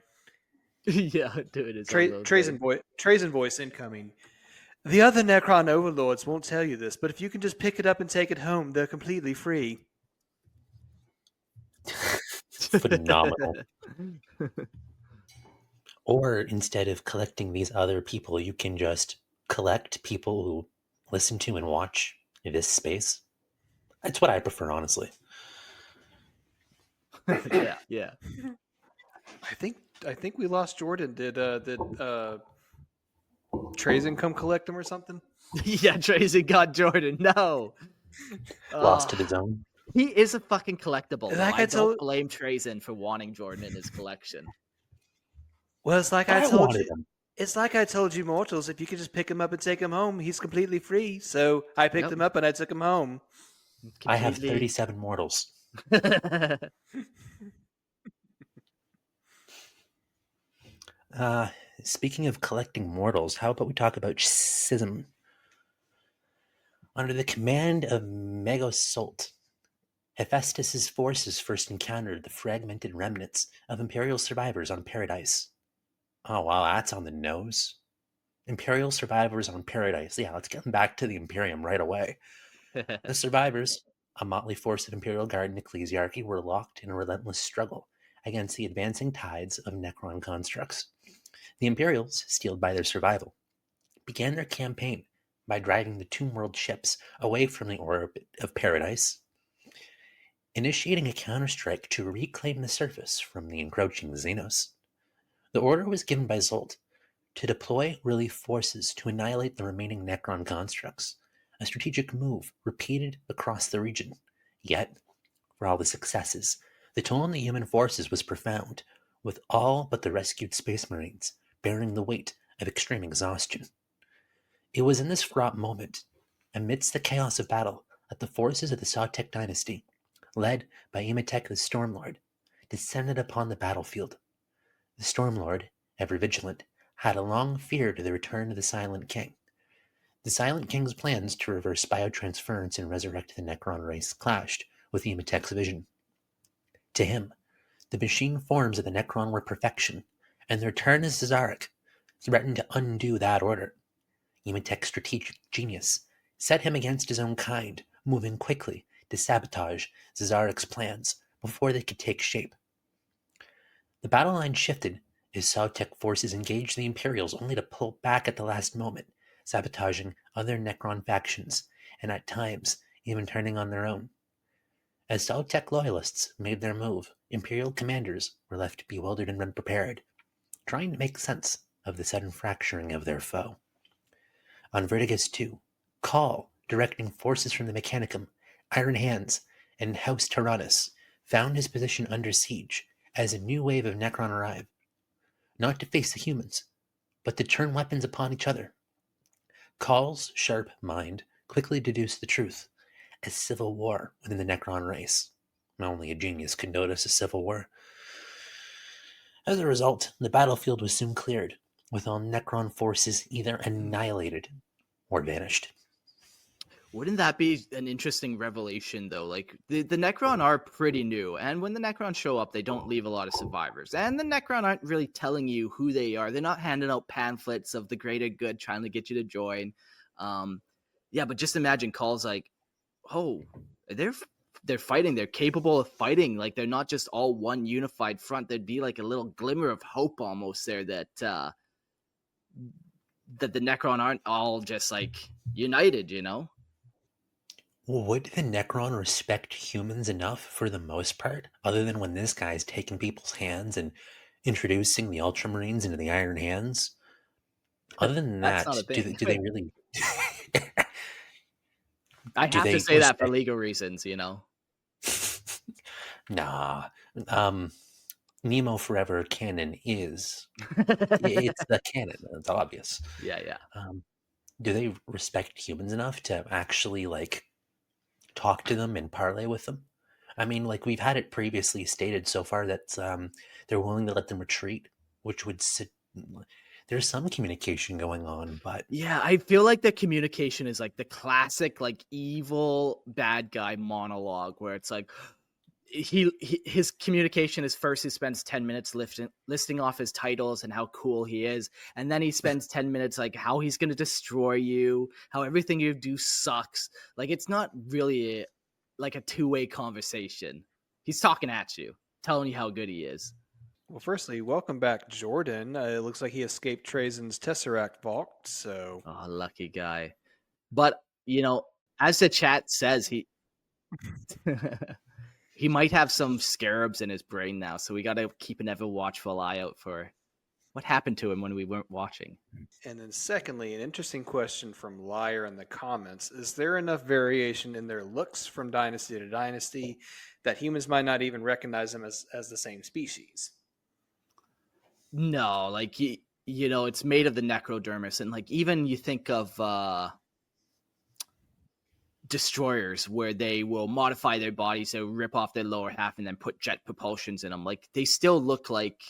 Yeah, dude. Trazyn voice incoming. The other Necron overlords won't tell you this, but if you can just pick it up and take it home, they're completely free. Phenomenal. Or instead of collecting these other people, you can just collect people who listen to and watch this space. That's what I prefer, honestly. Yeah. I think we lost Jordan. Did Trazyn come collect him or something? Yeah, Trazyn got Jordan. No. Lost to the zone. He is a fucking collectible. Like I don't blame Trazyn for wanting Jordan in his collection. Well, it's like I told you. It's like I told you, mortals. If you could just pick him up and take him home, he's completely free. So I picked him up and I took him home. I have 37 mortals. Speaking of collecting mortals, how about we talk about Schism? Under the command of Megosult, Hephaestus' forces first encountered the fragmented remnants of Imperial survivors on Paradise. Oh, wow, that's on the nose. Imperial survivors on Paradise. Yeah, let's get back to the Imperium right away. The survivors, a motley force of Imperial Guard and Ecclesiarchy, were locked in a relentless struggle against the advancing tides of Necron constructs. The Imperials, steeled by their survival, began their campaign by driving the Tomb World ships away from the orbit of Paradise, initiating a counterstrike to reclaim the surface from the encroaching Xenos. The order was given by Zolt to deploy relief forces to annihilate the remaining Necron constructs, a strategic move repeated across the region. Yet, for all the successes, the toll on the human forces was profound, with all but the rescued Space Marines bearing the weight of extreme exhaustion. It was in this fraught moment, amidst the chaos of battle, that the forces of the Sautekh Dynasty, led by Imotekh the Stormlord, descended upon the battlefield. The Stormlord, ever vigilant, had long feared the return of the Silent King. The Silent King's plans to reverse biotransference and resurrect the Necron race clashed with Imotech's vision. To him, the machine forms of the Necron were perfection, and the return of Zazarek threatened to undo that order. Imotech's strategic genius set him against his own kind, moving quickly to sabotage Zazarek's plans before they could take shape. The battle line shifted as Sautekh forces engaged the Imperials only to pull back at the last moment, sabotaging other Necron factions, and at times even turning on their own. As Sautekh loyalists made their move, Imperial commanders were left bewildered and unprepared, trying to make sense of the sudden fracturing of their foe. On Vertigus II, Call, directing forces from the Mechanicum, Iron Hands, and House Tyrannus, found his position under siege as a new wave of Necron arrived, not to face the humans, but to turn weapons upon each other. Call's sharp mind quickly deduced the truth: a civil war within the Necron race. Only a genius could notice a civil war. As a result, the battlefield was soon cleared, with all Necron forces either annihilated or vanished. Wouldn't that be an interesting revelation, though? Like, the Necron are pretty new, and when the Necron show up, they don't leave a lot of survivors. And the Necron aren't really telling you who they are. They're not handing out pamphlets of the greater good, trying to get you to join. Yeah, but just imagine Call's like, oh, they're fighting. They're capable of fighting. Like, they're not just all one unified front. There'd be like a little glimmer of hope almost there that the Necron aren't all just like united, you know? Would the Necron respect humans enough for the most part, other than when this guy's taking people's hands and introducing the Ultramarines into the Iron Hands? Other than That's that, not a thing. do they really... I Do have to they say that for respect- legal reasons, you know? Nah. Nemo Forever canon is... it's the canon. It's obvious. Yeah. Do they respect humans enough to actually, like, talk to them and parlay with them? I mean, like, we've had it previously stated so far that they're willing to let them retreat, which would... There's some communication going on, but... Yeah, I feel like the communication is like the classic, like, evil bad guy monologue where it's like, his communication is first he spends 10 minutes listing off his titles and how cool he is, and then he spends 10 minutes like how he's going to destroy you, how everything you do sucks. Like, it's not really like a two-way conversation. He's talking at you, telling you how good he is. Well, firstly, welcome back, Jordan. It looks like he escaped Trazen's Tesseract vault, so... Oh, lucky guy. But, you know, as the chat says, he might have some scarabs in his brain now, so we got to keep an ever watchful eye out for what happened to him when we weren't watching. And then secondly, an interesting question from Liar in the comments. Is there enough variation in their looks from dynasty to dynasty that humans might not even recognize them as the same species? No, like, you know, it's made of the necrodermis, and like, even you think of destroyers where they will modify their bodies to rip off their lower half and then put jet propulsions in them. Like, they still look like,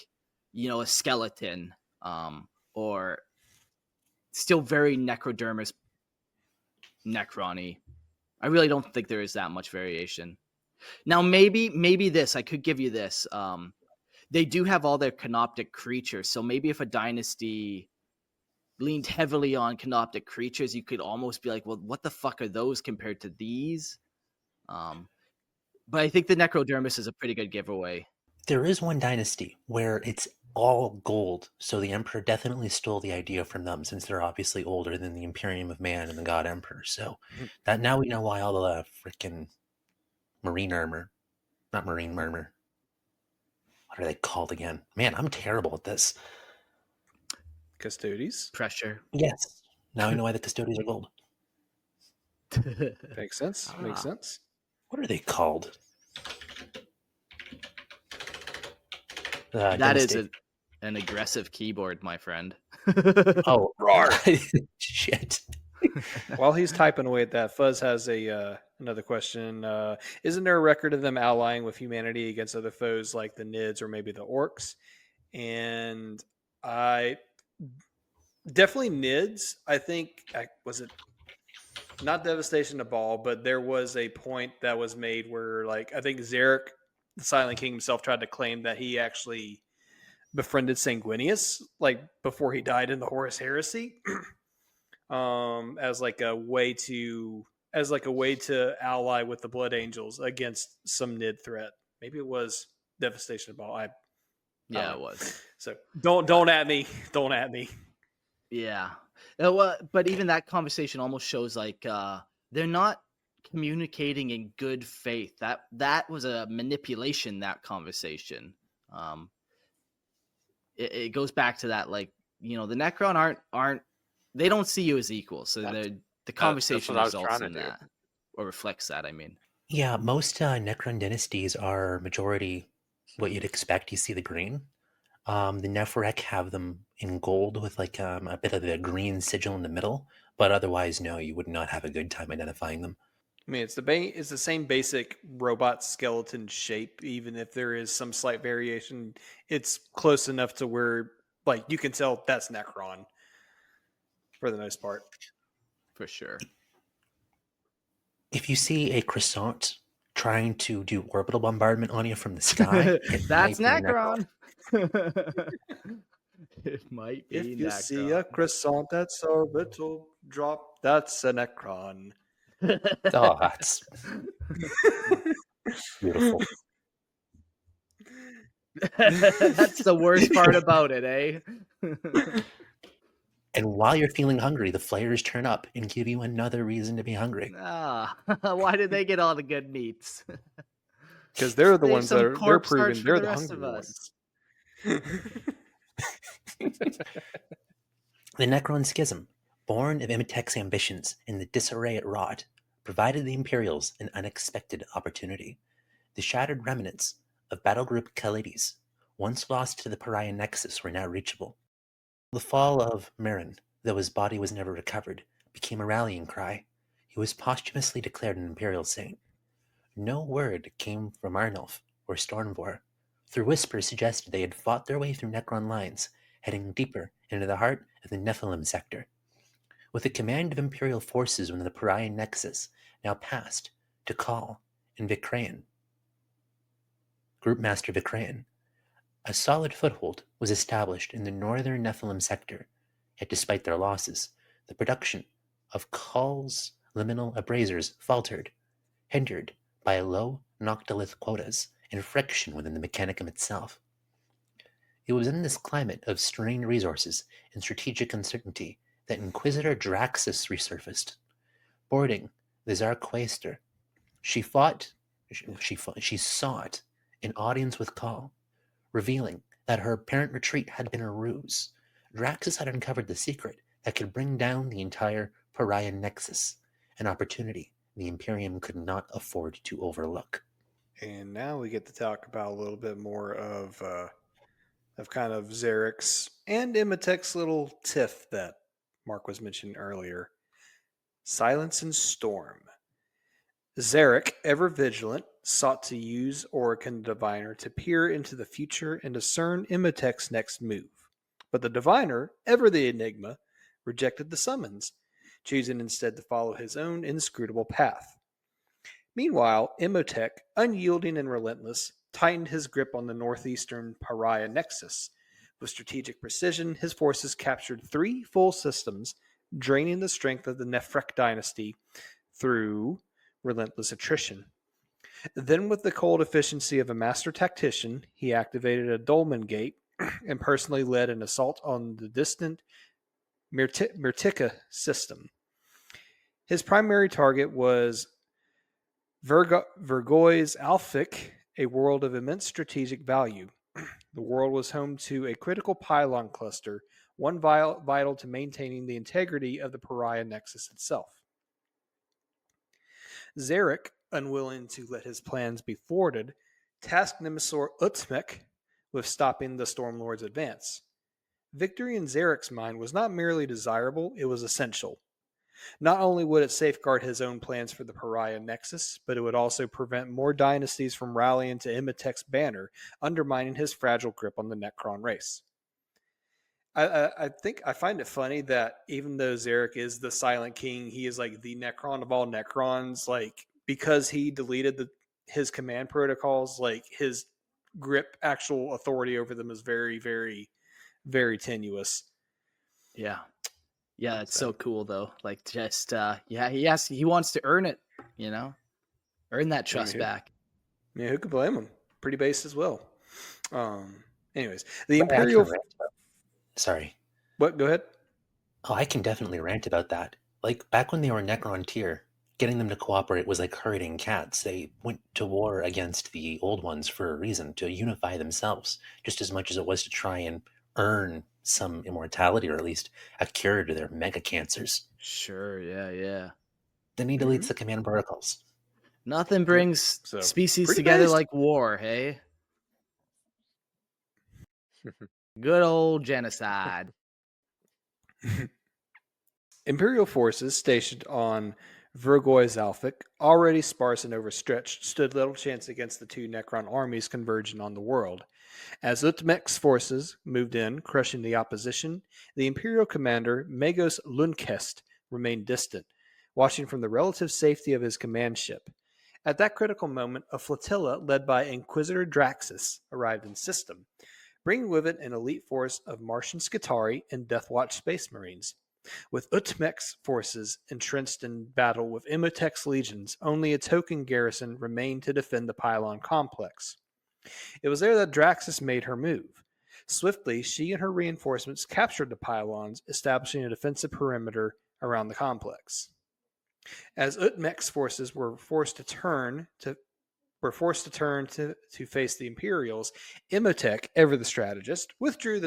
you know, a skeleton, or still very necrodermis, Necron-y. I really don't think there is that much variation. Now, maybe this, I could give you this. They do have all their canoptic creatures, so maybe if a dynasty leaned heavily on canoptic creatures, you could almost be like, well, what the fuck are those compared to these? But I think the necrodermis is a pretty good giveaway. There is one dynasty where it's all gold, so the Emperor definitely stole the idea from them, since they're obviously older than the Imperium of Man and the God Emperor. So that now we know why all the freaking marine armor, not marine murmur. What are they called again? Man, I'm terrible at this. Custodes. Pressure. Yes. Now I know why the custodians are gold. Makes sense. Makes Ah. sense. What are they called? That is Dynasty. an aggressive keyboard, my friend. Oh, Roar. shit. While he's typing away at that, Fuzz has another question. Isn't there a record of them allying with humanity against other foes like the Nids or maybe the Orcs? And I definitely Nids. I think was it not Devastation to Ball, but there was a point that was made where, like, I think Zarek, the Silent King himself, tried to claim that he actually befriended Sanguinius, like before he died in the Horus Heresy, as like a way to ally with the Blood Angels against some Nid threat. Maybe it was Devastation to Ball. Yeah, it was. So don't at me. Don't at me. Yeah. Well, but even that conversation almost shows like they're not communicating in good faith. That was a manipulation, that conversation. It goes back to that, like, the Necron aren't they don't see you as equal. So the conversation what I was results trying in to do. that, or reflects that, I mean. Yeah, most Necron dynasties are majority what you'd expect. You see the green. The Neferek have them in gold with like a bit of a green sigil in the middle, but otherwise, no, you would not have a good time identifying them. I mean, it's the same basic robot skeleton shape. Even if there is some slight variation, it's close enough to where, like, you can tell that's Necron for the most part. For sure. If you see a croissant trying to do orbital bombardment on you from the sky, That's might be Necron. It might be If you Necron. see a croissant that's orbital drop, that's a Necron. Oh, that's beautiful. That's the worst part about it, eh? And while you're feeling hungry, the flayers turn up and give you another reason to be hungry. Why did they get all the good meats? Because they're the Save ones some that are they're corpse starch proven for they're the the rest of hungry us. ones. The Necron Schism, born of Imotek's ambitions and the disarray it wrought, provided the Imperials an unexpected opportunity. The shattered remnants of battle group Kalides, once lost to the Pariah Nexus, were now reachable. The fall of Mirin, though his body was never recovered, became a rallying cry. He was posthumously declared an Imperial saint. No word came from Arnulf or Stormvor. Through whispers suggested they had fought their way through Necron lines, heading deeper into the heart of the Nephilim sector. With the command of Imperial forces within the Pariah Nexus now passed to Khal and Vikrain, Group Master Vikrain, a solid foothold was established in the northern Nephilim sector. Yet despite their losses, the production of Khal's liminal abrasers faltered, hindered by low noctilith quotas and friction within the Mechanicum itself. It was in this climate of strained resources and strategic uncertainty that Inquisitor Draxus resurfaced. Boarding the Tsar Quaestor, she sought an audience with Khal, revealing that her apparent retreat had been a ruse. Draxus had uncovered the secret that could bring down the entire Pariah Nexus, an opportunity the Imperium could not afford to overlook. And now we get to talk about a little bit more of kind of Zarek's and Imotek's little tiff that Mark was mentioning earlier. Silence and Storm. Zarek, ever vigilant, sought to use Orican the Diviner to peer into the future and discern Imotek's next move. But the Diviner, ever the enigma, rejected the summons, choosing instead to follow his own inscrutable path. Meanwhile, Imotekh, unyielding and relentless, tightened his grip on the northeastern Pariah Nexus. With strategic precision, his forces captured 3 full systems, draining the strength of the Nephrek dynasty through relentless attrition. Then, with the cold efficiency of a master tactician, he activated a dolmen gate and personally led an assault on the distant Mirtika system. His primary target was Vergoy's Alphic, a world of immense strategic value. The world was home to a critical pylon cluster, one vital to maintaining the integrity of the Pariah Nexus itself. Zarek, unwilling to let his plans be thwarted, tasked Nemesis Imotekh with stopping the Stormlord's advance. Victory in Zarek's mind was not merely desirable, it was essential. Not only would it safeguard his own plans for the Pariah Nexus, but it would also prevent more dynasties from rallying to Imotech's banner, undermining his fragile grip on the Necron race. I think I find it funny that even though Zarek is the Silent King, he is like the Necron of all Necrons. Like, because he deleted his command protocols, like his grip, actual authority over them is very, very, very tenuous. Yeah. Yeah, it's so cool though. Like, just he wants to earn it, earn that trust back. Yeah, who could blame him? Pretty base as well. Anyways, the But Imperial. Sorry. What? Go ahead. Oh, I can definitely rant about that. Like, back when they were Necron tier, getting them to cooperate was like herding cats. They went to war against the old ones for a reason, to unify themselves, just as much as it was to try and earn some immortality, or at least a cure to their mega cancers. Sure, yeah. Then he deletes the command protocols. Nothing brings So, species pretty together based. like war, hey? Good old genocide. Imperial forces stationed on Vergoy's Alphic, already sparse and overstretched, stood little chance against the two Necron armies converging on the world. As Uthmek's forces moved in, crushing the opposition, the Imperial commander Magos Lundkest remained distant, watching from the relative safety of his command ship. At that critical moment, a flotilla led by Inquisitor Draxus arrived in system, bringing with it an elite force of Martian Skitarii and Deathwatch Space Marines. With Uthmek's forces entrenched in battle with Imotech's legions, only a token garrison remained to defend the pylon complex. It was there that Draxus made her move. Swiftly, she and her reinforcements captured the pylons, establishing a defensive perimeter around the complex. As Uthmek's forces were forced to turn to face the Imperials, Imotekh, ever the strategist, withdrew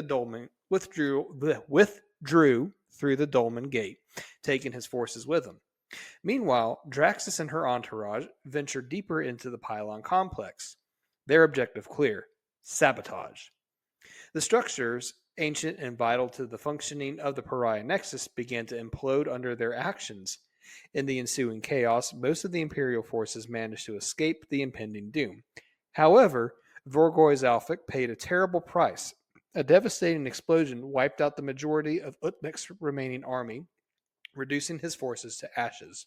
through the dolmen gate, taking his forces with him. Meanwhile, Draxus and her entourage ventured deeper into the pylon complex. Their objective clear: sabotage. The structures, ancient and vital to the functioning of the Pariah Nexus, began to implode under their actions. In the ensuing chaos, most of the Imperial forces managed to escape the impending doom. However, Vergoy's Alphic paid a terrible price. A devastating explosion wiped out the majority of Uthmek's remaining army, reducing his forces to ashes.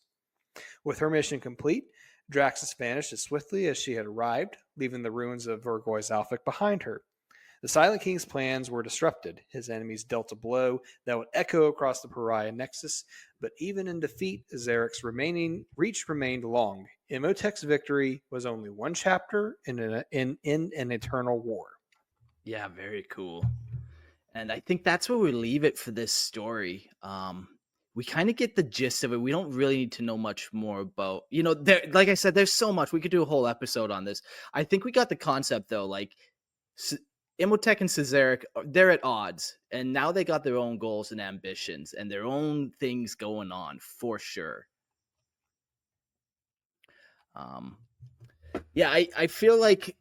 With her mission complete, Draxus vanished as swiftly as she had arrived, leaving the ruins of Vergoy's Alphic behind her. The Silent King's plans were disrupted. His enemies dealt a blow that would echo across the Pariah Nexus, but even in defeat, Zarek's reach remained long. Imotech's victory was only one chapter in an eternal war. Yeah, very cool. And I think that's where we leave it for this story. We kind of get the gist of it. We don't really need to know much more about, like I said, there's so much. We could do a whole episode on this. I think we got the concept though. Like, Imotekh and Zarek, they're at odds, and now they got their own goals and ambitions and their own things going on for sure. Yeah, I feel like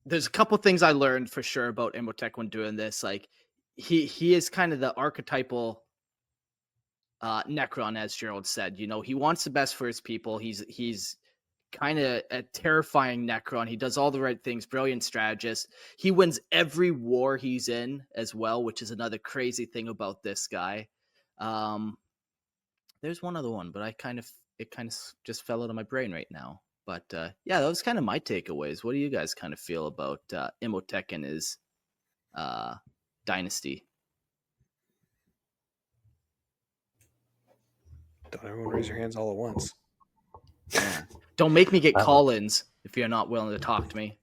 there's a couple things I learned for sure about Imotekh when doing this. Like, he is kind of the archetypal Necron, as Gerald said. He wants the best for his people. He's kind of a terrifying Necron. He does all the right things, brilliant strategist. He wins every war he's in as well, which is another crazy thing about this guy. There's one other one, but it kind of just fell out of my brain right now. But yeah, that was kind of my takeaways. What do you guys kind of feel about Imotekh and his dynasty? Don't everyone raise your hands all at once. Yeah. Don't make me get Wow. call-ins if you're not willing to talk to me.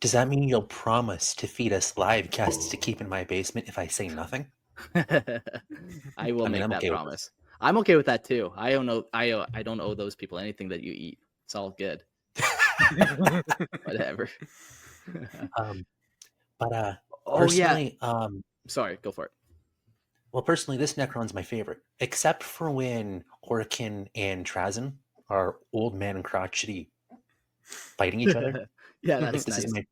Does that mean you'll promise to feed us live guests to keep in my basement if I say nothing? I will make I'm that okay with promise. I'm okay with that too. I don't know. I don't owe those people anything that you eat. It's all good. Whatever. But Oh yeah. personally, Sorry, go for it. well, personally, this Necron's my favorite, except for when Orkin and Trazyn are old man and crotchety fighting each other. Yeah, I think that's this nice. is my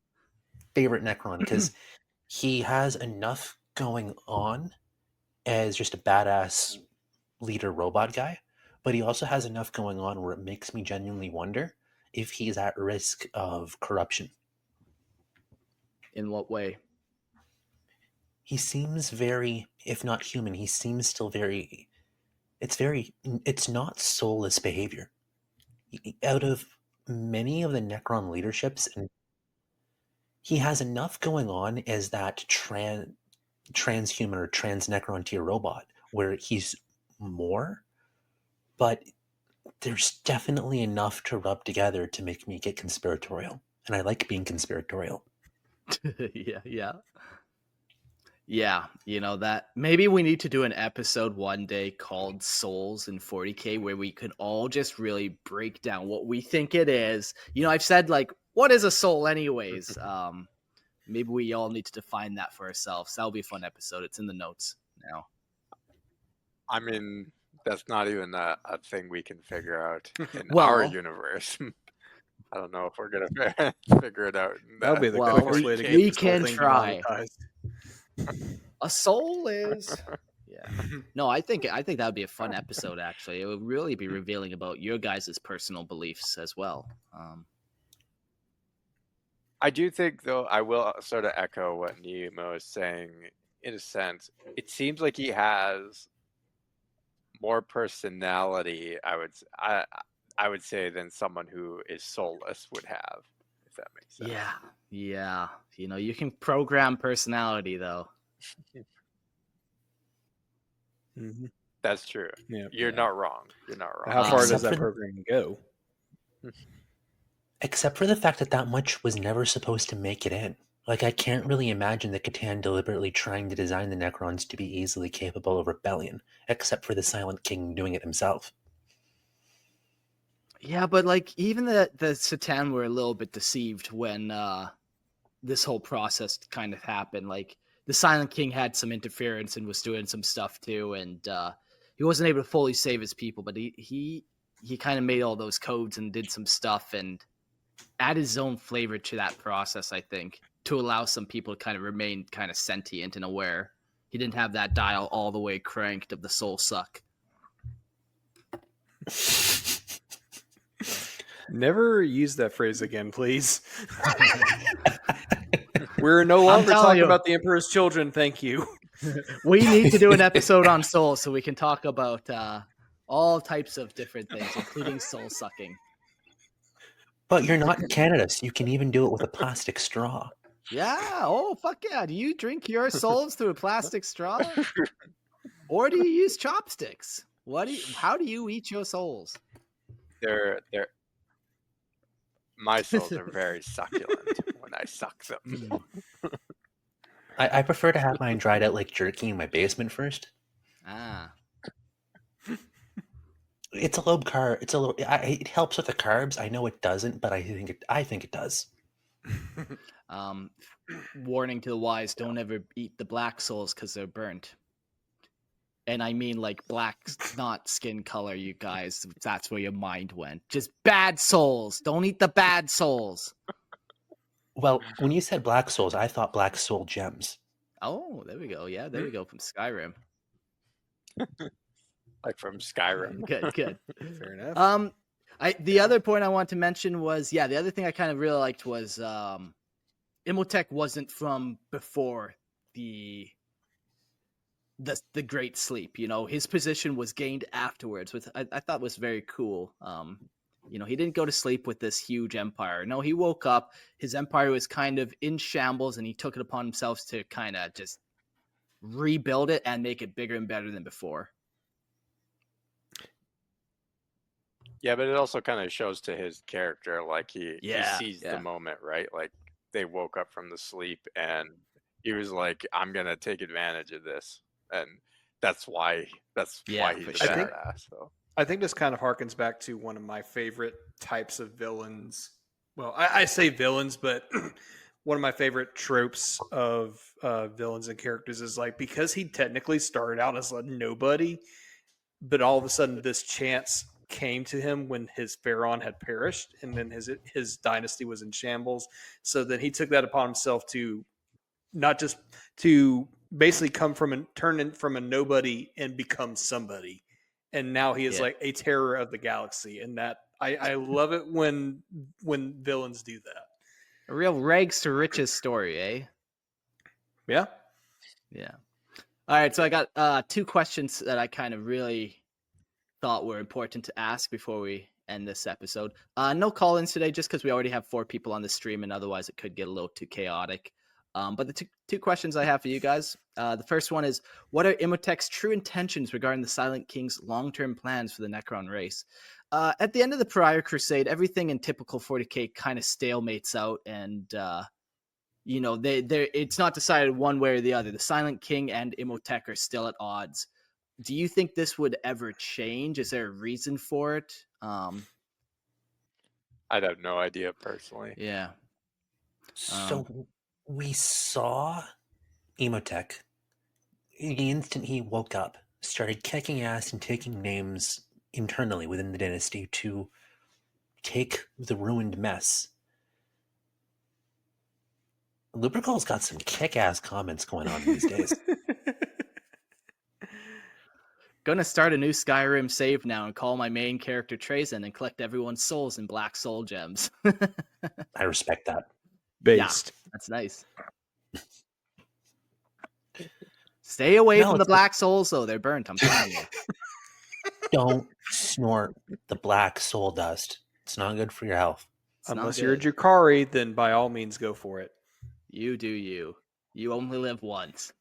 favorite Necron because he has enough going on as just a badass leader robot guy, but he also has enough going on where it makes me genuinely wonder if he's at risk of corruption. In what way? He seems very, if not human, he seems still very, it's not soulless behavior. Out of many of the Necron leaderships, and he has enough going on as that transhuman or trans Necron tier robot where he's more, but there's definitely enough to rub together to make me get conspiratorial. And I like being conspiratorial. Yeah. Yeah, that maybe we need to do an episode one day called Souls in 40K where we could all just really break down what we think it is. I've said like, what is a soul anyways? Maybe we all need to define that for ourselves. That'll be a fun episode. It's in the notes now. I mean, that's not even a thing we can figure out in Well- our universe. I don't know if we're gonna figure it out. That'll be the Well, quickest way to get we this whole can thing try. demonetized. A soul is yeah. No, I think that would be a fun episode actually. It would really be revealing about your guys' personal beliefs as well. I do think, though, I will sort of echo what Nemo is saying. In a sense, it seems like he has more personality. I would say than someone who is soulless would have, if that makes sense. Yeah. You can program personality though. Mm-hmm. That's true. Yeah. You're not wrong. You're not wrong. How far does Except that for- program go? Except for the fact that much was never supposed to make it in. Like, I can't really imagine the Catan deliberately trying to design the Necrons to be easily capable of rebellion, except for the Silent King doing it himself. Yeah, but like even the Satan were a little bit deceived when this whole process kind of happened. Like the Silent King had some interference and was doing some stuff too, and he wasn't able to fully save his people, but he kind of made all those codes and did some stuff and add his own flavor to that process, I think, to allow some people to kind of remain kind of sentient and aware. He didn't have that dial all the way cranked of the soul suck. Never use that phrase again, please. We're no I'm longer telling talking you. about the Emperor's children, thank you. We need to do an episode on soul so we can talk about all types of different things, including soul sucking. But you're not in Canada, so you can even do it with a plastic straw. Yeah. Oh, fuck yeah. Do you drink your souls through a plastic straw? Or do you use chopsticks? How do you eat your souls? They're my souls are very succulent when I suck them. I prefer to have mine dried out like jerky in my basement first. Ah. It's a low carb. It helps with the carbs. I know it doesn't, but I think it does. Warning to the wise, don't ever eat the black souls because they're burnt. And I mean like black, not skin color, you guys. That's where your mind went. Just bad souls. Don't eat the bad souls. Well, when you said black souls, I thought black soul gems. Oh, there we go. Yeah, there we go from Skyrim. Like from Skyrim. Good. Fair enough. The other point I want to mention was, the other thing I kind of really liked was Imotekh wasn't from before the Great Sleep. His position was gained afterwards, which I thought was very cool. He didn't go to sleep with this huge empire. No, he woke up. His empire was kind of in shambles, and he took it upon himself to kind of just rebuild it and make it bigger and better than before. Yeah, but it also kind of shows to his character, like he Yeah, seized the yeah. moment, right? Like they woke up from the sleep, and he was like, "I'm gonna take advantage of this," and that's why Yeah, he's for a I think sure. badass. So I think this kind of harkens back to one of my favorite types of villains. Well, I say villains, but one of my favorite tropes of villains and characters is like because he technically started out as a nobody, but all of a sudden this chance came to him when his Phaeron had perished, and then his dynasty was in shambles. So then he took that upon himself to not just to basically turn in from a nobody and become somebody, and now he is Yeah. like a terror of the galaxy. And that I love it when villains do that. A real rags to riches story, eh? Yeah. Yeah. All right, so I got 2 questions that I kind of really thought were important to ask before we end this episode. No call-ins today, just because we already have 4 people on the stream, and otherwise it could get a little too chaotic. But the two questions I have for you guys. The first one is, what are Imotech's true intentions regarding the Silent King's long-term plans for the Necron race? At the end of the prior crusade, everything in typical 40k kind of stalemates out, and it's not decided one way or the other. The Silent King and Imotekh are still at odds. Do you think this would ever change? Is there a reason for it? I'd have no idea personally. Yeah. So we saw Imotekh, the instant he woke up, started kicking ass and taking names internally within the dynasty to take the ruined mess. Lubrical's got some kick-ass comments going on these days. Gonna start a new Skyrim save now and call my main character Trazen and collect everyone's souls in black soul gems. I respect that. Based. That's nice. Stay away No, from the it's black souls, though. They're burnt, I'm telling you. Don't snort the black soul dust. It's not good for your health. It's not Unless you're a good. Jukari, then by all means go for it. You do you. You only live once.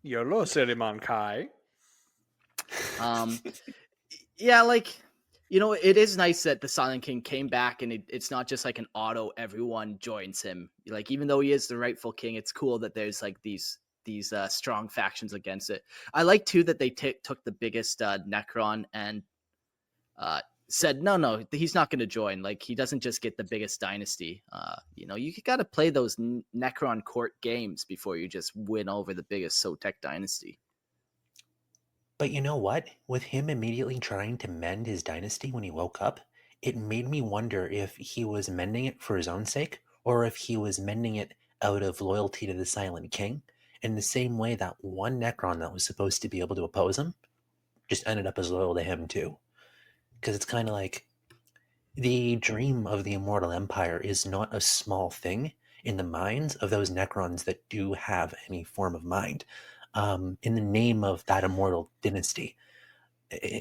YOLO Seriman Kai. Yeah, it is nice that the Silent King came back, and it's not just like an auto everyone joins him. Like, even though he is the rightful king, it's cool that there's like these strong factions against it. I like too that they took the biggest Necron and said no, he's not going to join. Like, he doesn't just get the biggest dynasty. You got to play those Necron court games before you just win over the biggest Sautekh Dynasty. But you know what? With him immediately trying to mend his dynasty when he woke up, it made me wonder if he was mending it for his own sake, or if he was mending it out of loyalty to the Silent King, in the same way that one Necron that was supposed to be able to oppose him just ended up as loyal to him too. Because it's kind of like the dream of the Immortal Empire is not a small thing in the minds of those Necrons that do have any form of mind. In the name of that immortal dynasty.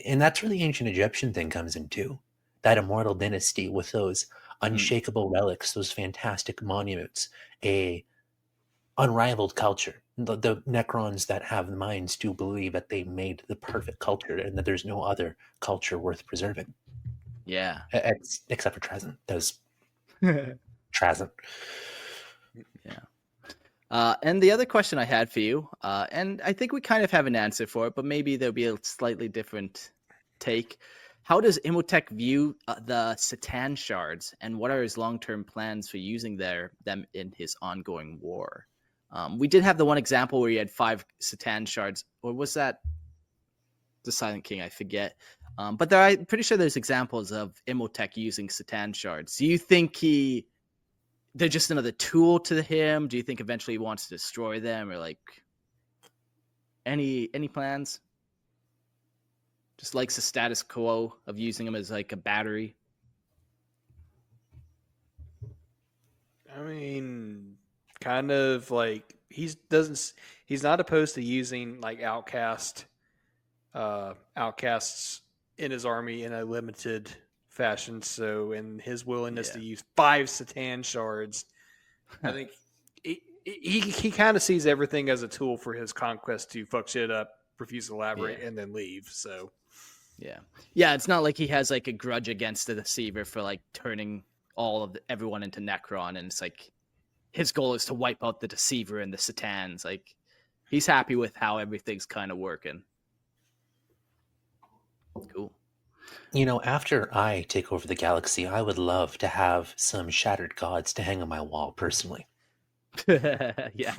And that's where the ancient Egyptian thing comes in too. That immortal dynasty with those unshakable relics, those fantastic monuments, a unrivaled culture. The Necrons that have minds do believe that they made the perfect culture and that there's no other culture worth preserving. Yeah. Except for Trazen. There's Trazen. Yeah. And the other question I had for you, and I think we kind of have an answer for it, but maybe there'll be a slightly different take. How does Imotekh view the Satan shards, and what are his long-term plans for using them in his ongoing war? We did have the one example where he had 5 Satan shards, or was that the Silent King? I forget. But I'm pretty sure there's examples of Imotekh using Satan shards. Do you think they're just another tool to him? Do you think eventually he wants to destroy them, or like any plans? Just likes the status quo of using them as like a battery. I mean, kind of like he's not opposed to using like outcasts in his army in a limited fashion. So, in his willingness to use 5 Satan shards, I think he kind of sees everything as a tool for his conquest to fuck shit up, refuse to elaborate, and then leave. So, Yeah. It's not like he has like a grudge against the deceiver for like turning everyone into Necron, and it's like his goal is to wipe out the deceiver and the Satans. Like he's happy with how everything's kind of working. Cool. After I take over the galaxy, I would love to have some shattered gods to hang on my wall personally. yeah.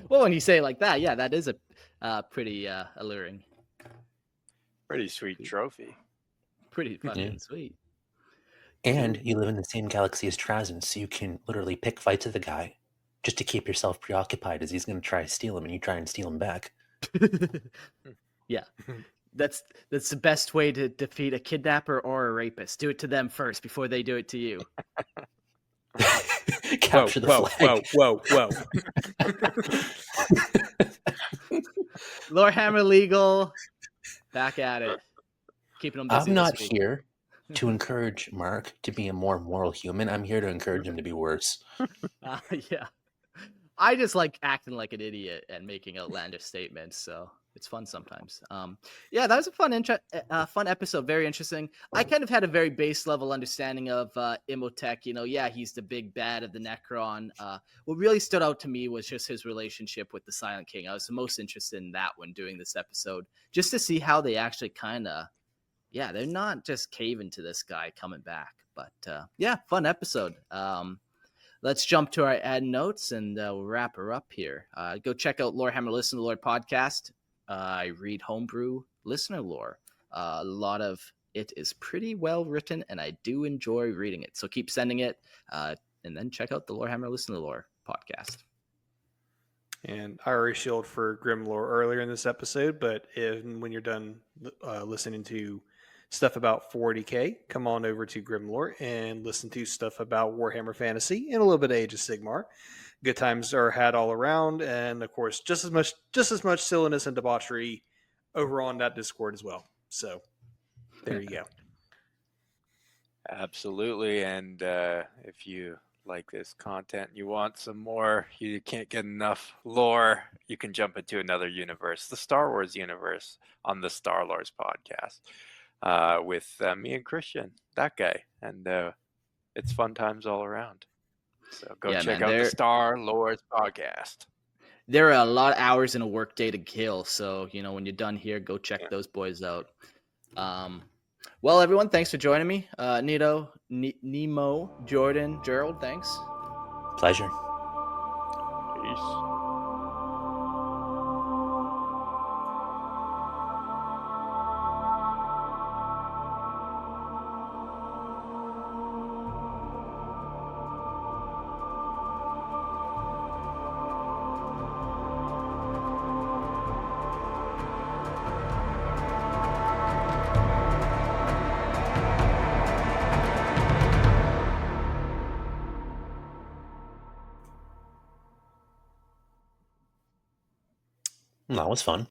Well, when you say it like that, yeah, that is a pretty alluring. Pretty sweet trophy. Pretty fucking sweet. And you live in the same galaxy as Trazen, so you can literally pick fights with the guy just to keep yourself preoccupied as he's going to try to steal him, and you try and steal him back. Yeah. That's the best way to defeat a kidnapper or a rapist. Do it to them first before they do it to you. Capture the flag. Whoa. Lorehammer Legal, back at it. Keeping them busy. I'm not here to encourage Mark to be a more moral human. I'm here to encourage him to be worse. Yeah. I just like acting like an idiot and making outlandish statements, so it's fun sometimes. Yeah, that was a fun episode. Very interesting. I kind of had a very base level understanding of Imotekh. Yeah, he's the big bad of the Necron. What really stood out to me was just his relationship with the Silent King. I was the most interested in that one doing this episode, just to see how they actually they're not just caving to this guy coming back. But yeah, fun episode. Let's jump to our ad notes and we'll wrap her up here. Go check out Lorehammer Listen to Lore podcast. I read homebrew listener lore. A lot of it is pretty well written, and I do enjoy reading it. So keep sending it, and then check out the Lorehammer Listen to Lore podcast. And I already shielded for Grim Lore earlier in this episode, but when you're done listening to stuff about 40K, come on over to Grim Lore and listen to stuff about Warhammer Fantasy and a little bit of Age of Sigmar. Good times are had all around, and of course, just as much silliness and debauchery over on that Discord as well. So there you go. Absolutely, and if you like this content, you want some more, you can't get enough lore, you can jump into another universe, the Star Wars universe, on the Star Lords podcast with me and Christian, that guy, and it's fun times all around. So go check out the Star Lords podcast. There are a lot of hours in a work day to kill, so when you're done here, go check those boys out. Well, everyone, thanks for joining me. Nito, Nemo, Jordan, Gerald, thanks. Pleasure. Peace. That was fun.